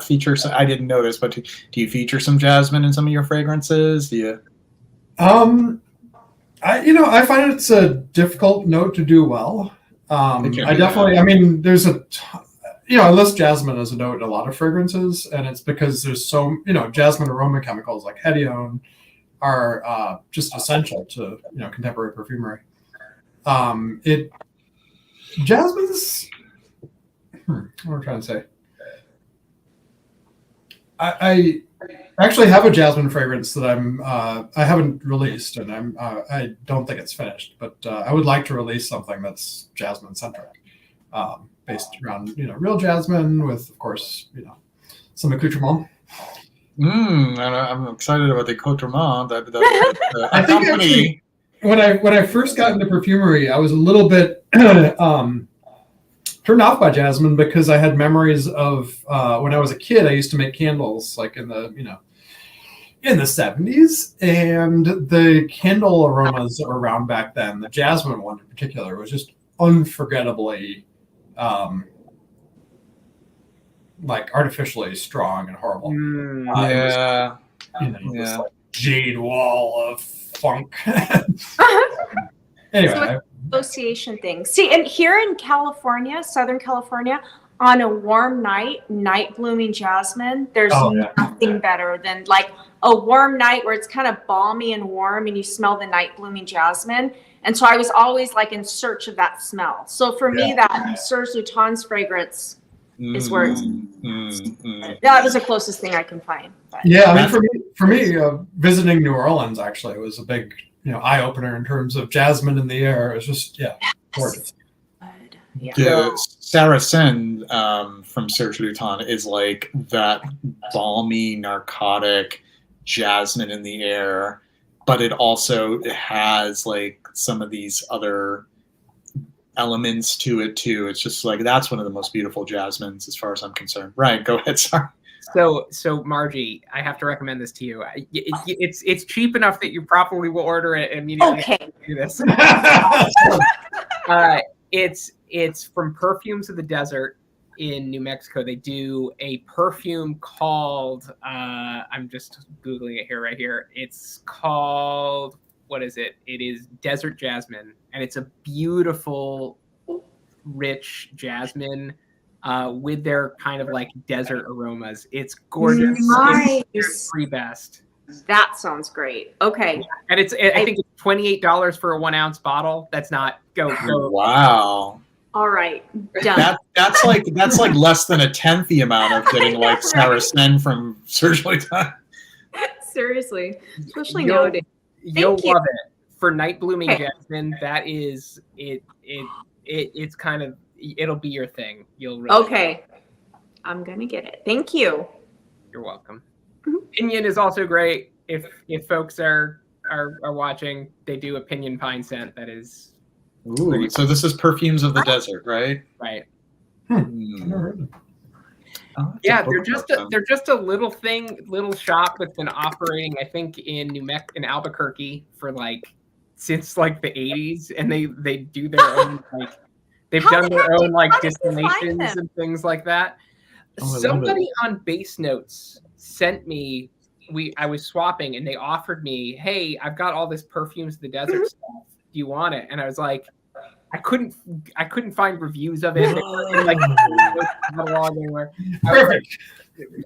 feature some, I didn't know this, but do you feature some jasmine in some of your fragrances? Do you? I find it's a difficult note to do well. I definitely, I mean, there's I list jasmine as a note in a lot of fragrances, and it's because there's so, jasmine aroma chemicals like hedione are just essential to, contemporary perfumery. Jasmine's, what am I trying to say? I actually have a jasmine fragrance that I haven't released, and I don't think it's finished, but I would like to release something that's jasmine centric, based around real jasmine with, of course, some accoutrement. I'm excited about the accoutrement. I think actually, when I first got into perfumery, I was a little bit turned off by jasmine because I had memories of when I was a kid. I used to make candles like in the 70s, and the candle aromas that were around back then, the jasmine one in particular, was just unforgettably like artificially strong and horrible. Yeah. This like jade wall of funk. Anyway. So association thing. See, and here in California, Southern California, on a warm night blooming jasmine, there's nothing better than like a warm night where it's kind of balmy and warm and you smell the night blooming jasmine. And so I was always like in search of that smell. So for me, that Serge Lutens fragrance is where it's, that was the closest thing I can find. But. Yeah, I mean, for me, visiting New Orleans actually was a big, eye opener in terms of jasmine in the air. It was just, gorgeous. Yeah. Saracen from Serge Lutens is like that balmy, narcotic jasmine in the air, but it also has like some of these other elements to it too. It's just like, that's one of the most beautiful jasmines as far as I'm concerned. Ryan, go ahead. Sorry. So Margie, I have to recommend this to you. It's cheap enough that you probably will order it immediately. Okay. Do this. It's from Perfumes of the Desert in New Mexico. They do a perfume called I'm just Googling it right here. It's called, what is it? It is Desert Jasmine, and it's a beautiful, rich jasmine with their kind of like desert aromas. It's gorgeous. Nice. It's free best. That sounds great. Okay. And I think it's $28 for a 1 ounce bottle. That's not go. Wow. All right. Done. That's like less than a tenth the amount of getting like Saracen from Serge Lutens. Seriously, especially nowadays. You'll love it. For night blooming jasmine, that is it. It's kind of, it'll be your thing. You'll really okay. I'm gonna get it. Thank you. You're welcome. Pinion is also great. If folks are watching, they do a pinion pine scent that is. Ooh, so this is Perfumes of the Desert, right? Right. Oh, yeah, they're just a little shop that's been operating, I think, in in Albuquerque for like since like the 80s, and they do their own like they've done their own like distillations and things like that. Somebody on Base Notes sent me. I was swapping, and they offered me, "Hey, I've got all this Perfumes of the Desert stuff. Do you want it?" And I was like, I couldn't find reviews of it. Like, catalog anywhere. Perfect.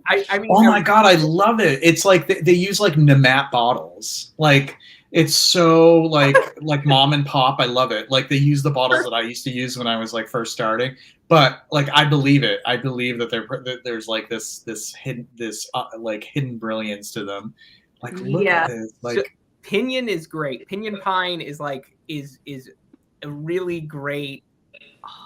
I mean, oh my god, I love it. It's like they use like Nemat bottles. Like it's so like mom and pop. I love it. Like they use the bottles that I used to use when I was like first starting. But like I believe it. I believe that there's like this hidden like hidden brilliance to them. Like look at this. Like. So, Pinion is great. Pinion pine is like is a really great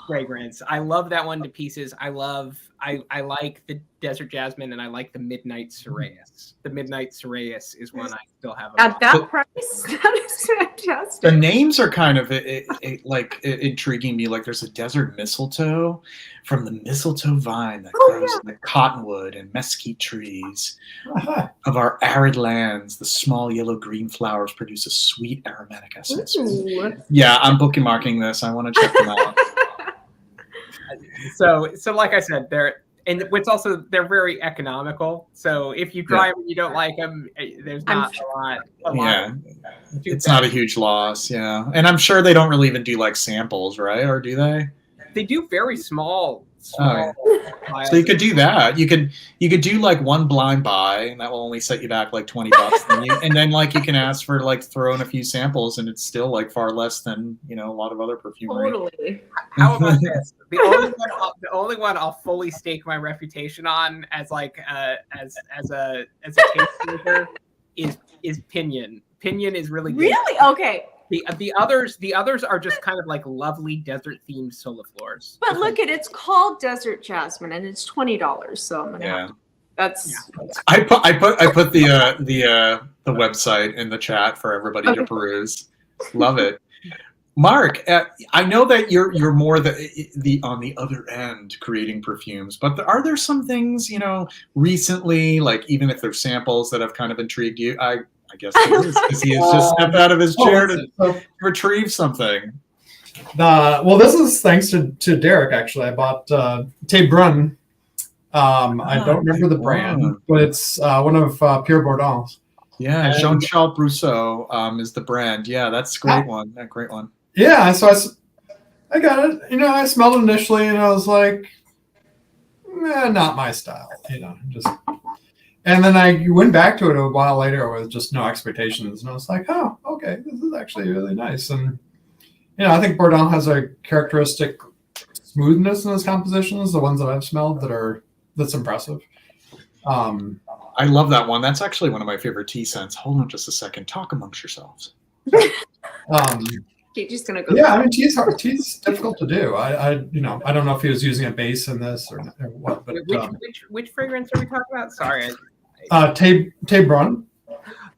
fragrance. I love that one to pieces. I love I like the Desert Jasmine and I like the Midnight Cereus. The Midnight Cereus is one I still have. At that price, that is fantastic. The names are kind of intriguing me. Like there's a desert mistletoe from the mistletoe vine that grows in the cottonwood and mesquite trees of our arid lands. The small yellow-green flowers produce a sweet aromatic essence. Ooh. Yeah, I'm bookmarking this. I want to check them out. So like I said, they're very economical. So if you try them and you don't like them, there's not a lot. Yeah, it's not a huge loss. Yeah, and I'm sure they don't really even do like samples, right? Or do they? They do very small. So you could do that. You could do like one blind buy, and that will only set you back like $20. and then like you can ask for like throw in a few samples, and it's still like far less than a lot of other perfumery. Totally. How about this? The only one I'll fully stake my reputation on as like as a tastemaker is Pinion. Pinion is really good. Really? Okay. The others are just kind of like lovely desert themed soliflors. But look it's called Desert Jasmine and it's $20. So I'm gonna I put the website in the chat for everybody to peruse. Love it. Mark, I know that you're more the on the other end creating perfumes, but are there some things recently, like even if they're samples, that have kind of intrigued you? I guess it is, because he has just stepped out of his chair to retrieve something. Well, this is thanks to Derek, actually. I bought Tay Brun. I don't remember the brand, but it's one of Pierre Bourdon's. Yeah, Jean-Claude Brousseau is the brand. Yeah, that's a great one. That great one. Yeah, so I got it. I smelled it initially, and I was like, not my style. Just. And then I went back to it a while later with just no expectations, and I was like, oh, okay, this is actually really nice. And I think Bourdon has a characteristic smoothness in his compositions, the ones that I've smelled that's impressive. I love that one. That's actually one of my favorite tea scents. Hold on just a second. Talk amongst yourselves. Just gonna go. Yeah, I mean, tea's hard. Tea's difficult to do. I don't know if he was using a base in this or what. But which fragrance are we talking about? Sorry. Tay Brun.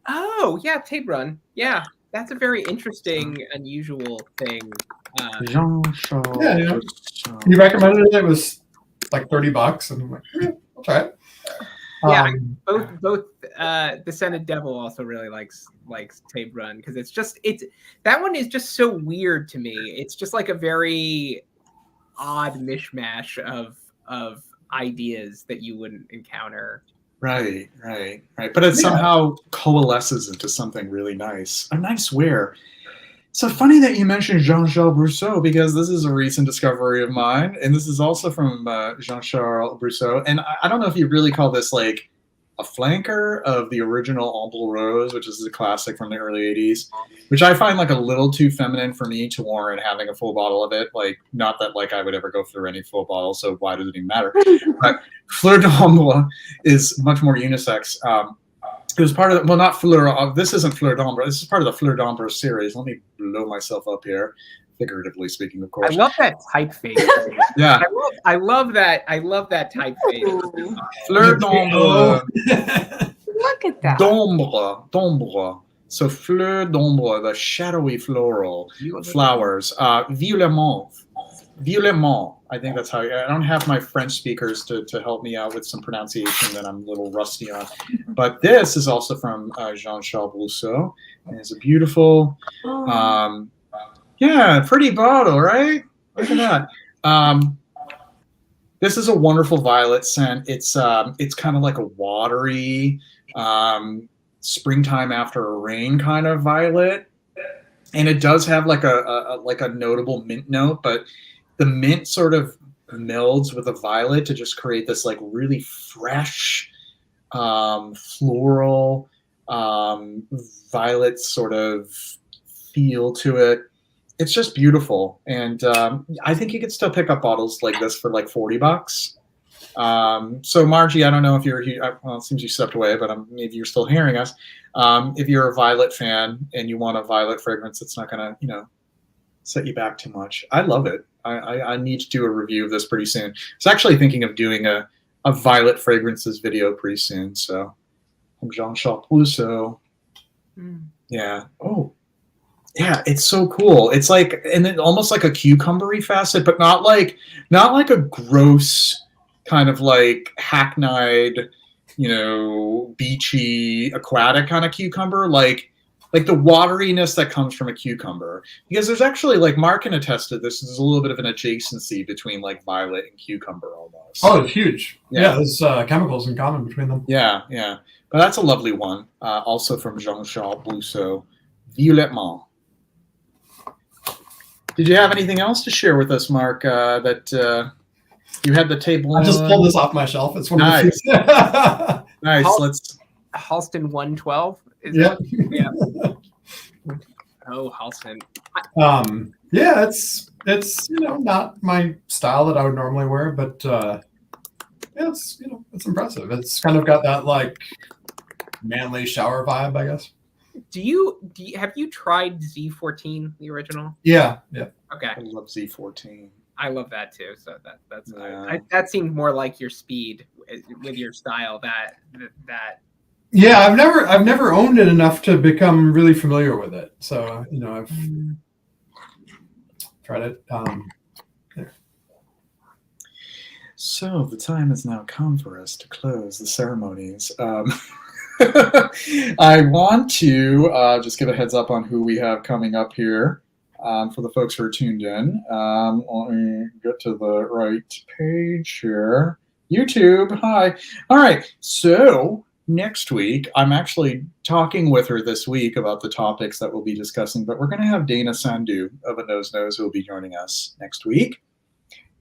Oh yeah, Tay Brun. Yeah, that's a very interesting, unusual thing. Jean-Claude. He recommended it. It was like $30, and I'm like, I'll try it. Yeah, both the Scented Devil also really likes Tay Brun, because that one is just so weird to me. It's just like a very odd mishmash of ideas that you wouldn't encounter. Right. But it somehow coalesces into something really nice. A nice wear. So funny that you mentioned Jean-Charles Brousseau, because this is a recent discovery of mine, and this is also from Jean-Charles Brousseau. And I don't know if you really call this like a flanker of the original Ample Rose, which is a classic from the early 80s, which I find like a little too feminine for me to warrant having a full bottle of it. Like, not that like I would ever go through any full bottle, so why does it even matter? But Fleur d'Ombre is much more unisex. It was part of not Fleur. This isn't Fleur d'Ombre. This is part of the Fleur d'Ombre series. Let me blow myself up here, figuratively speaking, of course. I love that typeface. Yeah, I love that typeface. Fleur d'Ombre. Look at that. D'ombre. So Fleur d'Ombre, the shadowy floral flowers. Violet mauve. I think that's how. I don't have my French speakers to help me out with some pronunciation that I'm a little rusty on. But this is also from Jean-Charles Brousseau, and it's a beautiful, pretty bottle, right? Look at that. This is a wonderful violet scent. It's kind of like a watery, springtime after a rain kind of violet, and it does have like a notable mint note, but the mint sort of melds with the violet to just create this like really fresh, floral, violet sort of feel to it. It's just beautiful, and I think you could still pick up bottles like this for like $40. So Margie, I don't know if you're here. Well, it seems you stepped away, but maybe you're still hearing us. If you're a violet fan and you want a violet fragrance, it's not gonna, set you back too much. I love it. I need to do a review of this pretty soon. I was actually thinking of doing a violet fragrances video pretty soon. So from Jean-Claude. So yeah. Oh, yeah. It's so cool. It's like, and then almost like a cucumbery facet, but not like a gross kind of like hackneyed, beachy aquatic kind of cucumber. Like the wateriness that comes from a cucumber, because there's actually, like, Mark can attest to this, is a little bit of an adjacency between like violet and cucumber almost. Oh, it's huge. Yeah, there's chemicals in common between them. Yeah. But that's a lovely one. Also from Jean-Claude, so Violettement. Did you have anything else to share with us, Mark, that you had the table? I just pulled this off my shelf. It's one of nice. the Nice. Let's Halston 112. Yeah. Oh, Halston. Yeah, it's not my style that I would normally wear, but it's it's impressive. It's kind of got that like manly shower vibe, I guess. Have you tried Z14, the original? Yeah. Okay. I love Z14. I love that too. So that seemed more like your speed with your style. That. Yeah, I've never owned it enough to become really familiar with it. So I've tried it. So the time has now come for us to close the ceremonies. I want to just give a heads up on who we have coming up here for the folks who are tuned in. Let me get to the right page here. YouTube, hi. All right, so next week, I'm actually talking with her this week about the topics that we'll be discussing, but we're going to have Dana Sandhu of A Nose Knows who will be joining us next week.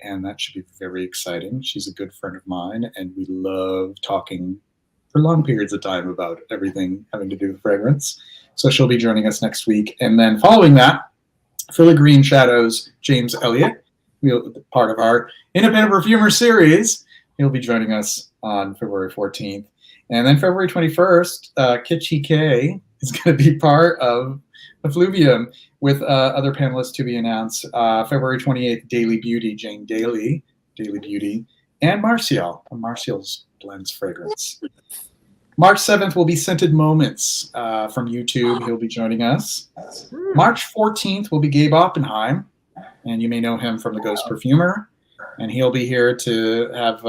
And that should be very exciting. She's a good friend of mine, and we love talking for long periods of time about everything having to do with fragrance. So she'll be joining us next week. And then following that, Filigree Shadows, James Elliott, part of our Independent Perfumer series. He'll be joining us on February 14th. And then February 21st, Kitchi K is going to be part of Effluvium with other panelists to be announced. February 28th, Daily Beauty, Jane Daly, Daily Beauty, and Martial, Martial's Blends Fragrance. March 7th will be Scented Moments from YouTube. He'll be joining us. March 14th will be Gabe Oppenheim, and you may know him from The Ghost Perfumer. And he'll be here to have,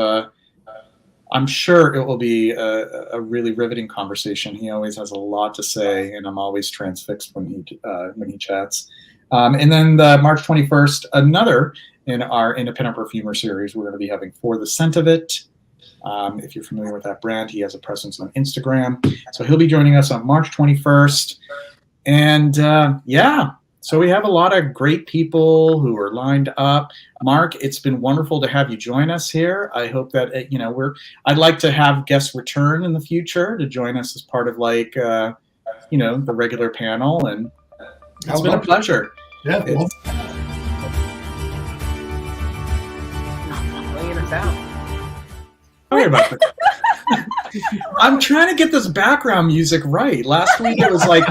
I'm sure it will be a really riveting conversation. He always has a lot to say, and I'm always transfixed when he chats. And then March 21st, another in our Independent Perfumer series, we're going to be having For the Scent of It. If you're familiar with that brand, he has a presence on Instagram. So he'll be joining us on March 21st. And so we have a lot of great people who are lined up. Mark, it's been wonderful to have you join us here. I hope that, I'd like to have guests return in the future to join us as part of the regular panel. And it's been a pleasure. Yeah. Laying us out. Sorry about that. I'm trying to get this background music right. Last week it was like,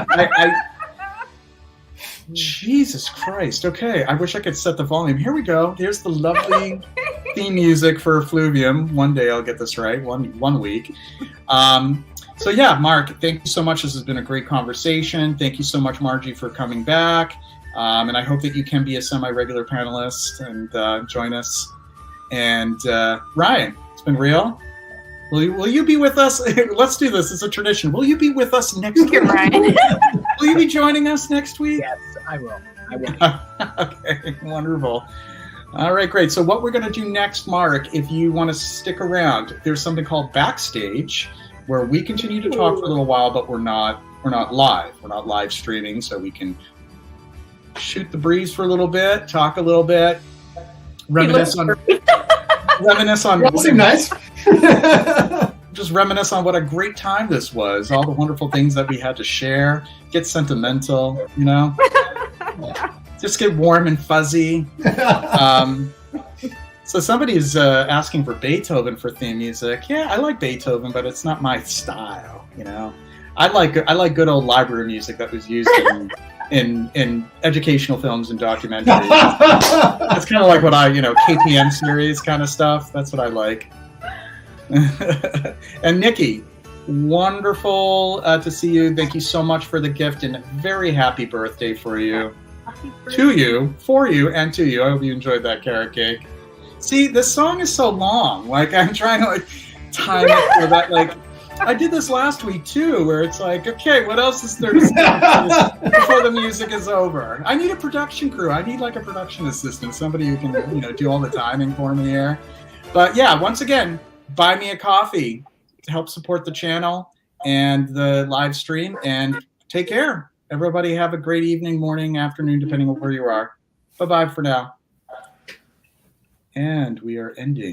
Jesus Christ. Okay, I wish I could set the volume. Here we go. Here's the lovely theme music for Effluvium. One day I'll get this right, one week. So yeah, Mark, thank you so much. This has been a great conversation. Thank you so much, Margie, for coming back. And I hope that you can be a semi-regular panelist and join us. And Ryan, it's been real. Will you be with us? Let's do this. It's a tradition. Will you be with us next week? Ryan. Will you be joining us next week? Yes, I will. Okay, wonderful. All right, great. So what we're going to do next, Mark, if you want to stick around, there's something called Backstage, where we continue to talk for a little while, but we're not live. We're not live streaming, so we can shoot the breeze for a little bit, talk a little bit, reminisce on. That seemed nice. Just reminisce on what a great time this was, all the wonderful things that we had to share, get sentimental, just get warm and fuzzy. So somebody is asking for Beethoven for theme music. Yeah, I like Beethoven, but it's not my style, I like good old library music that was used in in educational films and documentaries. That's kind of like what KPN series kind of stuff. That's what I like. And Nikki, wonderful to see you. Thank you so much for the gift, and very happy birthday for you. To you, for you, and to you. I hope you enjoyed that carrot cake. See, this song is so long. Like, I'm trying to time it for that. Like, I did this last week too, where it's like, okay, what else is there to say before the music is over? I need a production crew. I need like a production assistant, somebody who can, do all the timing for me here. But yeah, once again, buy me a coffee to help support the channel and the live stream. And take care. Everybody have a great evening, morning, afternoon, depending on where you are. Bye-bye for now. And we are ending.